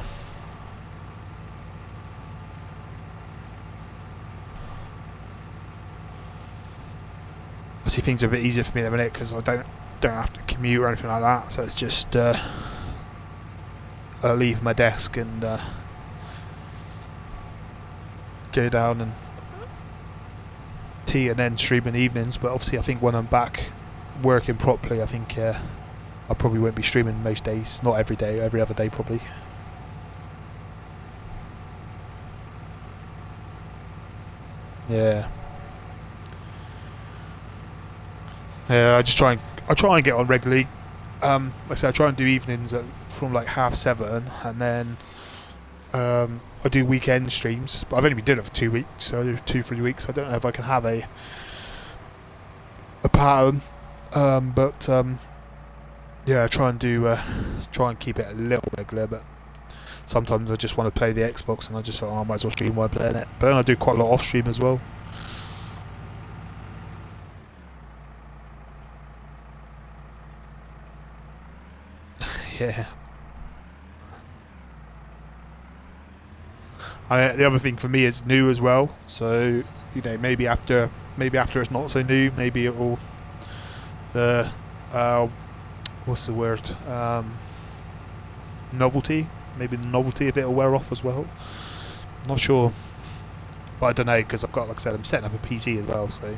Obviously things are a bit easier for me at the minute because I don't have to commute or anything like that, so it's just I leave my desk and go down and tea and then stream in the evenings. But obviously I think when I'm back working properly, I think I probably won't be streaming most days, not every day, every other day probably. Yeah. Yeah, I try and get on regularly. Like I said, I try and do evenings from like 7:30, and then I do weekend streams. But I've only been doing it for 2 weeks, so I do 2-3 weeks. I don't know if I can have a pattern, but yeah, I try and keep it a little regular. But sometimes I just want to play the Xbox, and I just thought, I might as well stream while playing it. But then I do quite a lot off stream as well. Yeah. And the other thing for me is new as well. So maybe after it's not so new, maybe it will what's the word? Novelty. Maybe the novelty of it will wear off as well. Not sure, but I don't know because I've got, like I said, I'm setting up a PC as well. So,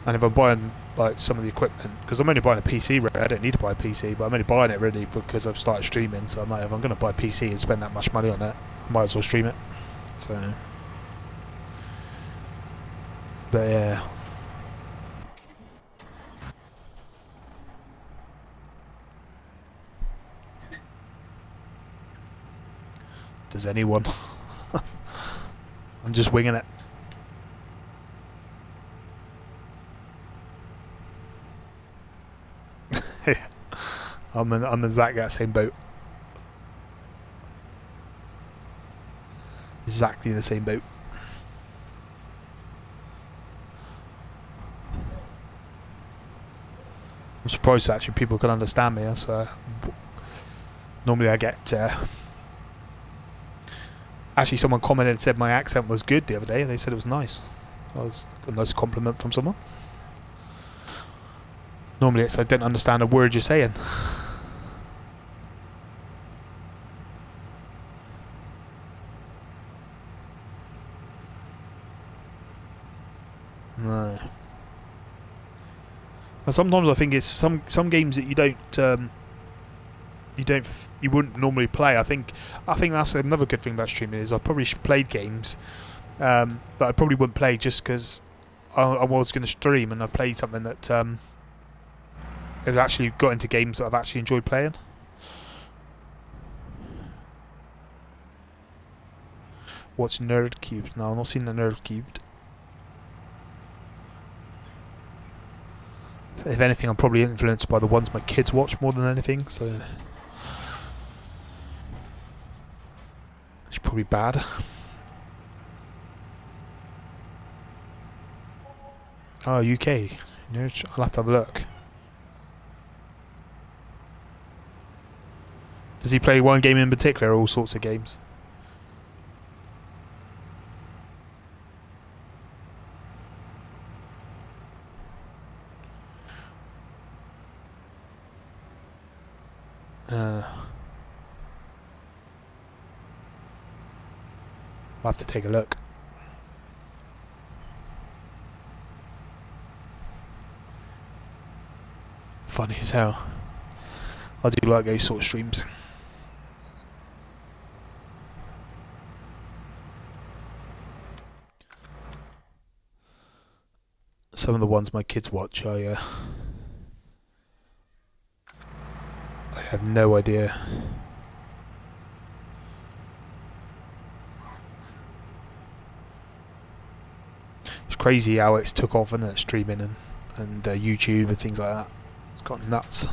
and if I'm buying like some of the equipment, because I'm only buying a PC, really, I don't need to buy a PC, but I'm only buying it really because I've started streaming. So I'm like, if I'm going to buy a PC and spend that much money on it, I might as well stream it. So, but yeah. Does anyone? I'm just winging it. I'm in that same boat. Exactly the same boat. I'm surprised that actually people can understand me. That's normally I get. Actually, someone commented and said my accent was good the other day. They said it was nice. That was a nice compliment from someone. Normally it's I don't understand a word you're saying. No. And sometimes I think it's some games that you wouldn't normally play. I think that's another good thing about streaming is I probably played games that I probably wouldn't play just because I was going to stream, and I've played something that I've actually got into games that I've actually enjoyed playing. What's Nerd Cubed? No, I've not seen the Nerd Cubed. If anything, I'm probably influenced by the ones my kids watch more than anything. So, probably bad. Oh, UK. No, I'll have to have a look. Does he play one game in particular or all sorts of games? I'll have to take a look. Funny as hell. I do like those sort of streams. Some of the ones my kids watch, I have no idea. It's crazy how it's took off, isn't it? Streaming and YouTube and things like that. It's got nuts.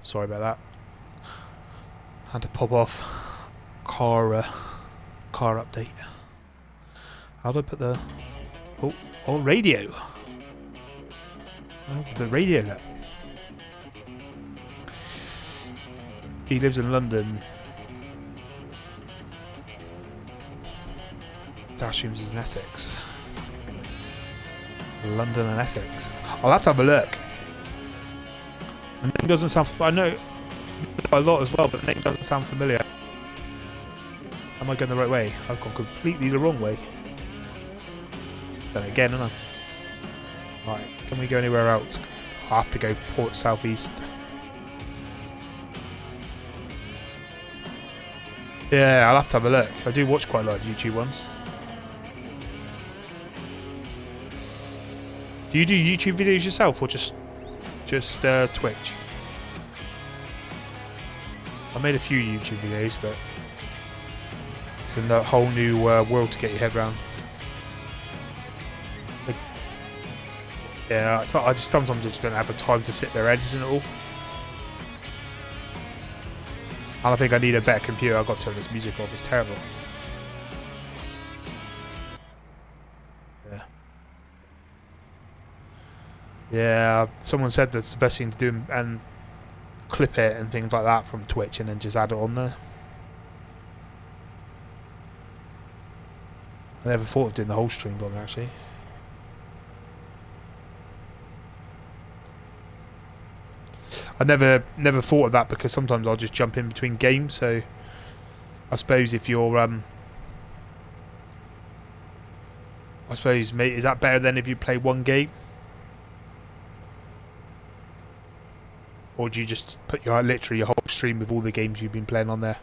Sorry about that. Had to pop off. Car update. How do I put the... Oh, radio. Oh, the radio net. He lives in London. Dashims is in Essex. London and Essex. I'll have to have a look. The name doesn't sound... I know a lot as well, but the name doesn't sound familiar. Am I going the right way? I've gone completely the wrong way. Done it again, haven't I? Right, can we go anywhere else? I'll have to go port southeast. Yeah, I'll have to have a look. I do watch quite a lot of YouTube ones. Do you do YouTube videos yourself or just Twitch? I made a few YouTube videos, but it's a whole new world to get your head around. Yeah, it's like I just sometimes I just don't have the time to sit there editing it all. And I think I need a better computer. I've got to turn this music off. It's terrible. Yeah. Yeah, someone said that's the best thing to do and clip it and things like that from Twitch and then just add it on there. I never thought of doing the whole stream on there actually. I never thought of that because sometimes I'll just jump in between games. So I suppose if you're I suppose mate, is that better than if you play one game? Or do you just put your literally your whole stream with all the games you've been playing on there?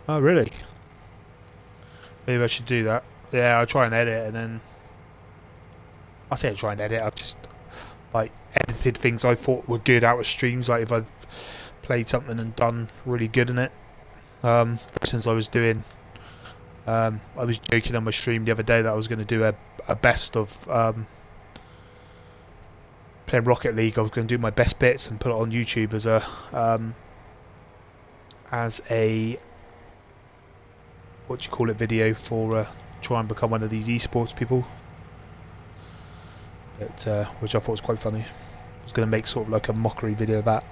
Oh really? Maybe I should do that. Yeah, I'll try and edit and then I say I try and edit. I've just like edited things I thought were good out of streams. Like if I've played something and done really good in it. For instance, I was joking on my stream the other day that I was going to do a best of playing Rocket League. I was going to do my best bits and put it on YouTube as a what do you call it video for try and become one of these esports people. Which I thought was quite funny. I was going to make sort of like a mockery video of that.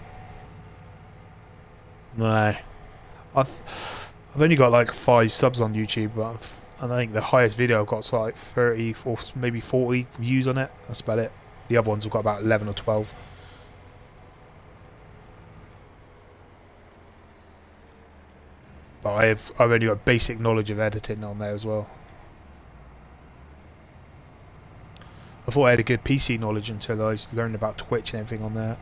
No, I've only got like 5 subs on YouTube, but I think the highest video I've got is like 30 or maybe 40 views on it. That's about it. The other ones have got about 11 or 12. But I've only got basic knowledge of editing on there as well. I thought I had a good PC knowledge until I learned about Twitch and everything on there.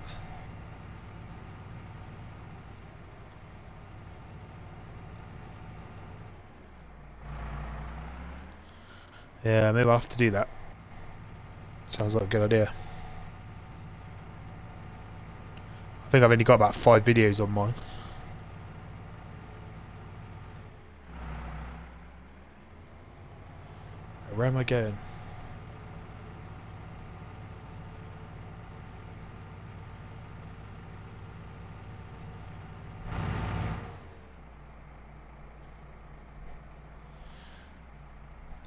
Yeah, maybe I'll have to do that. Sounds like a good idea. I think I've only got about 5 videos on mine. Where am I going?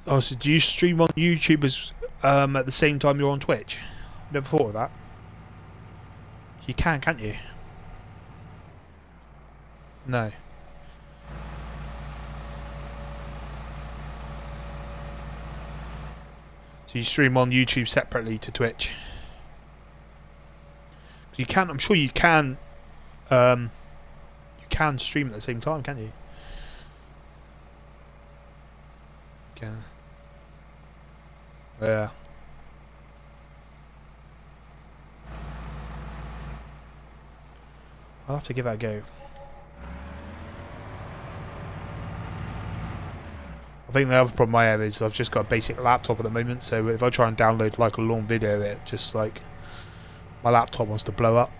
Oh, so do you stream on YouTube as at the same time you're on Twitch? Never thought of that. You can, can't you? No. So you stream on YouTube separately to Twitch? You can. I'm sure you can. You can stream at the same time, can't you? Can. Yeah. I'll have to give that a go. I think the other problem I have is I've just got a basic laptop at the moment, so if I try and download like a long video, it just like my laptop wants to blow up.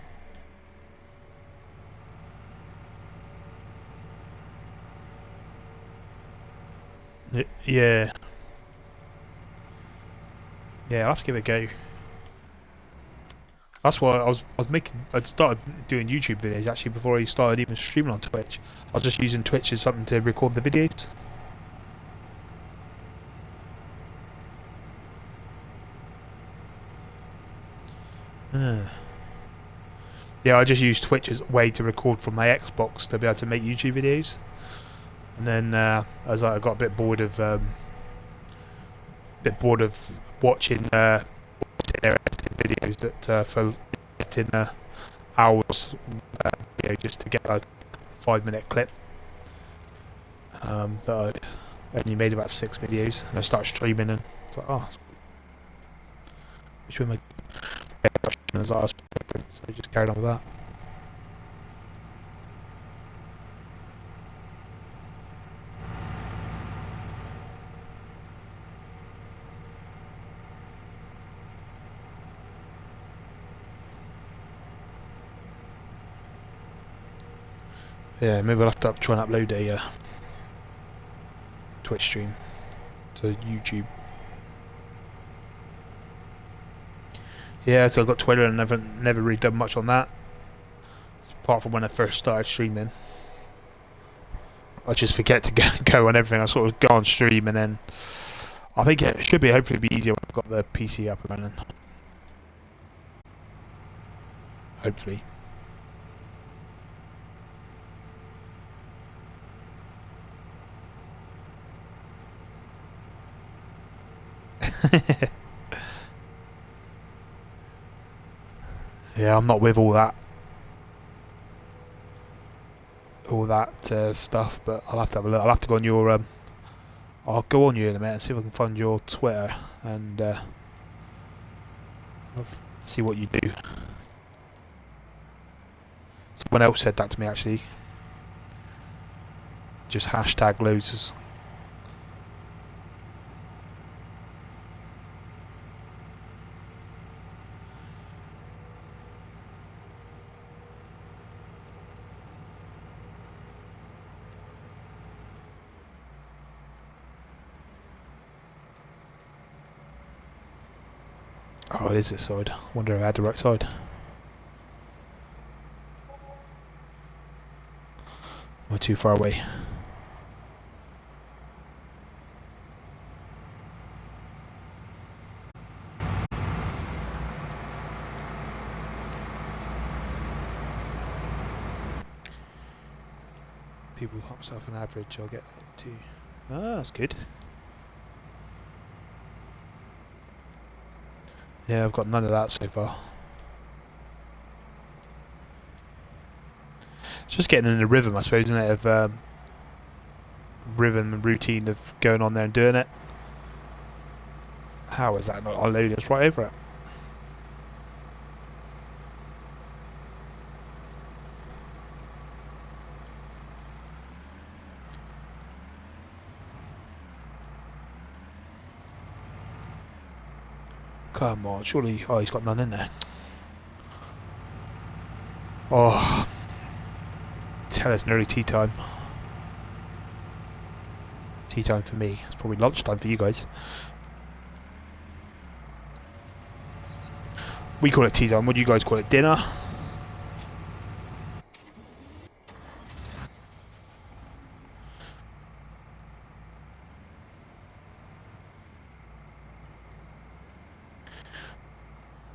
Yeah. Yeah, I'll have to give it a go. That's why I'd started doing YouTube videos actually before I started even streaming on Twitch. I was just using Twitch as something to record the videos. Yeah, I just use Twitch as a way to record from my Xbox to be able to make YouTube videos. And then as I got a bit bored of watching their edited videos that for editing hours video just to get like a 5-minute clip. That I only made about 6 videos, and I started streaming, and it's like, oh, which one am I? So I just carried on with that. Yeah, maybe I'll have to try and upload a Twitch stream to YouTube. Yeah, so I got Twitter and never really done much on that. Apart from when I first started streaming, I just forget to go on everything. I sort of go on stream, and then I think it should be hopefully be easier when I've got the PC up and running. Hopefully. Yeah, I'm not with all that stuff, but I'll have to have a look. I'll have to go on your I'll go on you in a minute and see if I can find your Twitter and I'll see what you do. Someone else said that to me actually. Just hashtag losers. Oh, it is this side. I wonder if I had the right side. Am I too far away? People got myself an average, I'll get that too. Ah, that's good. Yeah, I've got none of that so far. It's just getting in the rhythm, I suppose, isn't it? Of rhythm and routine of going on there and doing it. How is that not unloading? It's right over it. Come on, surely. Oh, he's got none in there. Oh. Tell us nearly tea time. Tea time for me. It's probably lunchtime for you guys. We call it tea time. What do you guys call it? Dinner?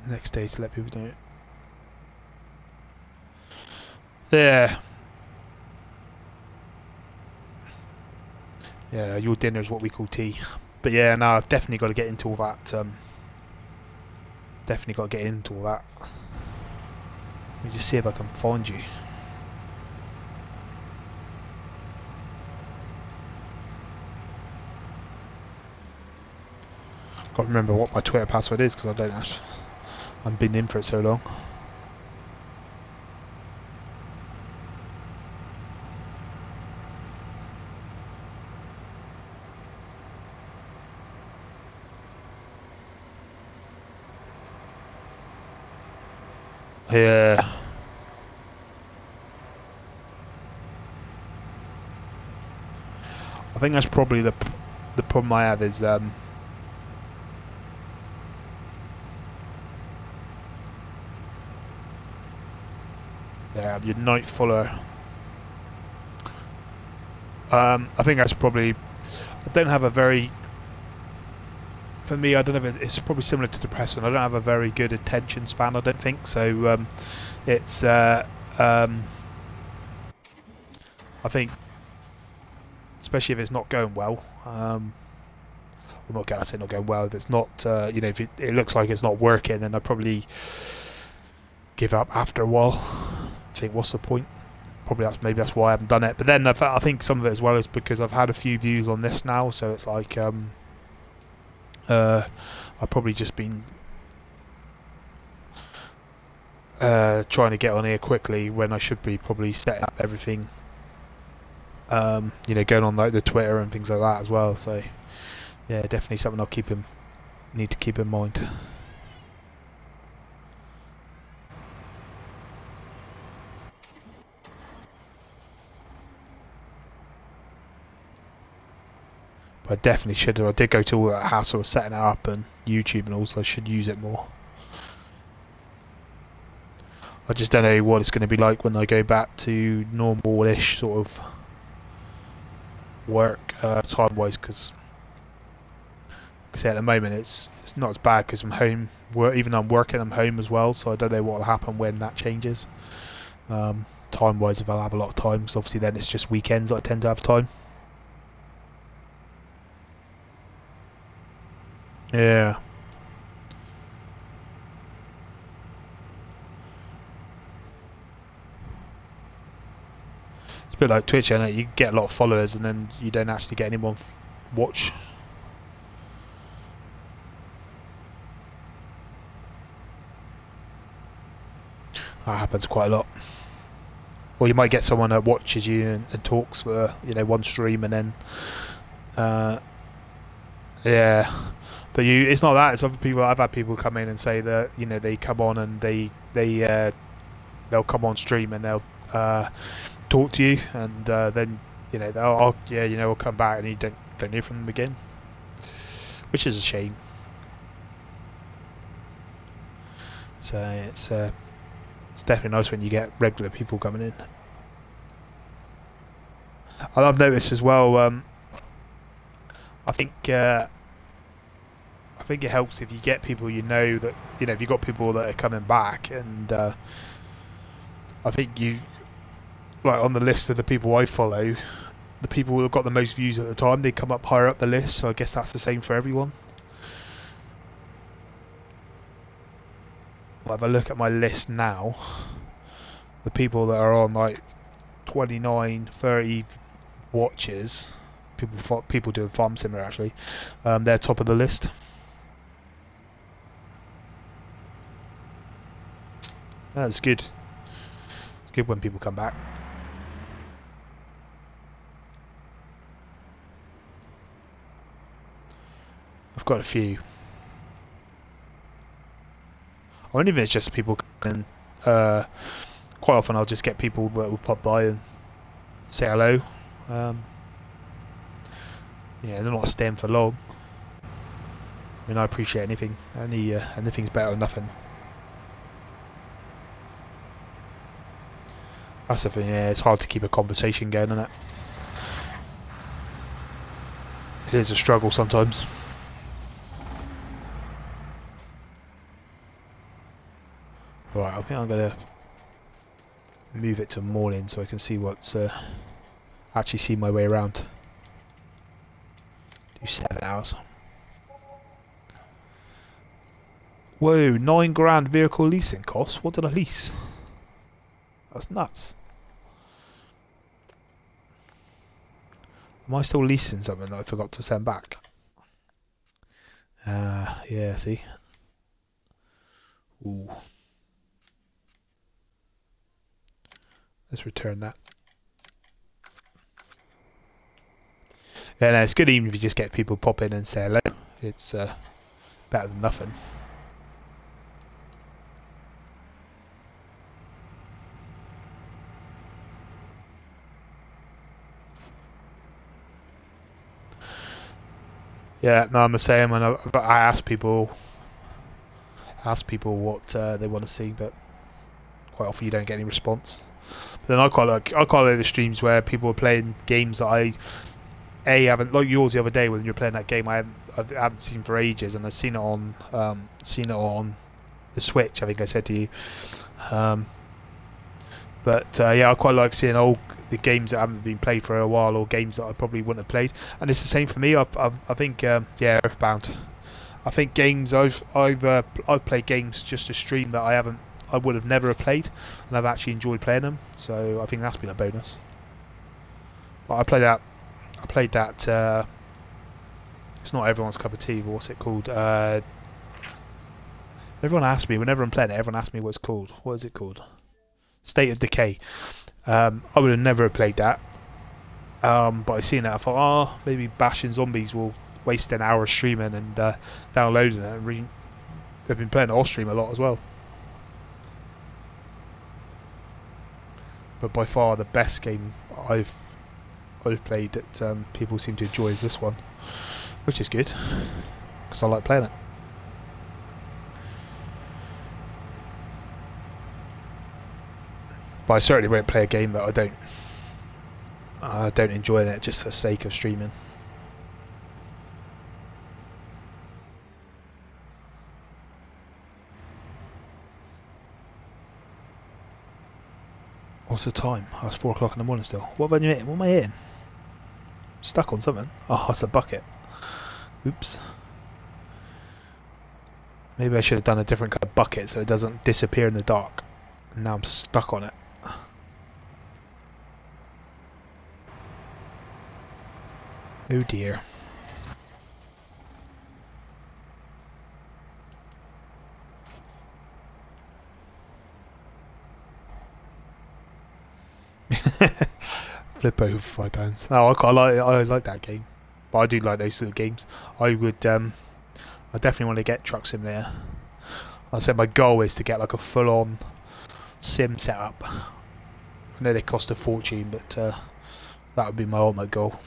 Next day to let people know. Yeah. Yeah, your dinner is what we call tea. But yeah, no, I've definitely got to get into all that. Definitely got to get into all that. Let me just see if I can find you. Can't remember what my Twitter password is because I don't have. I've been in for it so long. Yeah. I think that's probably the problem I have is yeah, your night follower. I think that's probably. I don't have a very. For me, I don't know. It's probably similar to depression. I don't have a very good attention span. I don't think so. It's. I think, especially if it's not going well. I say not going well. If it's not, if it looks like it's not working, then I'd probably give up after a while. I think, what's the point? Maybe that's why I haven't done it. But then I think some of it as well is because I've had a few views on this now, so it's like I've probably just been trying to get on here quickly when I should be probably setting up everything. Going on like the Twitter and things like that as well. So yeah, definitely something I'll need to keep in mind. But I definitely should. I did go to all that hassle of setting it up and YouTube and all, so I should use it more. I just don't know what it's going to be like when I go back to normal-ish sort of work time-wise, because at the moment it's not as bad because I'm home. Even though I'm working, I'm home as well, so I don't know what will happen when that changes. Time-wise, if I'll have a lot of time, because obviously then it's just weekends that I tend to have time. Yeah. It's a bit like Twitch, isn't it? You get a lot of followers and then you don't actually get anyone watch. That happens quite a lot. Or you might get someone that watches you and talks for one stream and then yeah. But it's not that. It's other people. I've had people come in and say that they come on and they'll come on stream and they'll talk to you, and then we'll come back and you don't hear from them again, which is a shame. So it's definitely nice when you get regular people coming in. And I've noticed as well. I think it helps if you get people that if you've got people that are coming back, and I think you like on the list of the people I follow, the people who have got the most views at the time, they come up higher up the list, so I guess that's the same for everyone. Like if I look at my list now, the people that are on like 29, 30 watches, people doing Farm Simulator actually, they're top of the list. That's good. It's good when people come back. I've got a few. I wonder if it's just people coming. Quite often I'll just get people that will pop by and say hello. They're not staying for long. I mean, I appreciate anything. Anything's better than nothing. That's the thing, yeah, it's hard to keep a conversation going, isn't it? It is a struggle sometimes. Right, I think I'm going to move it to morning so I can see what's... actually see my way around. Do 7 hours. Whoa, 9 grand vehicle leasing costs? What did I lease? That's nuts. Am I still leasing something that I forgot to send back? Yeah, see? Ooh. Let's return that. Yeah, no, it's good even if you just get people pop in and say hello. It's better than nothing. Yeah, no, I'm the same. And I ask people what they want to see, but quite often you don't get any response. But then I quite like the streams where people are playing games that I haven't, like yours the other day when you were playing that game I haven't seen for ages, and I've seen it on the Switch. I think I said to you. But yeah, I quite like seeing old the games that haven't been played for a while, or games that I probably wouldn't have played. And it's the same for me. I think yeah, Earthbound. I think games I've played games just to stream that I would have never have played, and I've actually enjoyed playing them. So I think that's been a bonus. But I played that. It's not everyone's cup of tea, but what's it called? Everyone asks me whenever I'm playing it. Everyone asks me what it's called. What is it called? State of Decay. I would have never played that. But I seen it. I thought, maybe bashing zombies will waste an hour streaming and downloading it. And they've been playing it off stream a lot as well. But by far the best game I've played that people seem to enjoy is this one, which is good because I like playing it. But I certainly won't play a game that I don't enjoy it just for the sake of streaming. What's the time? Oh, it's 4 o'clock in the morning still. What have I hitting? What am I hitting? Stuck on something. Oh, it's a bucket. Oops. Maybe I should have done a different kind of bucket so it doesn't disappear in the dark. And now I'm stuck on it. Oh dear. Flip over 5 times. Oh, I like that game. But I do like those sort of games. I definitely want to get Truck Simulator. I said my goal is to get like a full-on sim setup. I know they cost a fortune, but that would be my ultimate goal.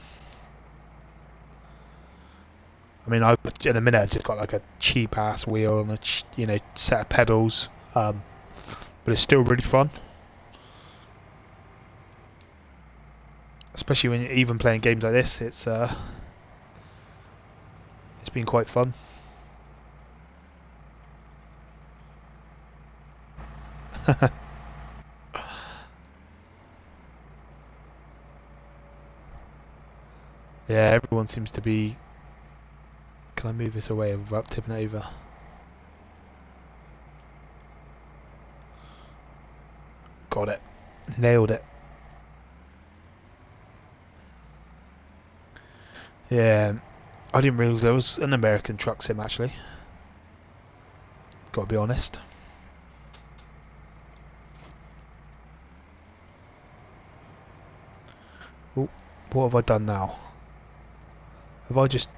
I mean, in a minute I've just got like a cheap ass wheel and a set of pedals, but it's still really fun. Especially when you're even playing games like this, it's been quite fun. Yeah, everyone seems to be. Can I move this away without tipping it over? Got it. Nailed it. Yeah, I didn't realise there was an American truck sim actually. Gotta be honest. Ooh, what have I done now? Have I just...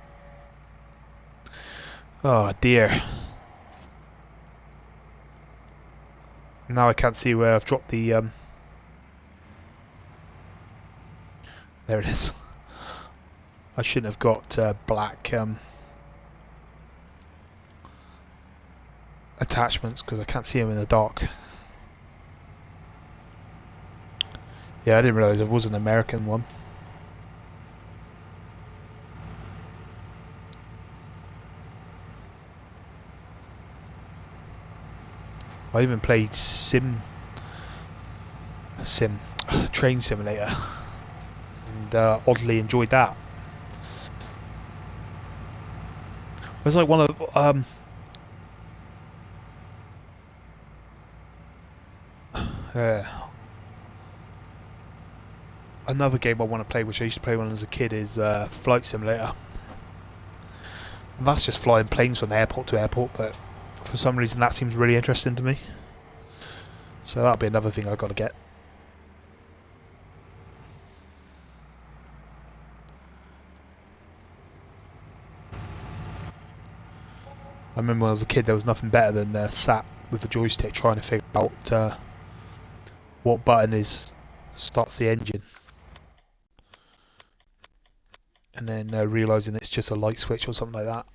Oh dear. Now I can't see where I've dropped the... There it is. I shouldn't have got black attachments because I can't see them in the dark. Yeah, I didn't realise there was an American one. I even played Train Simulator, and oddly enjoyed that. It was like one of another game I want to play, which I used to play when I was a kid, is Flight Simulator. And that's just flying planes from airport to airport, but for some reason that seems really interesting to me. So that'll be another thing I've got to get. I remember when I was a kid there was nothing better than sat with a joystick trying to figure out what button starts the engine. And then realising it's just a light switch or something like that.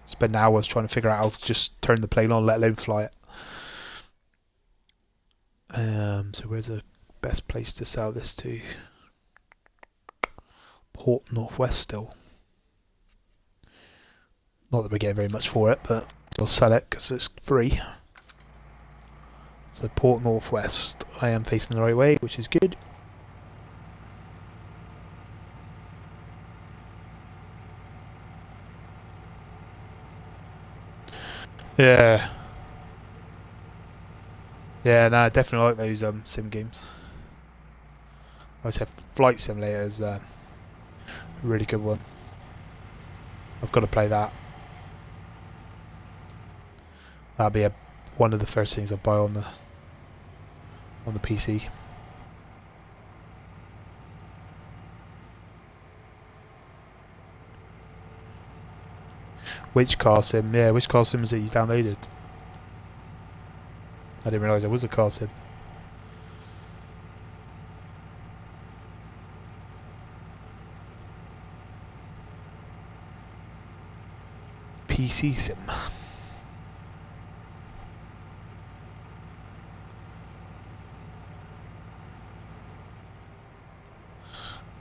Spend hours trying to figure out how to just turn the plane on, let alone fly it. So where's the best place to sell this to? Port Northwest still. Not that we're getting very much for it, but we'll sell it because it's free. So Port Northwest, I am facing the right way, which is good. Yeah. Yeah, no, I definitely like those sim games. I said Flight Simulator is a really good one. I've got to play that. That'll be one of the first things I buy on the PC. Which car sim? Yeah, which car sim is it you downloaded? I didn't realise there was a car sim. PC sim.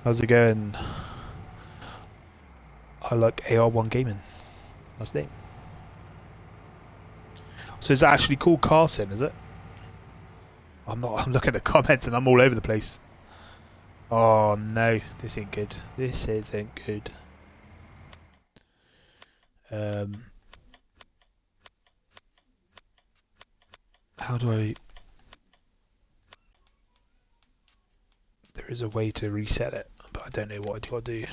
How's it going? I like AR1 Gaming. Nice name. So is that actually called car sim, is it? I'm not. I'm looking at the comments and I'm all over the place. Oh no, this ain't good. This isn't good. How do I... There is a way to reset it, but I don't know what I gotta do.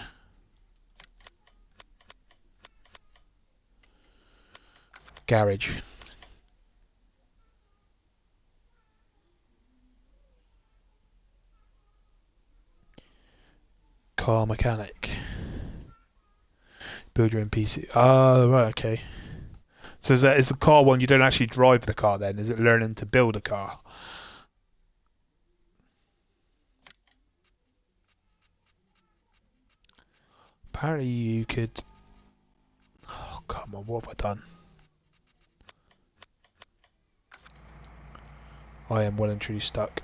Garage. Car mechanic. Build your own PC. Oh, right, okay. So is the car one, you don't actually drive the car then? Is it learning to build a car? Apparently you could... Oh, come on, what have I done? I am well and truly stuck.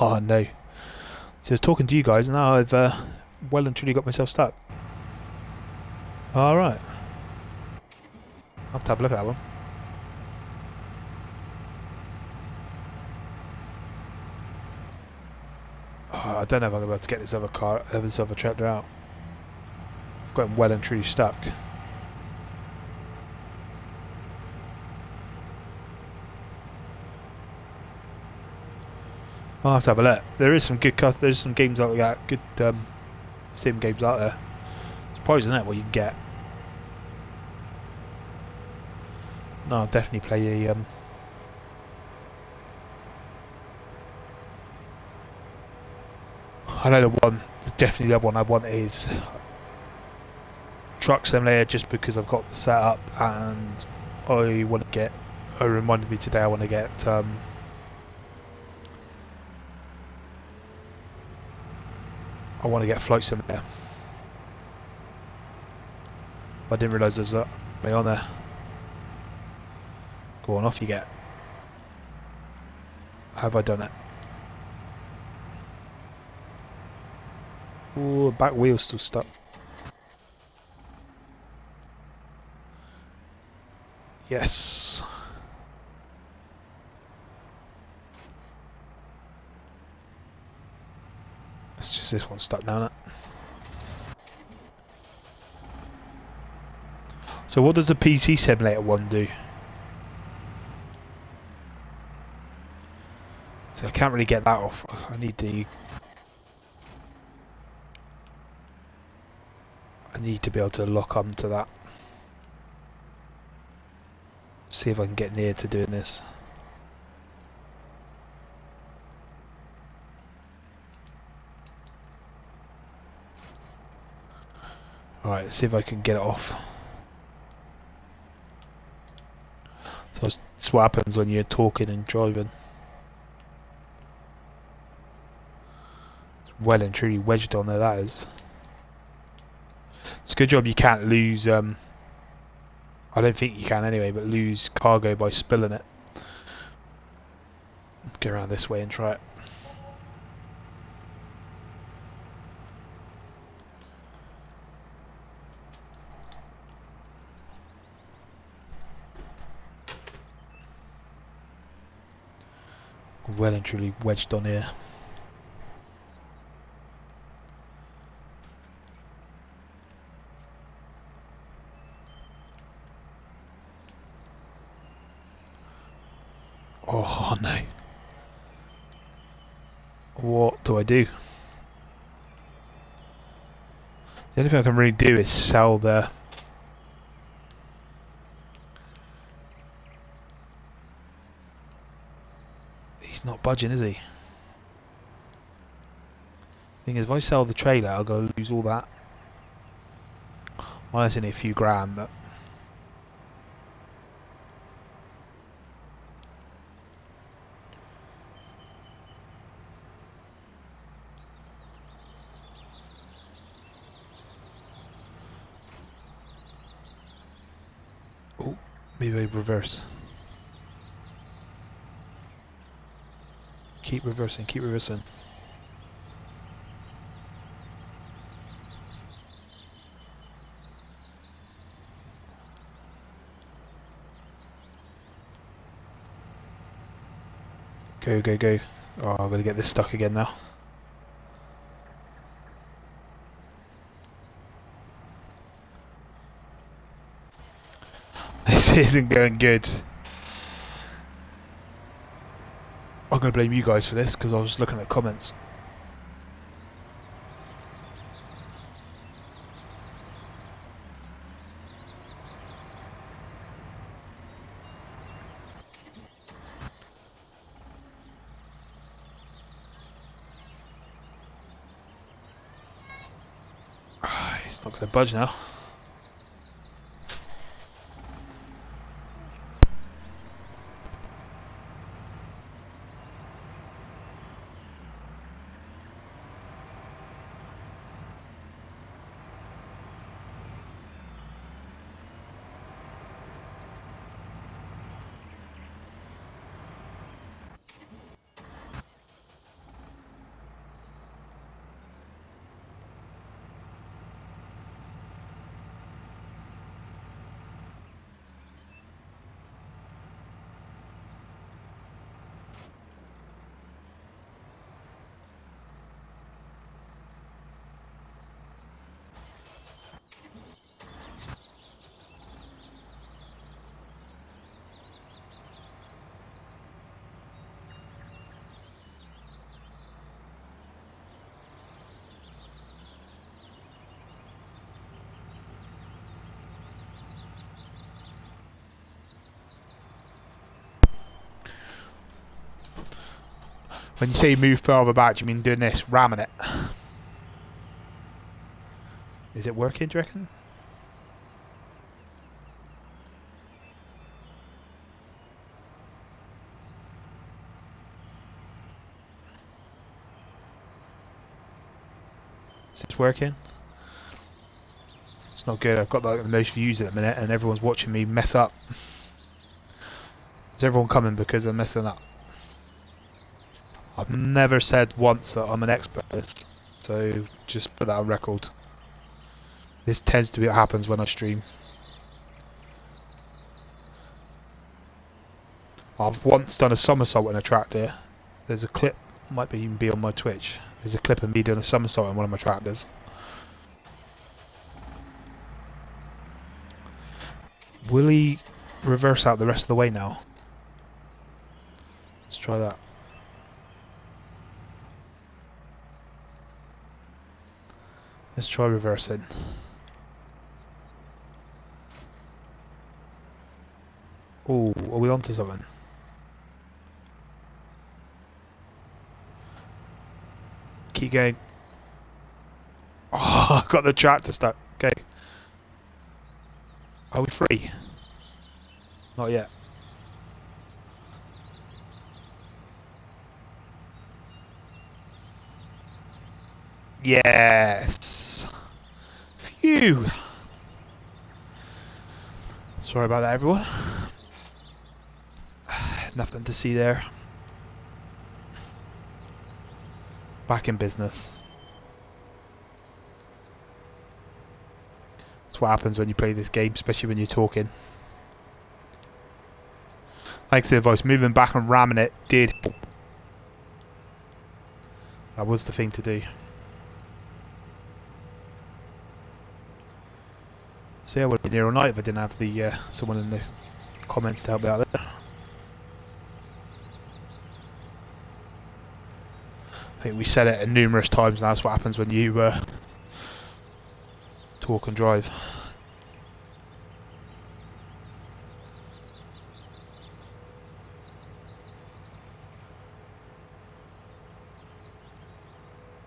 Oh no. So I was talking to you guys and now I've well and truly got myself stuck. Alright. I'll have to have a look at that one. Oh, I don't know if I'm about to get this other tractor out. I've got him well and truly stuck. I'll have to have a look. There is some good there's some games like that, good sim games out there. Surprised, isn't it, what you can get? No, I'll definitely play a I know definitely the other one I want is Truck Simulator, just because I've got the setup and I want to get. It reminded me today I want to get Flight Simulator. I didn't realise there's that way on there. Go on, off you get. Have I done it? Ooh, back wheel's still stuck. Yes. It's just this one stuck down it. So what does the PC Simulator one do? So I can't really get that off. I need to be able to lock onto that. See if I can get near to doing this. Alright, let's see if I can get it off. So that's what happens when you're talking and driving. It's well and truly wedged on there, that is. It's a good job you can't lose, I don't think you can anyway, but lose cargo by spilling it. Go around this way and try it. Well and truly wedged on here. Oh no. What do I do? The only thing I can really do is sell the... He's not budging, is he? Thing is, if I sell the trailer, I'll go lose all that. Well, that's only a few grand, but... Oh, maybe I reverse. Keep reversing, keep reversing. Go, go, go. Oh, I'm going to get this stuck again now. This isn't going good. I'm going to blame you guys for this because I was looking at comments. It's not going to budge now. When you say move further back, do you mean doing this, ramming it? Is it working, do you reckon? Is this working? It's not good. I've got like the most views at the minute and everyone's watching me mess up. Is everyone coming because I'm messing up? I've never said once that I'm an expert at this, so just put that on record. This tends to be what happens when I stream. I've once done a somersault in a tractor. There's a clip, might be even be on my Twitch. There's a clip of me doing a somersault in one of my tractors. Will he reverse out the rest of the way now? Let's try that. Let's try reversing. Oh, are we onto something? Keep going. Oh, I got the tractor stuck. Okay. Are we free? Not yet. Yes. Phew. Sorry about that, everyone. Nothing to see there. Back in business. That's what happens when you play this game, especially when you're talking. Thanks to the advice. Moving back and ramming it did help. That was the thing to do. So yeah, I would have been here all night if I didn't have the someone in the comments to help me out there. I think we said it numerous times, and that's what happens when you talk and drive.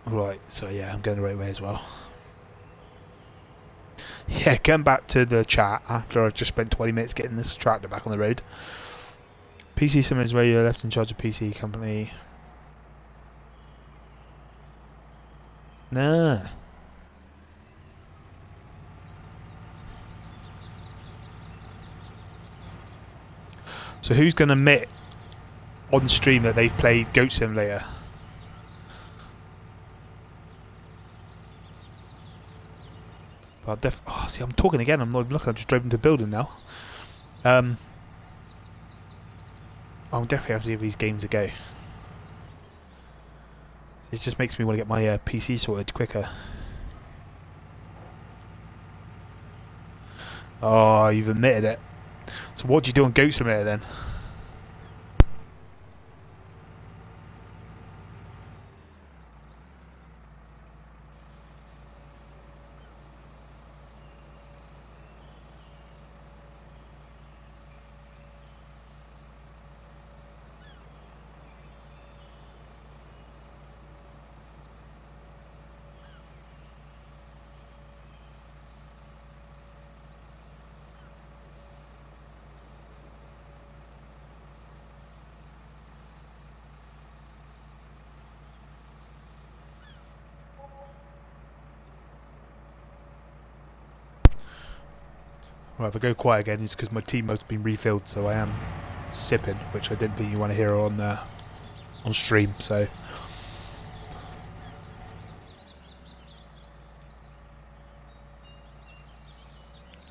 Right, so yeah, I'm going the right way as well. Yeah, going back to the chat after I've just spent 20 minutes getting this tractor back on the road. PC Sim is where you're left in charge of PC company. Nah. So who's going to admit on stream that they've played Goat Simulator? Well, see, I'm talking again. I'm not even looking. I just drove into the building now. I'll definitely have to give these games a go. It just makes me want to get my PC sorted quicker. Oh, you've admitted it. So what do you do on Goat Simulator then? Right, if I go quiet again, it's because my tea mug's been refilled, so I am sipping, which I didn't think you want to hear on stream. So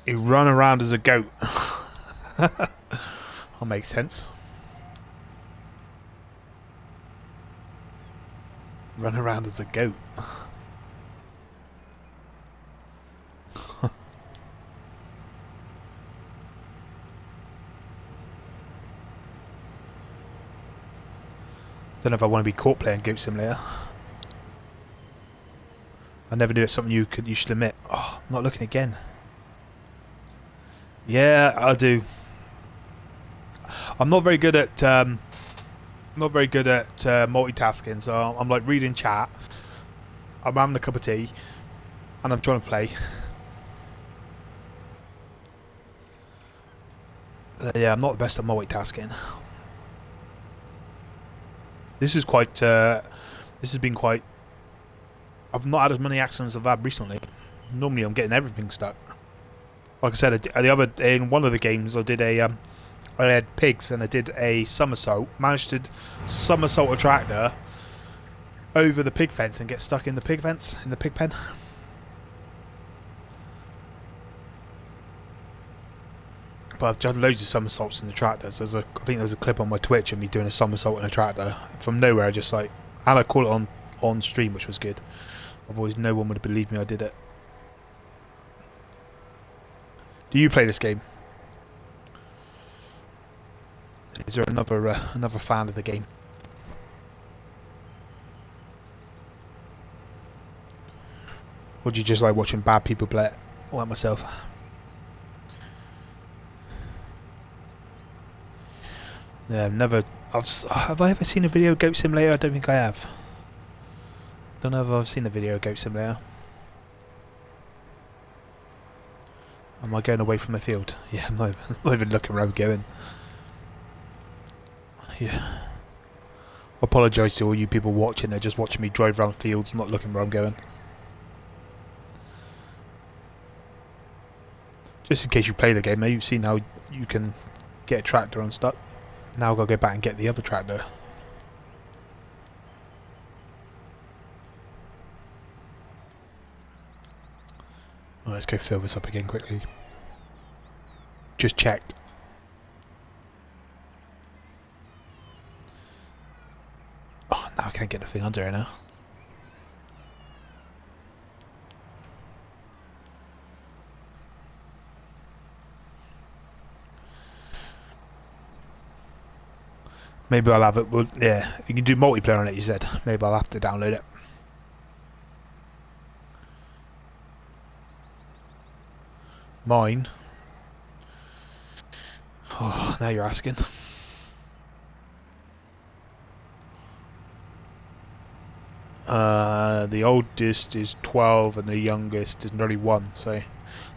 you run around as a goat. That makes sense. Run around as a goat. Don't know if I want to be caught playing Goat Simulator. I never knew it's something you should admit. Oh, I'm not looking again. Yeah, I do. I'm not very good at multitasking. So I'm like reading chat. I'm having a cup of tea, and I'm trying to play. Yeah, I'm not the best at multitasking. This is quite. This has been quite. I've not had as many accidents as I've had recently. Normally, I'm getting everything stuck. Like I said, in one of the games, I did I had pigs and I did a somersault. Managed to somersault a tractor over the pig fence and get stuck in the pig fence in the pig pen. But I've done loads of somersaults in the tractor. So I think there was a clip on my Twitch of me doing a somersault in a tractor from nowhere. Just like, and I caught it on stream, which was good. Otherwise, no one would have believed me I did it. Do you play this game? Is there another fan of the game? Or do you just like watching bad people play it, like myself? Yeah, have I ever seen a video of Goat Simulator? I don't think I have. Don't know if I've seen a video of Goat Simulator. Am I going away from the field? Yeah, I'm not even looking where I'm going. Yeah. I apologise to all you people watching. They're just watching me drive around fields, not looking where I'm going. Just in case you play the game, now you've seen how you can get a tractor unstuck. Now I've got to go back and get the other tractor. Well, let's go fill this up again quickly. Just checked. Oh, now I can't get the thing under here now. Maybe I'll have it. Well, yeah, you can do multiplayer on it. You said maybe I'll have to download it. Mine. Oh, now you're asking. The oldest is 12 and the youngest is nearly 1. So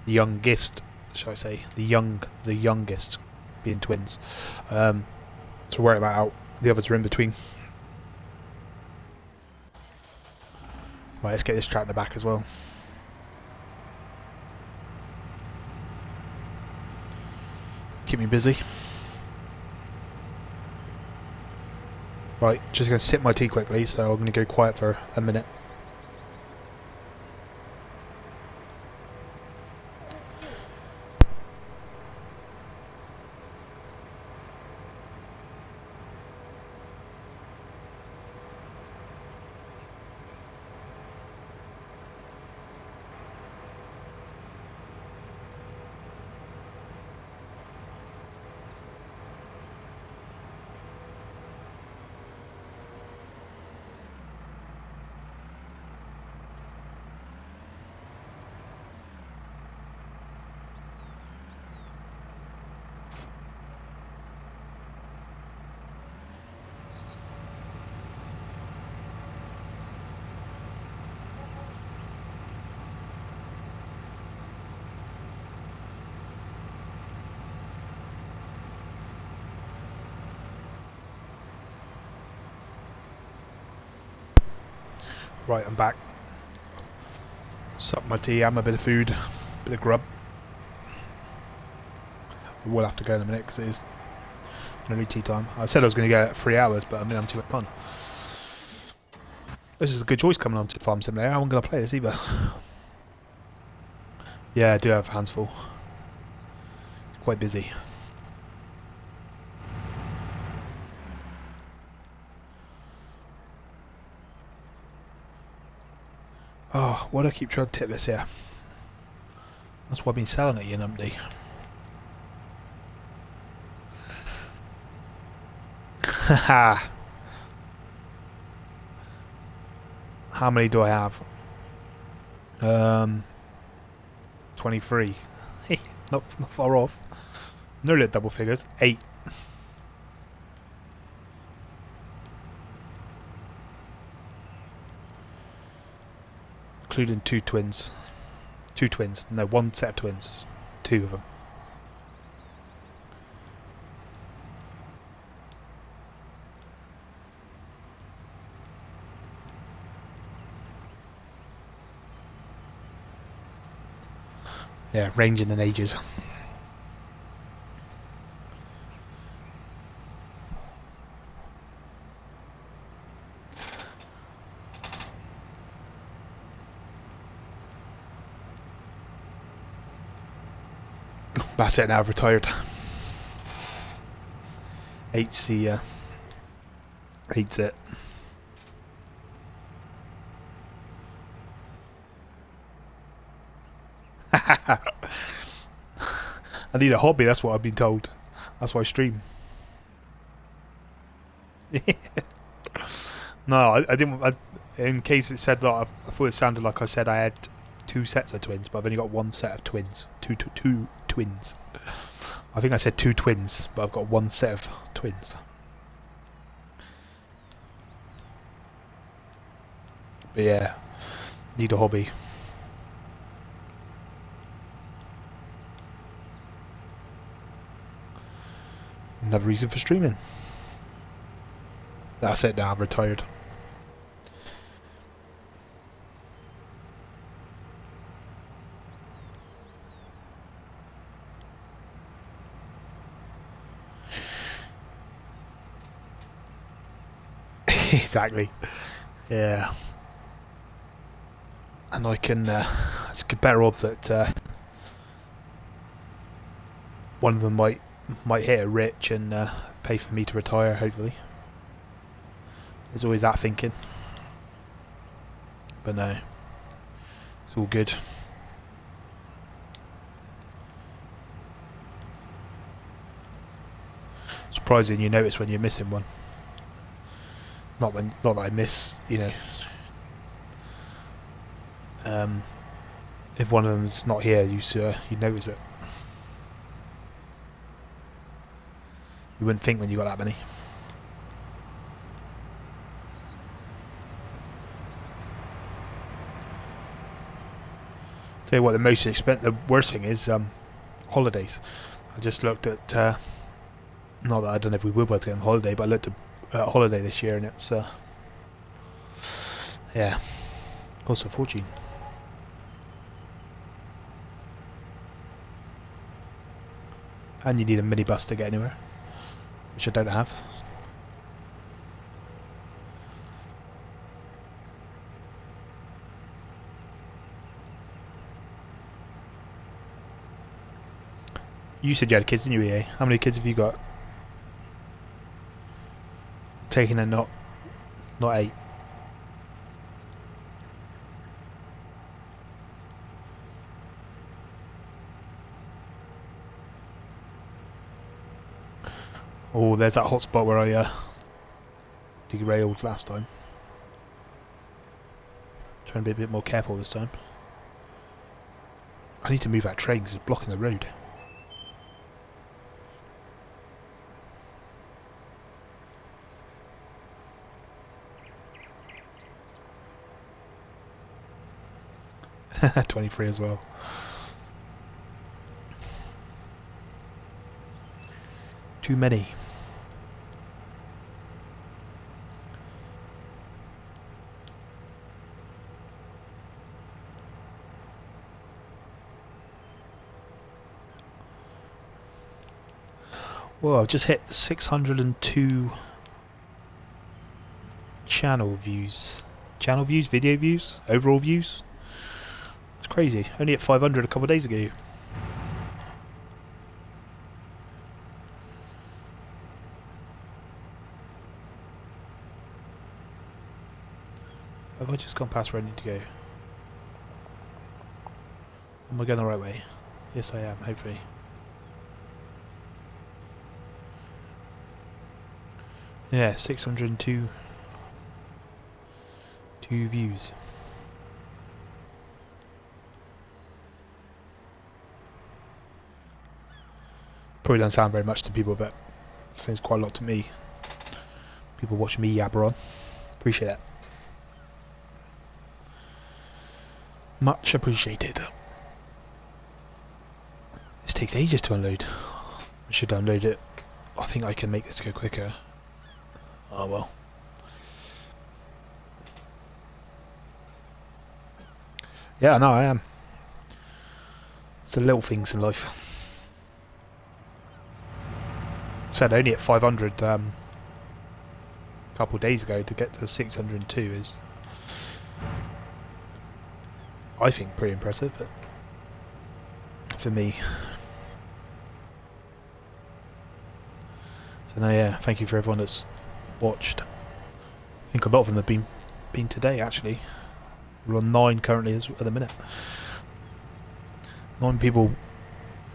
the youngest, shall I say, the youngest being twins. So work that out. The others are in between. Right, let's get this track in the back as well. Keep me busy. Right, just going to sip my tea quickly, so I'm going to go quiet for a minute. Right, I'm back. Sup my tea, have a bit of food, bit of grub. We'll have to go in a minute because it is nearly tea time. I said I was going to go at 3 hours, but I mean I'm too much fun. This is a good choice coming on to Farm Simulator. I wasn't going to play this either. Yeah, I do have hands full. Quite busy. Oh, why do I keep trying to tip this here? That's why I've been selling it, you numpty. Haha. How many do I have? 23. Hey, not far off. Nearly at double figures. 8. Including 2 twins. 2 twins. No, 1 set of twins. 2 of them. Yeah, ranging in ages. That's it now, I've retired. 8's the 8's it. I need a hobby, that's what I've been told. That's why I stream. No, I didn't. In case it said that, I thought it sounded like I said I had 2 sets of twins, but I've only got 1 set of twins. Two twins. I think I said 2 twins, but I've got 1 set of twins. But yeah, need a hobby. Another reason for streaming. That's it now, I've retired. Exactly. Yeah. And I can, it's better odds that one of them might hit it rich and pay for me to retire, hopefully. There's always that thinking. But no. It's all good. Surprising you notice when you're missing one. Not that I miss, if one of them's not here, you notice it. You wouldn't think when you got that many. Tell you what, the worst thing is holidays. I just looked at, not that I don't know if we will be able to get on holiday, but I looked at holiday this year and it's, yeah, costs a fortune. And you need a minibus to get anywhere, which I don't have. You said you had kids, didn't you, EA? How many kids have you got? Taking a not 8. Oh, there's that hot spot where I derailed last time. Trying to be a bit more careful this time. I need to move that train because it's blocking the road. $23 as well. Too many. Whoa, I've just hit 602 channel views. Channel views, video views, overall views. It's crazy. Only at 500 a couple of days ago. Have I just gone past where I need to go? Am I going the right way? Yes, I am, hopefully. Yeah, 602 views. Probably doesn't sound very much to people, but it seems quite a lot to me. People watching me yabber on. Appreciate that. Much appreciated. This takes ages to unload. I should unload it. I think I can make this go quicker. Oh well. Yeah, no, I am. It's the little things in life. Said only at 500 a couple of days ago. To get to 602 is, I think, pretty impressive, but for me. So no, yeah, thank you for everyone that's watched. I think a lot of them have been today actually. We're on 9 currently at the minute. 9 people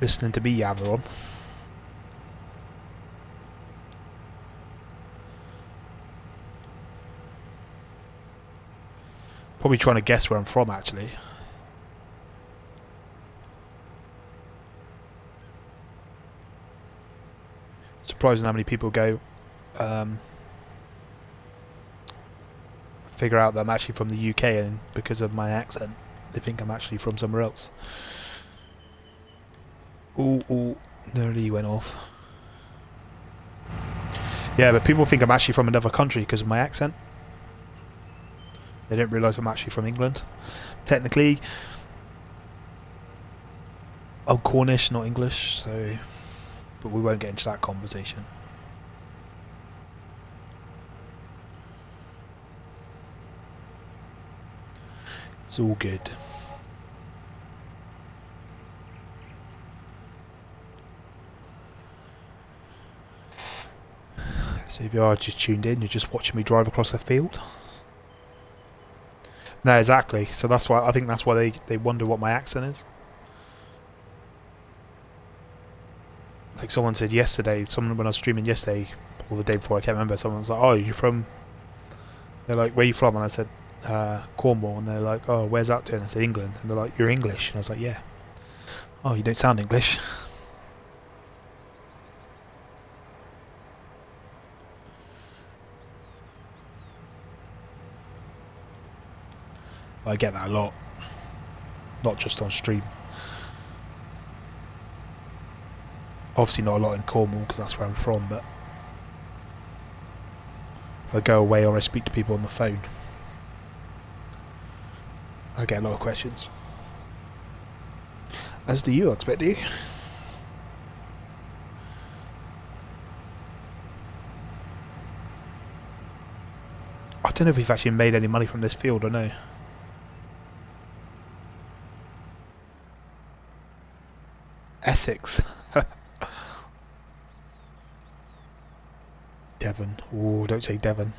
listening to me yabber on. Probably trying to guess where I'm from actually. Surprising how many people go figure out that I'm actually from the UK, and because of my accent they think I'm actually from somewhere else. Ooh, nearly went off. Yeah, but people think I'm actually from another country because of my accent. They don't realise I'm actually from England. Technically, I'm Cornish, not English, so... But we won't get into that conversation. It's all good. So if you are just tuned in, you're just watching me drive across a field. No, exactly. So that's why I think that's why they wonder what my accent is. Like someone said yesterday, when I was streaming yesterday, or the day before, I can't remember, someone was like, oh, you're from They're like, where are you from? And I said, Cornwall. And they're like, oh, where's that to? And I said, England. And they're like, you're English? And I was like, yeah. Oh, you don't sound English. I get that a lot. Not just on stream. Obviously not a lot in Cornwall because that's where I'm from, but if I go away or I speak to people on the phone, I get a lot of questions. As do you, I expect you. I don't know if we've actually made any money from this field or no. Essex. Devon. Oh, don't say Devon.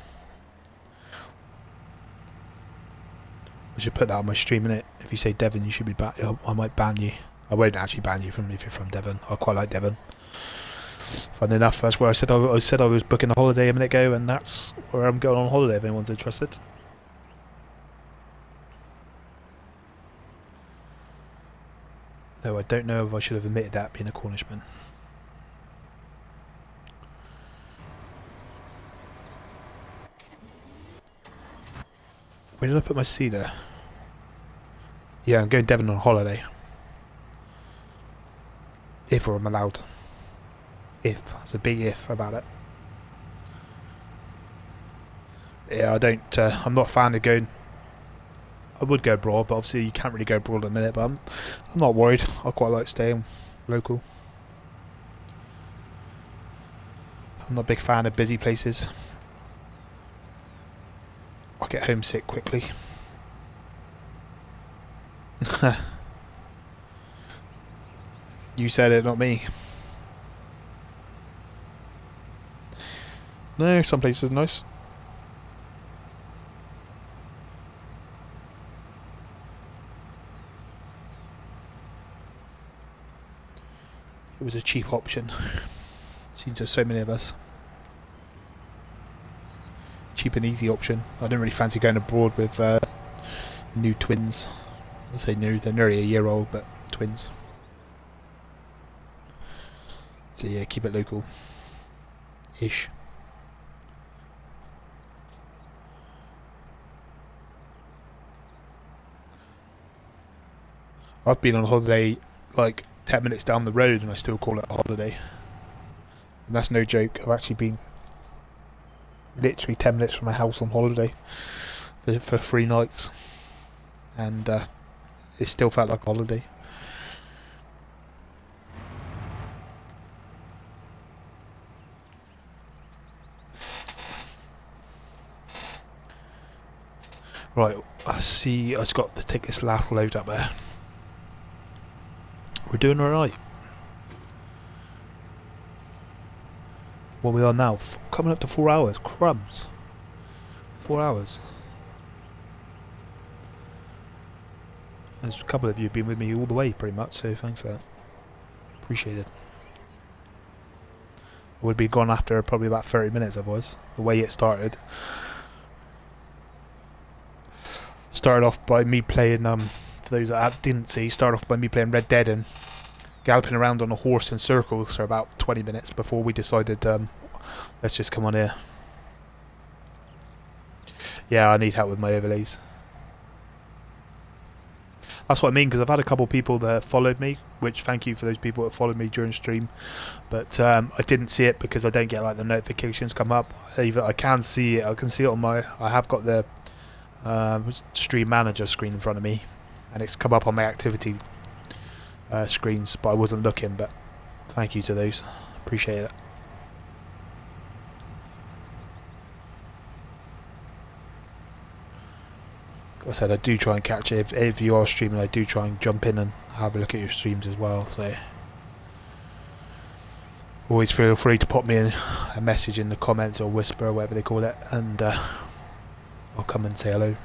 I should put that on my stream, innit? If you say Devon, you should be I might ban you. I won't actually ban you if you're from Devon. I quite like Devon. Fun enough, that's where I said I was booking a holiday a minute ago, and that's where I'm going on holiday if anyone's interested. Though I don't know if I should have admitted that being a Cornishman. Where did I put my cedar? Yeah, I'm going Devon on holiday. If I'm allowed. If. It's a big if about it. Yeah, I'm not a fan of going... I would go abroad, but obviously you can't really go abroad at the minute, but I'm not worried. I quite like staying local. I'm not a big fan of busy places. I get homesick quickly. You said it, not me. No, some places are nice. It was a cheap option. Seems to so many of us. Cheap and easy option. I don't really fancy going abroad with new twins. I say new, they're nearly a year old, but twins. So yeah, keep it local. Ish. I've been on holiday like 10 minutes down the road and I still call it a holiday. And that's no joke. I've actually been literally 10 minutes from my house on holiday for 3 nights. And it still felt like a holiday. Right, I see. I just got to take this last load up there. We're doing alright. What we are now, coming up to 4 hours. Crumbs. 4 hours. There's a couple of you have been with me all the way pretty much, so thanks for that. Appreciate it. I would be gone after probably about 30 minutes otherwise, the way it started. Started off by me playing, for those that didn't see, started off by me playing Red Dead and galloping around on a horse in circles for about 20 minutes before we decided, let's just come on here. Yeah, I need help with my overlays. That's what I mean, because I've had a couple of people that followed me, which thank you for those people that followed me during stream, but I didn't see it because I don't get like the notifications come up. I can see it. I can see it on my. I have got the stream manager screen in front of me, and it's come up on my activity screens, but I wasn't looking. But thank you to those. Appreciate it. Like I said, I do try and catch it. If you are streaming, I do try and jump in and have a look at your streams as well. So always feel free to pop me a message in the comments or whisper or whatever they call it, and I'll come and say hello.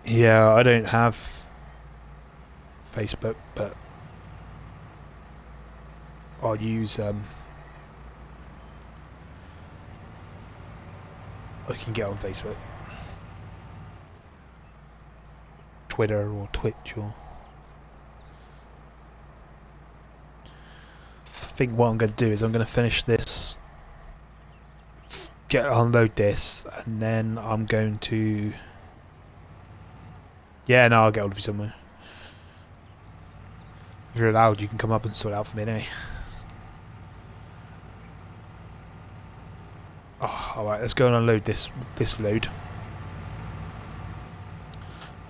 Yeah, I don't have Facebook, but I'll use I can get on Facebook, Twitter or Twitch or. I think what I'm going to do is I'm going to finish this, unload this, and then I'm going to. Yeah, no, I'll get hold of you somewhere. If you're allowed, you can come up and sort it out for me anyway. Oh, alright, let's go and unload this load.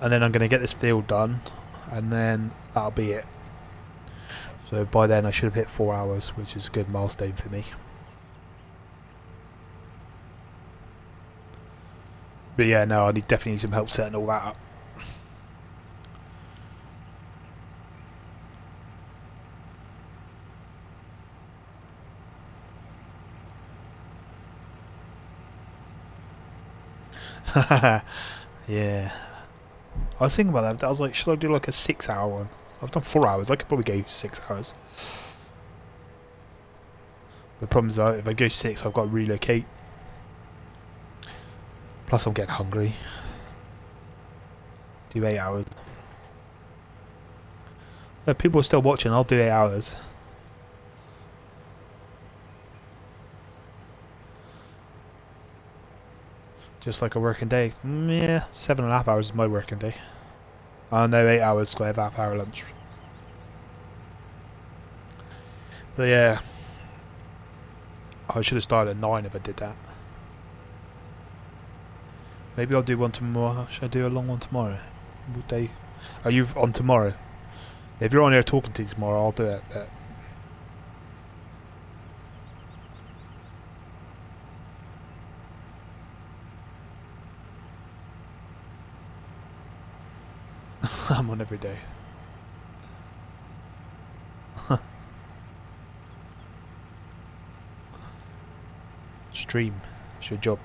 And then I'm going to get this field done, and then that'll be it. So by then I should have hit 4 hours, which is a good milestone for me. But yeah, no, I definitely need some help setting all that up. Yeah. I was thinking about that. I was like, should I do like a 6-hour one? I've done 4 hours. I could probably go 6 hours. The problem is if I go 6, I've got to relocate. Plus I'm getting hungry. Do 8 hours. If people are still watching, I'll do 8 hours. Just like a working day. Yeah, 7.5 hours is my working day. Oh no, 8 hours, got a half-hour lunch. But yeah, I should have started at 9 if I did that. Maybe I'll do one tomorrow. Should I do a long one tomorrow? What day? Are you on tomorrow? If you're on here talking to you tomorrow, I'll do it. I'm on every day. Stream. It's your job.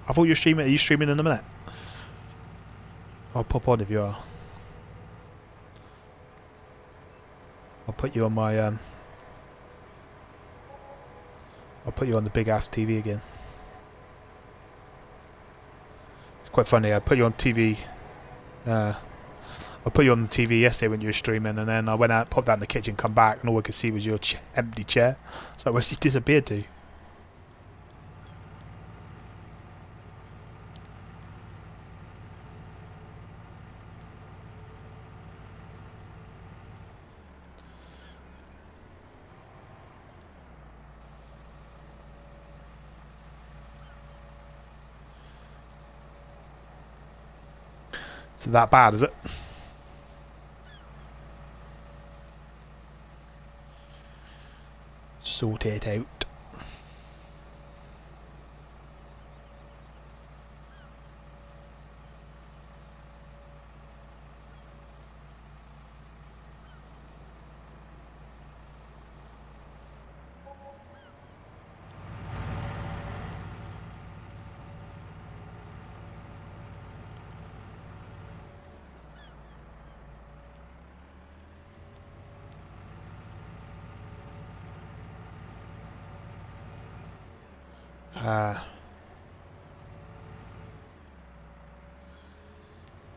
I thought you were streaming. Are you streaming in a minute? I'll pop on if you are. I'll put you on my I'll put you on the big ass TV again. It's quite funny. I put you on TV. I put you on the TV yesterday when you were streaming, and then I went out, popped out in the kitchen, come back, and all I could see was your empty chair. So where's he disappeared to? Is it that bad, is it? Sort it out.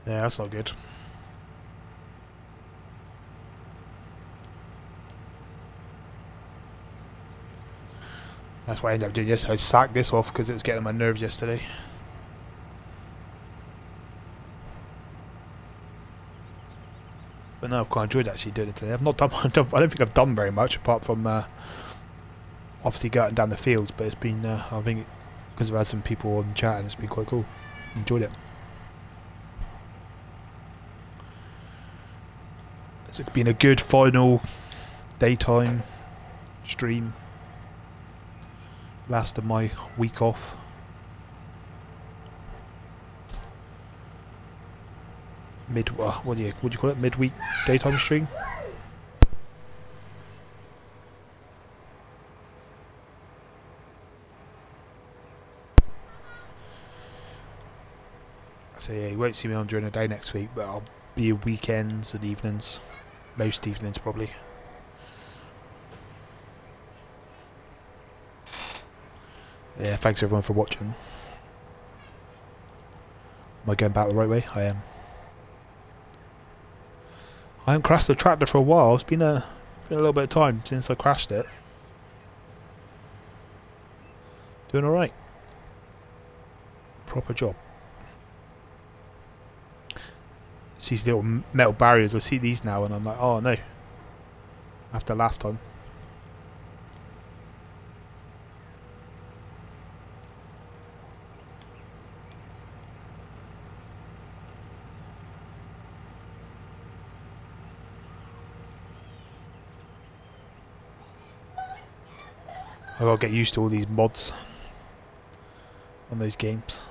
Yeah, that's not good. That's what I ended up doing yesterday. I sacked this off because it was getting on my nerves yesterday. But no, I've quite enjoyed actually doing it today. I've not done. I don't think I've done very much apart from obviously going down the fields. But it's been. I think because I've had some people on chat and it's been quite cool. Enjoyed it. It's been a good final daytime stream. Last of my week off. What do you call it? Midweek daytime stream. So yeah, you won't see me on during the day next week, but I'll be weekends and evenings. Most evenings probably. Yeah, thanks everyone for watching. Am I going back the right way? I am. I haven't crashed the tractor for a while. It's been a little bit of time since I crashed it. Doing alright. Proper job. It's these little metal barriers. I see these now and I'm like, oh no. After last time. I gotta get used to all these mods on those games.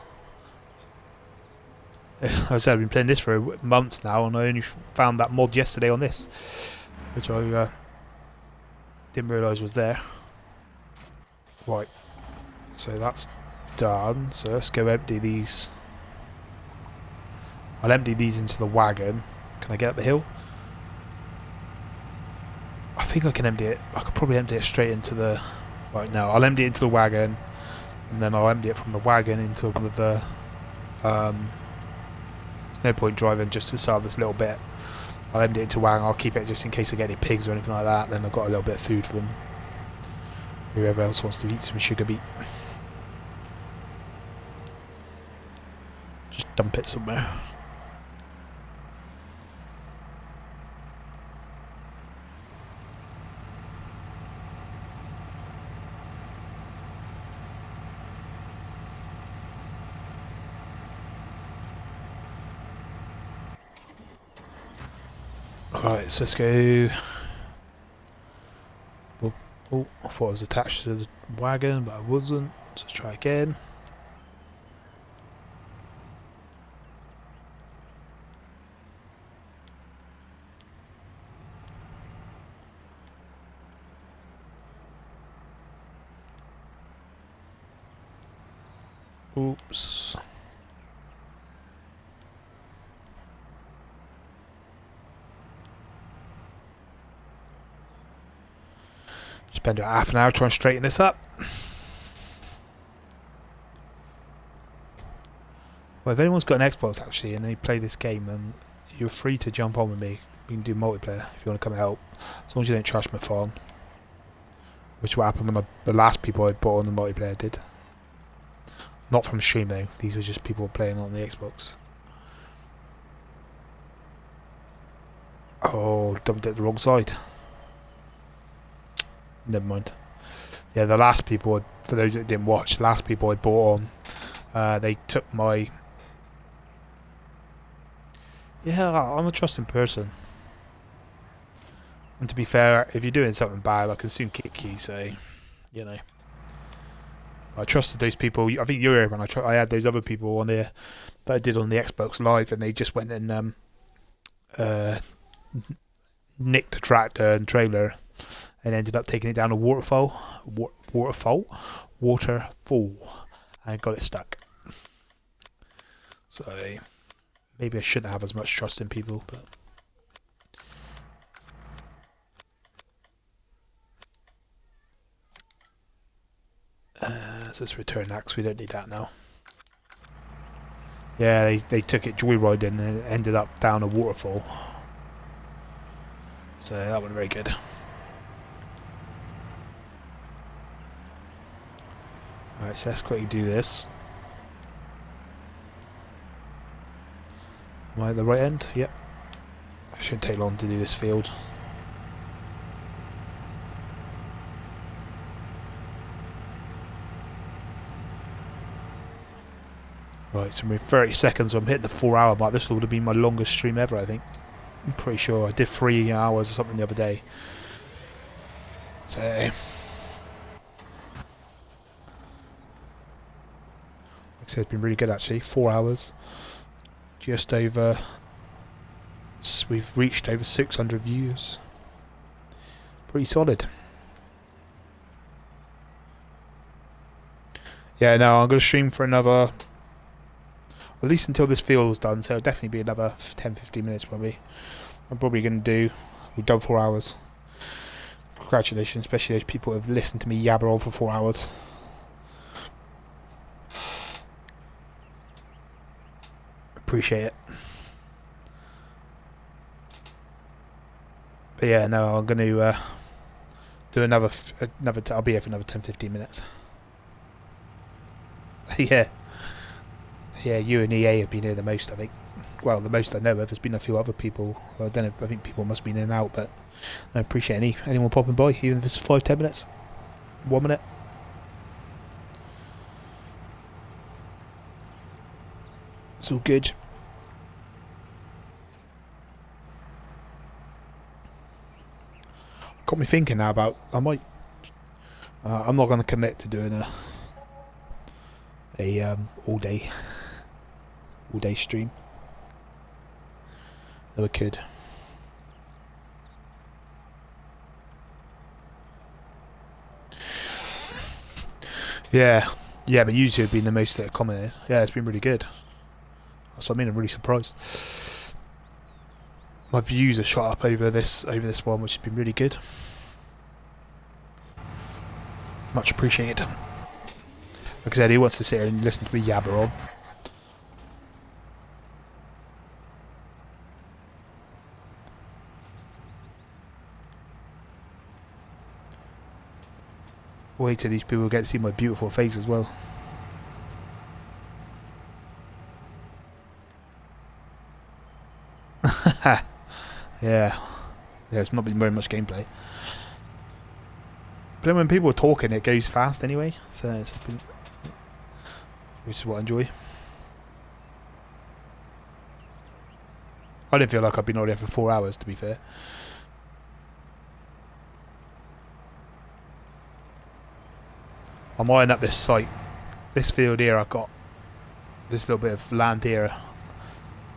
As I said, I've been playing this for months now, and I only found that mod yesterday on this, which I didn't realise was there. Right, so that's done. So let's go empty these. I'll empty these into the wagon. Can I get up the hill? I think I can empty it. I could probably empty it straight into the... Right, now I'll empty it into the wagon, and then I'll empty it from the wagon into one of the... there's no point driving just to sell this little bit. I'll empty it into a wagon. I'll keep it just in case I get any pigs or anything like that. Then I've got a little bit of food for them. Whoever else wants to eat some sugar beet. Just dump it somewhere. Alright, so let's go. Oh, I thought it was attached to the wagon, but I wasn't. So let's try again. Oops. Spend about half an hour trying to straighten this up. Well, if anyone's got an Xbox actually and they play this game, then you're free to jump on with me. We can do multiplayer if you want to come and help, as long as you don't trash my farm. Which is what happened when the last people I bought on the multiplayer did. Not from stream though, these were just people playing on the Xbox. Oh, dumped it the wrong side. Never mind. Yeah, the last people, for those that didn't watch, the last people I bought on, they took my... Yeah, I'm a trusting person. And to be fair, if you're doing something bad, I can soon kick you, so, you know. I trusted those people. I think you were when I had those other people on there that I did on the Xbox Live, and they just went and nicked the tractor and trailer and ended up taking it down a waterfall, and got it stuck. So maybe I shouldn't have as much trust in people, but so let's return that because we don't need that now. Yeah, they took it joyriding and it ended up down a waterfall. So that wasn't very good. Alright, so let's quickly do this. Am I at the right end? Yep. Shouldn't take long to do this field. Right, so we're 30 seconds, so I'm hitting the 4-hour mark. This would have been my longest stream ever, I think. I'm pretty sure I did 3 hours or something the other day. So... like I said, it's been really good actually. 4 hours. Just over... we've reached over 600 views. Pretty solid. Yeah, no, I'm going to stream for another... at least until this field's done, so it'll definitely be another 10-15 minutes probably. I'm probably going to do... we've done 4 hours. Congratulations, especially those people who have listened to me yabber on for 4 hours. Appreciate it. But yeah, no, I'm going to do another. I'll be here for another 10-15 minutes. Yeah. Yeah, you and EA have been here the most, I think. Well, the most I know of. There's been a few other people. Well, I don't know. I think people must have been in and out, but I appreciate anyone popping by, even if it's 5-10 minutes, 1 minute. It's all good. Got me thinking now about I might. I'm not going to commit to doing a all day stream. Though I could. Yeah, but YouTube have been the most that have commented. Yeah, it's been really good. So I mean, I'm really surprised. My views are shot up over this one, which has been really good. Much appreciated. Like I said, he wants to sit here and listen to me yabber on. Wait till these people get to see my beautiful face as well. Yeah, it's not been very much gameplay. But then when people are talking, it goes fast anyway. So which is what I enjoy. I didn't feel like I've been on there for 4 hours, to be fair. I'm eyeing up this site. This field here, I've got this little bit of land here.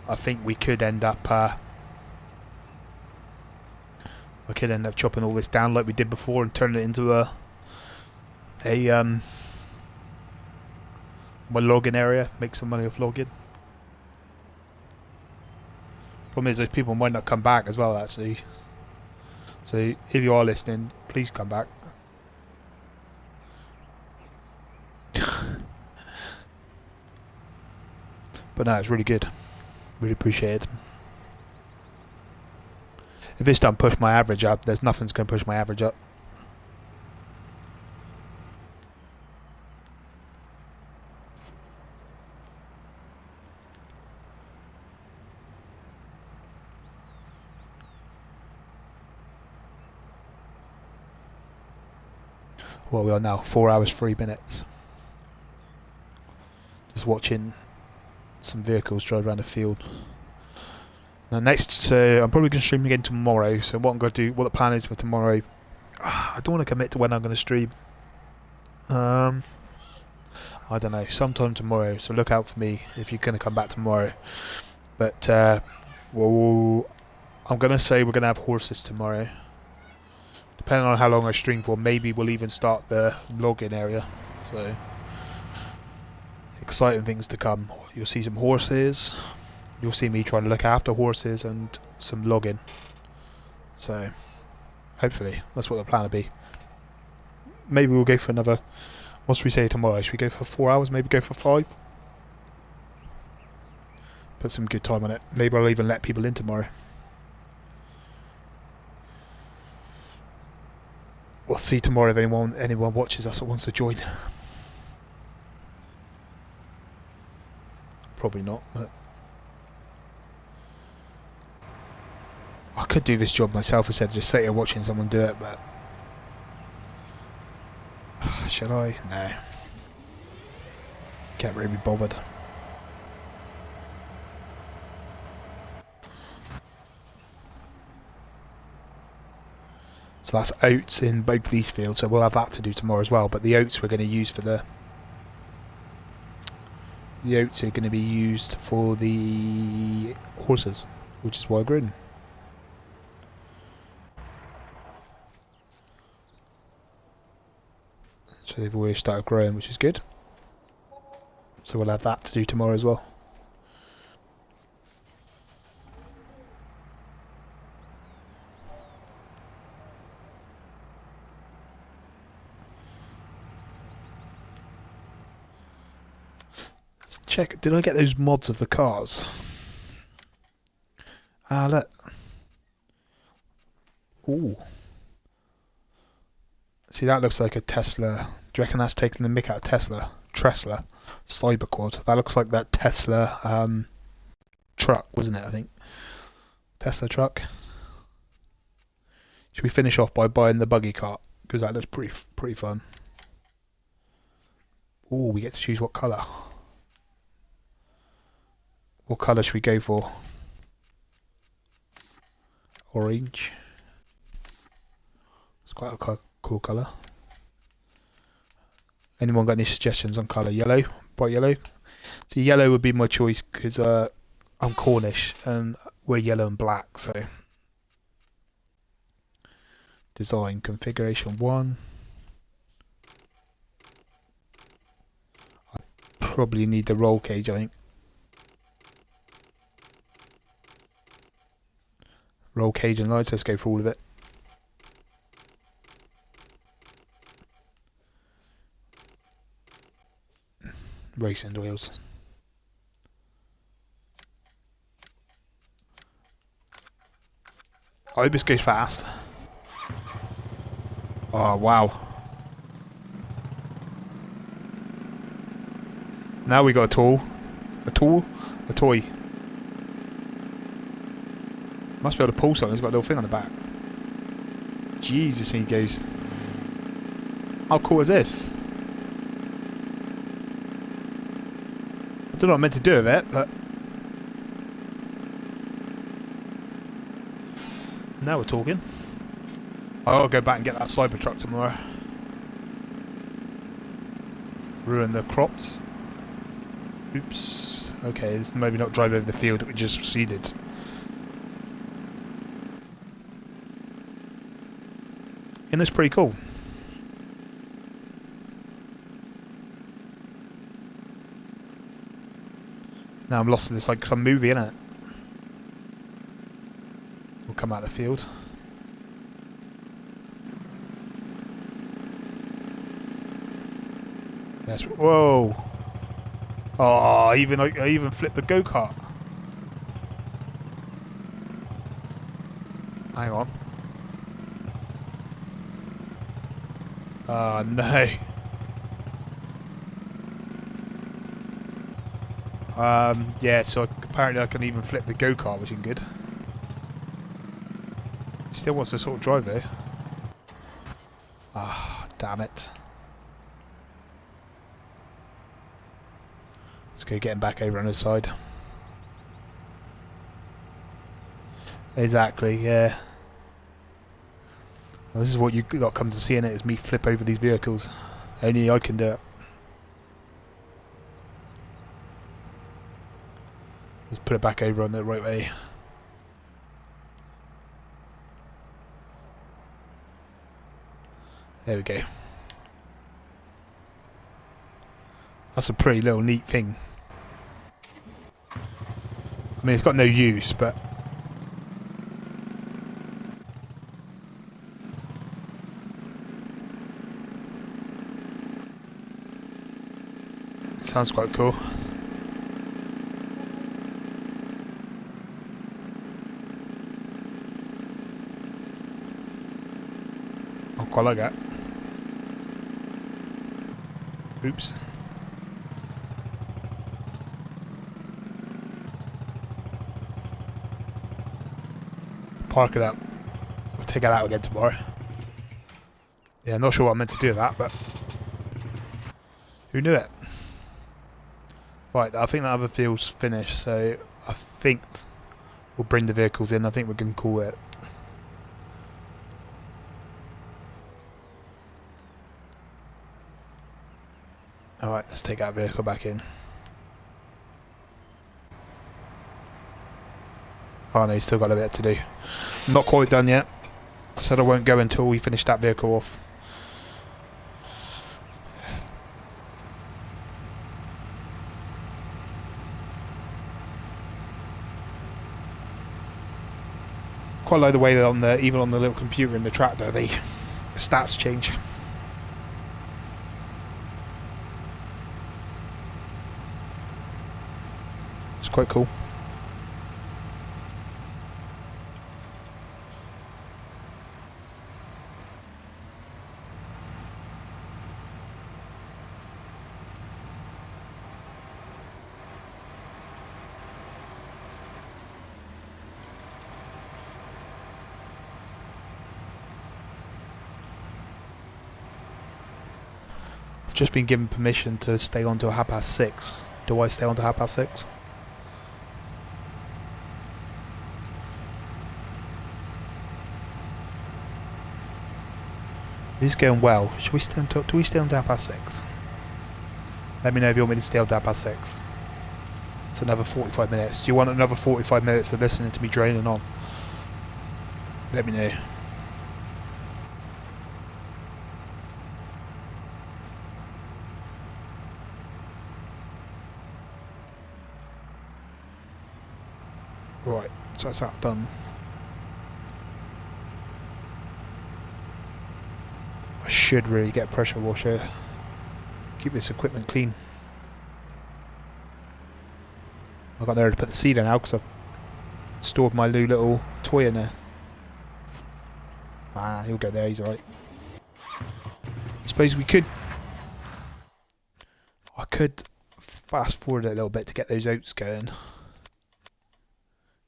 I think we could end up chopping all this down like we did before and turning it into a my logging area, make some money off logging. Problem is those people might not come back as well, actually. So if you are listening, please come back. But no, it's really good. Really appreciate it. If this don't push my average up, there's nothing's going to push my average up. Well, we are now 4 hours 3 minutes. Just watching some vehicles drive around the field. Now next, I'm probably going to stream again tomorrow. So what I'm going to do, what the plan is for tomorrow, I don't want to commit to when I'm going to stream. I don't know, sometime tomorrow. So look out for me if you're going to come back tomorrow. But well, I'm going to say we're going to have horses tomorrow. Depending on how long I stream for, maybe we'll even start the login area. So exciting things to come. You'll see some horses. You'll see me trying to look after horses and some logging. So hopefully that's what the plan will be. Maybe we'll go for another. What should we say tomorrow? Should we go for 4 hours? Maybe go for 5? Put some good time on it. Maybe I'll even let people in tomorrow. We'll see tomorrow if anyone watches us or wants to join. Probably not, but I could do this job myself instead of just sitting here watching someone do it, but should I? No. Can't really be bothered. So that's oats in both these fields, so we'll have that to do tomorrow as well. But the oats we're going to use for the oats are going to be used for the horses, which is why I'm growing. So they've already started growing, which is good. So we'll have that to do tomorrow as well. check. Did I get those mods of the cars? Ah, look. Ooh. See, that looks like a Tesla. Do you reckon that's taking the mick out of Tesla? Cyberquad. That looks like that Tesla truck, wasn't it? I think Tesla truck. Should we finish off by buying the buggy cart, because that looks pretty fun. Ooh, we get to choose what colour. What colour should we go for? Orange. It's quite a cool colour. Anyone got any suggestions on colour? Yellow? Bright yellow? See, yellow would be my choice because I'm Cornish and we're yellow and black, so. Design, configuration 1. I probably need the roll cage, I think. Roll cage and lights, let's go for all of it. Racing wheels. I hope this goes fast. Oh, wow. Now we got a tool. A toy. Must be able to pull something. It's got a little thing on the back. Jesus, he goes. How cool is this? I don't know what I'm meant to do with it, but now we're talking. I'll go back and get that Cybertruck tomorrow. Ruin the crops. Oops. Okay, let's maybe not drive over the field that we just seeded. And it's pretty cool. Now I'm lost in this, like some movie, innit? We'll come out of the field. Yes. Whoa! Oh, I even flipped the go-kart. Hang on. Oh no. Yeah, so apparently I can even flip the go-kart, which is good. Still wants to sort of drive there. Ah, damn it. Let's go get him back over on his side. Exactly, yeah. Well, this is what you got come to see in it, is me flip over these vehicles. Only I can do it. Let's put it back over on the right way. There we go. That's a pretty little neat thing. I mean, it's got no use, but it sounds quite cool. I quite like that. Oops. Park it up. We'll take it out again tomorrow. Yeah, I'm not sure what I'm meant to do with that, but who knew it? Right, I think that other field's finished, so I think we'll bring the vehicles in. I think we can call it. Alright, let's take that vehicle back in. Oh no, still got a bit to do. Not quite done yet. I said I won't go until we finish that vehicle off. Quite like the way that on the even on the little computer in the tractor, the stats change. quite cool. I've just been given permission to stay on till 6:30. Do I stay on till 6:30? It's going well. Should we stay on till, do we stay on till 6:30? Let me know if you want me to stay on till 6:30. It's another 45 minutes. Do you want another 45 minutes of listening to me droning on? Let me know. Right, so that's that done. I should really get a pressure washer. Keep this equipment clean. I got there to put the seed in now because I've stored my new little toy in there. Ah, he'll get there, he's alright. I suppose we could... I could fast forward a little bit to get those oats going.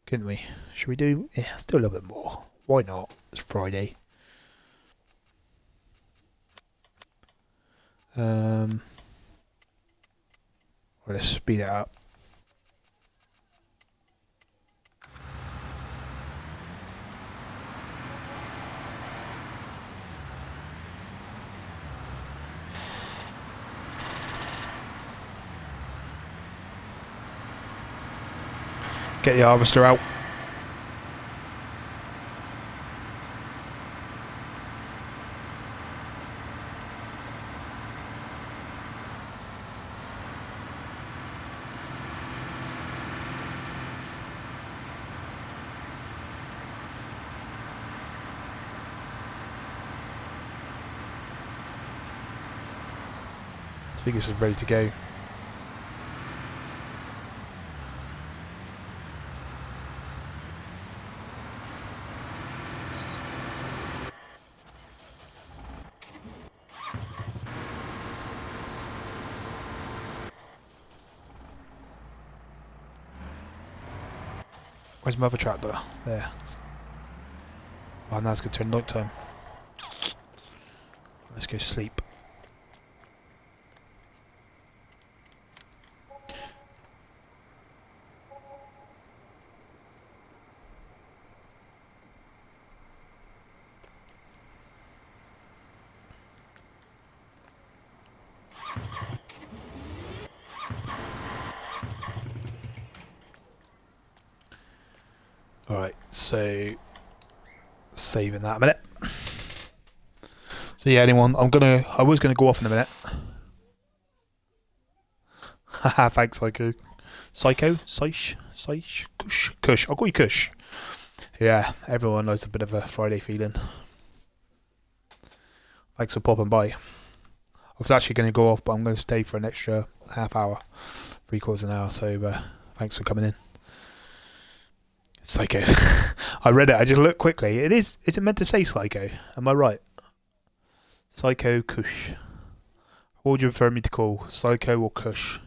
Couldn't we? Should we do... Yeah, let's do a little bit more. Why not? It's Friday. Let's speed it up. Get the harvester out. I think this is ready to go. Where's my other tractor? There. Oh, now it's going to turn night time. Let's go sleep. Alright, so saving that a minute. So yeah, anyone, I was gonna go off in a minute. Haha, thanks, Psycho. Psycho? Kush. I'll call you Kush. Yeah, everyone knows a bit of a Friday feeling. Thanks for popping by. I was actually going to go off, but I'm going to stay for an extra half hour, 3/4 an hour, so thanks for coming in. Psycho. I read it, I just looked quickly. Is it meant to say Psycho? Am I right? Psycho Kush. What would you prefer me to call? Psycho or Kush?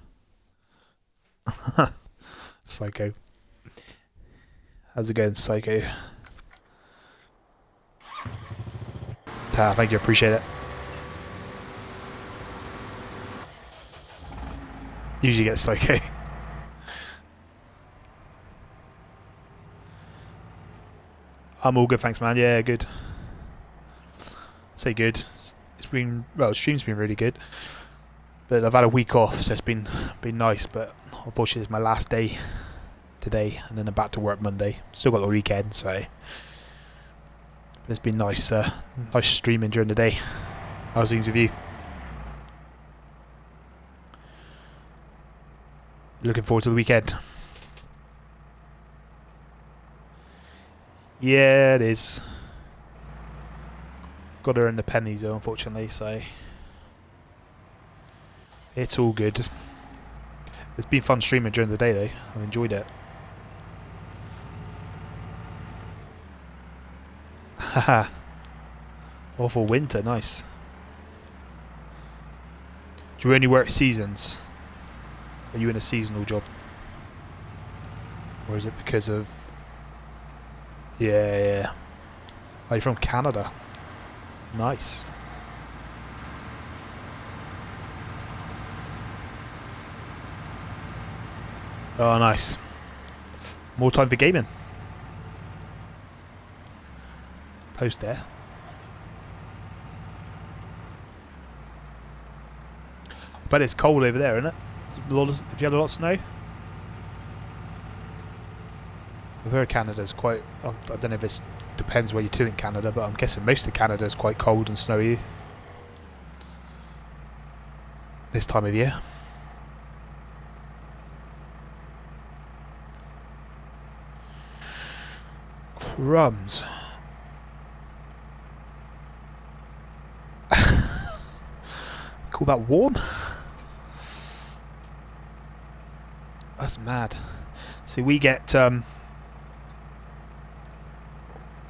Psycho. How's it going, Psycho? Thank you, appreciate it. Usually get Psycho. I'm all good, thanks, man. Yeah, good. Say good. It's been, well, the stream's been really good, but I've had a week off, so it's been nice. But unfortunately, it's my last day today, and then I'm back to work Monday. Still got the weekend, so but it's been nice. Nice streaming during the day. How's things with you? Looking forward to the weekend. Yeah, it is. Got to earn the pennies though, unfortunately, so it's all good. It's been fun streaming during the day though. I've enjoyed it. Haha. Awful winter, nice. Do you only work seasons? Are you in a seasonal job? Or is it because of... Yeah. Are you from Canada? Nice. Oh, nice. More time for gaming. Post there. But it's cold over there, isn't it? Have you had a lot of snow? I've heard Canada's quite... I don't know if it depends where you're to in Canada, but I'm guessing most of Canada is quite cold and snowy this time of year. Crumbs. Call that warm? That's mad. So we get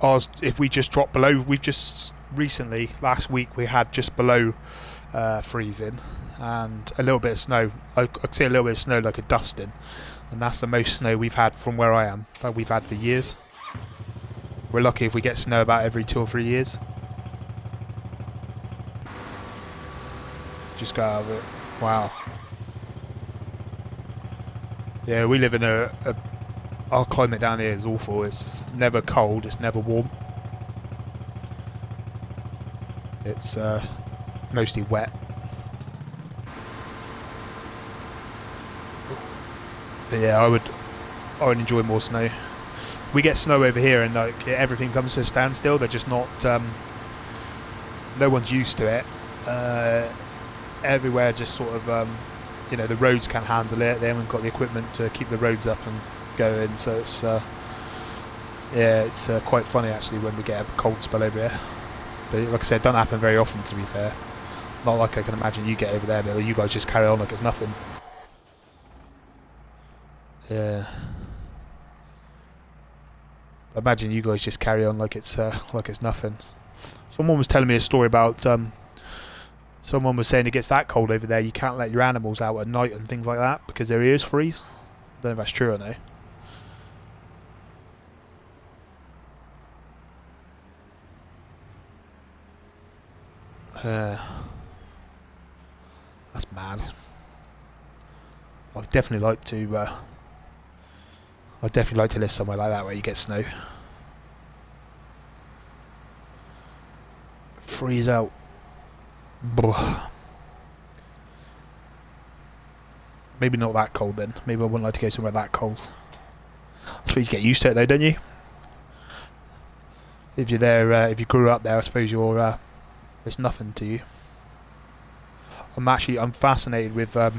ours if we just drop below. We've just recently, last week, we had just below freezing and a little bit of snow. I'd say a little bit of snow, like a dusting, and that's the most snow we've had from where I am that we've had for years. We're lucky if we get snow about every 2 or 3 years. Just go out of it. Wow. Yeah, we live in our climate down here is awful. It's never cold, it's never warm. It's mostly wet. But yeah, I would enjoy more snow. We get snow over here and like everything comes to a standstill. They're just not no one's used to it. Everywhere just sort of the roads can't handle it. They haven't got the equipment to keep the roads up and going, so it's it's quite funny actually when we get a cold spell over here. But like I said, it doesn't happen very often, to be fair. Not like I can imagine you get over there, but you guys just carry on like it's nothing. Yeah. Imagine you guys just carry on like it's nothing. Someone was telling me a story about someone was saying it gets that cold over there, you can't let your animals out at night and things like that because their ears freeze. I don't know if that's true or no. That's mad. I'd definitely like to. I'd definitely like to live somewhere like that where you get snow. Freeze out. Blah. Maybe not that cold then. Maybe I wouldn't like to go somewhere that cold. I suppose you get used to it though, don't you? If you're there, if you grew up there, I suppose you're. It's nothing to you. I'm fascinated with. I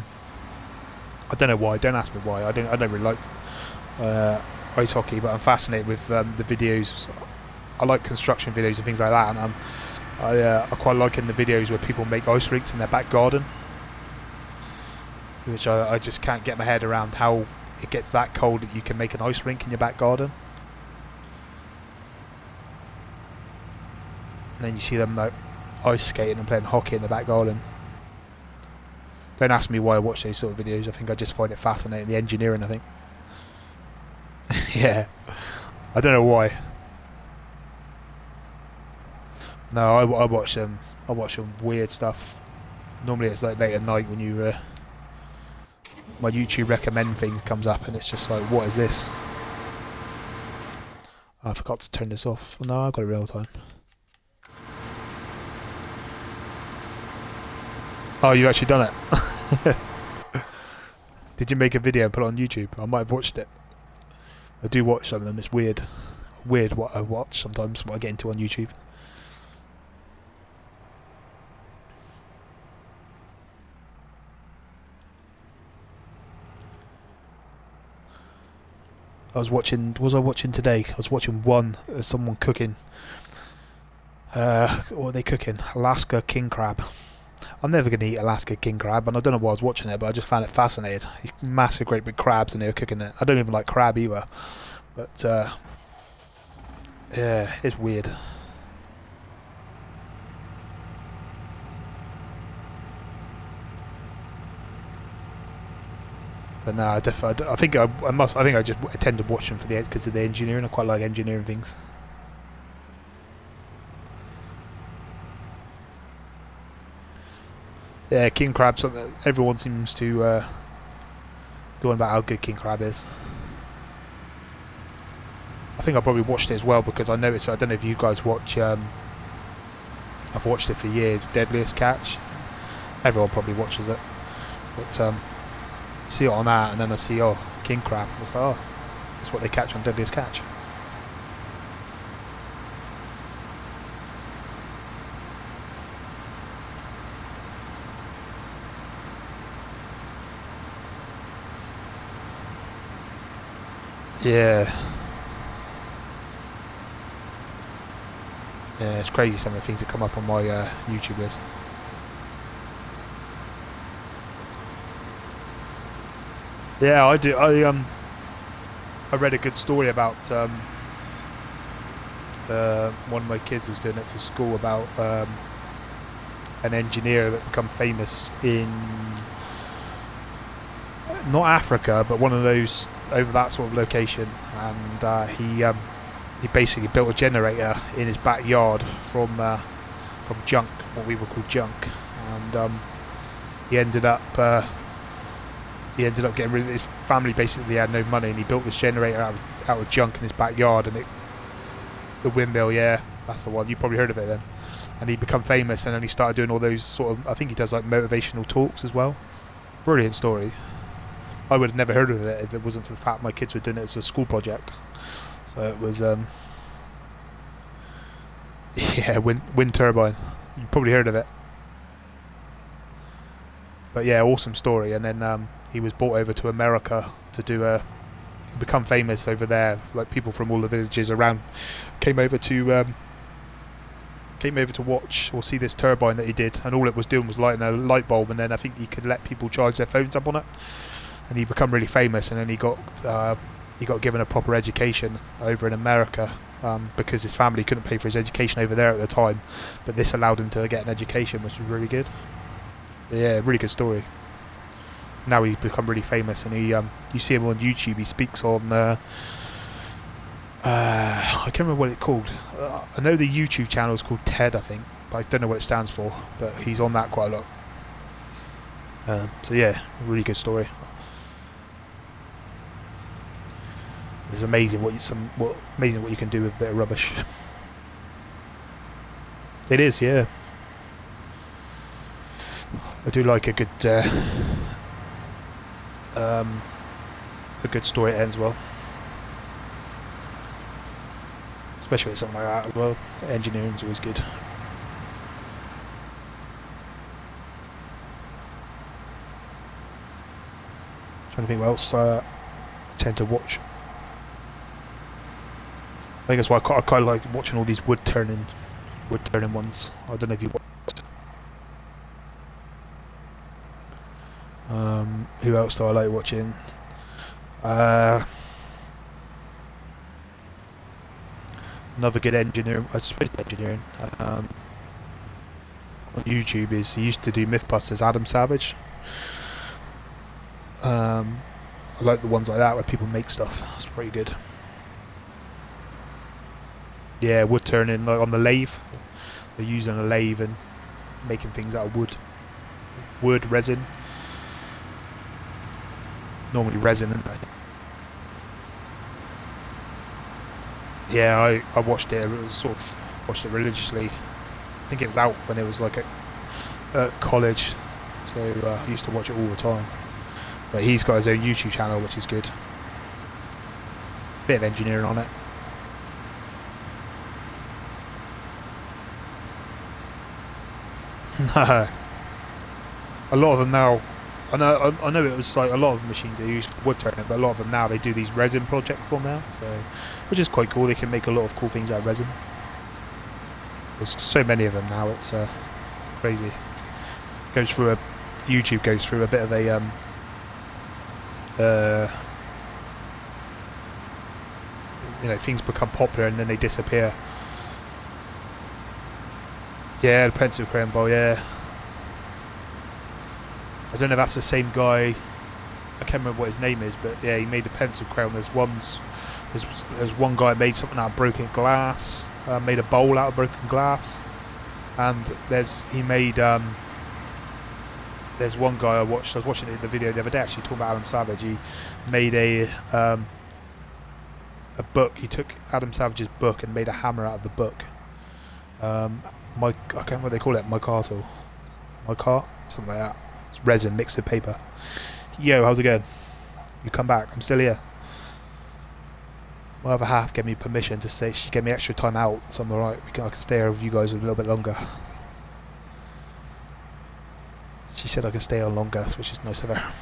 don't know why. Don't ask me why. I don't really like ice hockey, but I'm fascinated with the videos. I like construction videos and things like that, and I quite like in the videos where people make ice rinks in their back garden, which I just can't get my head around how it gets that cold that you can make an ice rink in your back garden. And then you see them like ice skating and playing hockey in the back garden. Don't ask me why I watch those sort of videos. I think I just find it fascinating. The engineering, I think. Yeah. I don't know why. No, I watch them. I watch some weird stuff. Normally it's like late at night when you my YouTube recommend thing comes up and it's just like, what is this? Oh, I forgot to turn this off. No, I've got it real time. Oh, you actually done it? Did you make a video and put it on YouTube? I might have watched it. I do watch some of them. It's weird what I watch sometimes, what I get into on YouTube. Was I watching today? I was watching someone cooking. What are they cooking? Alaska king crab. I'm never going to eat Alaska king crab, and I don't know why I was watching it, but I just found it fascinating. These massive, great big crabs, and they were cooking it. I don't even like crab either, but yeah, it's weird. But no, I think I must. I think I just tend to watch them for because of the engineering. I quite like engineering things. Yeah, king crab. Everyone seems to go on about how good king crab is. I think I probably watched it as well because I noticed. I don't know if you guys watch. I've watched it for years. Deadliest Catch. Everyone probably watches it, but see it on that, and then I see king crab. It's like, that's what they catch on Deadliest Catch. Yeah. Yeah, it's crazy some of the things that come up on my YouTube list. Yeah, I do. I read a good story about one of my kids was doing it for school about an engineer that become famous in not Africa, but one of those over that sort of location, and he basically built a generator in his backyard from junk, what we would call junk, and he ended up getting rid of his family. Basically had no money, and he built this generator out of junk in his backyard, and the windmill, yeah, that's the one. You probably heard of it then. And he become famous, and then he started doing all those sort of, I think he does like motivational talks as well. Brilliant story. I would have never heard of it if it wasn't for the fact my kids were doing it as a school project. So it was yeah, wind turbine. You probably heard of it. But yeah, awesome story. And then he was brought over to America to become famous over there. Like people from all the villages around came over to watch or see this turbine that he did, and all it was doing was lighting a light bulb, and then I think he could let people charge their phones up on it, and he become really famous. And then he got given a proper education over in America because his family couldn't pay for his education over there at the time, but this allowed him to get an education, which was really good. But yeah, really good story. Now he's become really famous, and he you see him on YouTube. He speaks on I can't remember what it's called. I know the YouTube channel is called TED, I think, but I don't know what it stands for. But he's on that quite a lot. So yeah, really good story. It's amazing what you can do with a bit of rubbish. It is, yeah. I do like a good story that ends well. Especially with something like that as well. Engineering's always good. Trying to think what else I tend to watch. I think that's why I quite like watching all these wood turning ones. I don't know if you watched. Who else do I like watching? Another good engineering on YouTube is, he used to do Mythbusters, Adam Savage. I like the ones like that where people make stuff. That's pretty good. Yeah, wood turning, like on the lathe. They're using a lathe and making things out of wood, resin. Normally resin, isn't it? Yeah, I watched it. Watched it religiously. I think it was out when it was like at college, so I used to watch it all the time. But he's got his own YouTube channel, which is good. Bit of engineering on it. No. A lot of them now. I know it was like a lot of machines they use for wood turning, but a lot of them now they do these resin projects on there, so which is quite cool. They can make a lot of cool things out of resin. There's so many of them now, it's crazy. goes through a YouTube goes through a bit of a you know, things become popular and then they disappear. Yeah, the pencil crayon bowl. Yeah, I don't know if that's the same guy. I can't remember what his name is, but yeah, he made the pencil crayon. There's one guy made something out of broken glass, made a bowl out of broken glass, and there's one guy I was watching it in the video the other day, actually talking about Adam Savage. He made a book. He took Adam Savage's book and made a hammer out of the book. I can't remember what they call it, micarta, something like that. It's resin mixed with paper. Yo, how's it going? You come back? I'm still here. My other half gave me permission to stay. She gave me extra time out, so I'm alright. I can stay here with you guys a little bit longer. She said I can stay on longer, which is nice of her.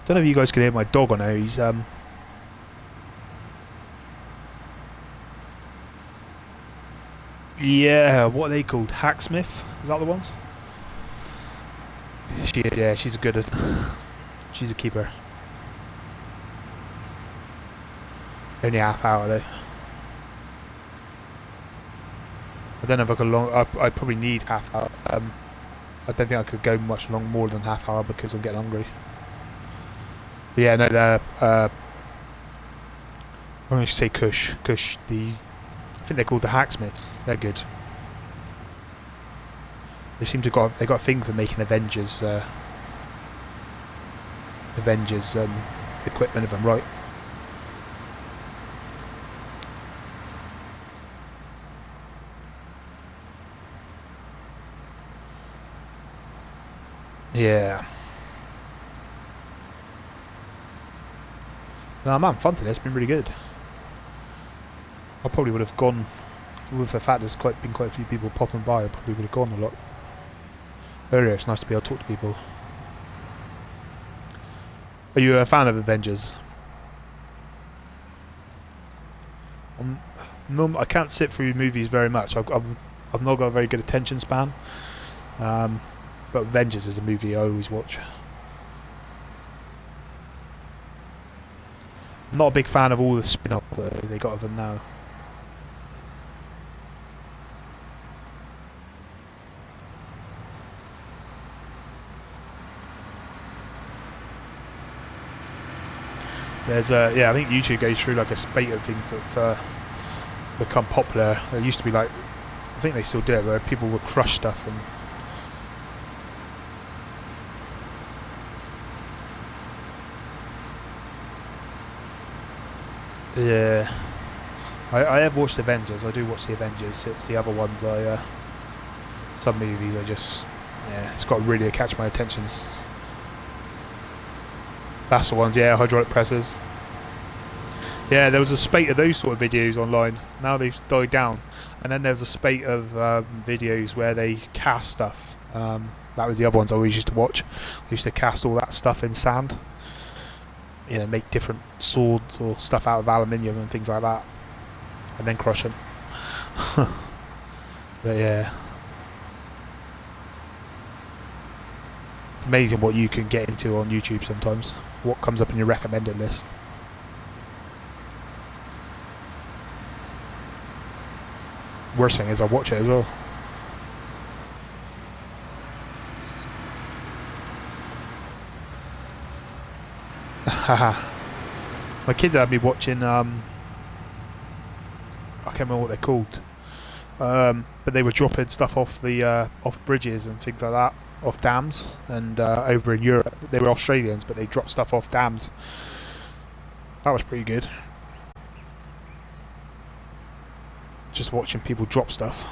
Don't know if you guys can hear my dog or no. He's yeah, what are they called? Hacksmith? Is that the ones? Yeah, she's a good one. She's a keeper. Only half hour though. I don't know if I could I probably need half hour. I don't think I could go much more than half hour because I'm getting hungry. But yeah, no, they're I'm going to say Kush. I think they're called the Hacksmiths. They're good. They seem to they got a thing for making Avengers equipment, if I'm right. Yeah. No, I'm having fun today. It's been really good. I probably would have gone, with the fact there's been quite a few people popping by, I probably would have gone a lot earlier. It's nice to be able to talk to people. Are you a fan of Avengers? I can't sit through movies very much. I've not got a very good attention span. But Avengers is a movie I always watch. I'm not a big fan of all the spin-offs that they got of them now. There's yeah, I think YouTube goes through like a spate of things that become popular. There used to be like, I think they still do it, where people would crush stuff and yeah. I have watched Avengers. I do watch the Avengers. It's the other ones some movies I just, yeah, it's got to really catch my attention. That's the ones, yeah, hydraulic presses. Yeah, there was a spate of those sort of videos online. Now they've died down. And then there's a spate of videos where they cast stuff. That was the other ones I always used to watch. They used to cast all that stuff in sand. You know, make different swords or stuff out of aluminium and things like that. And then crush them. But yeah. It's amazing what you can get into on YouTube sometimes. What comes up in your recommended list. Worst thing is I watch it as well. My kids had me watching I can't remember what they're called, but they were dropping stuff off the off bridges and things like that, off dams, and over in Europe they were Australians, but they dropped stuff off dams. That was pretty good, just watching people drop stuff.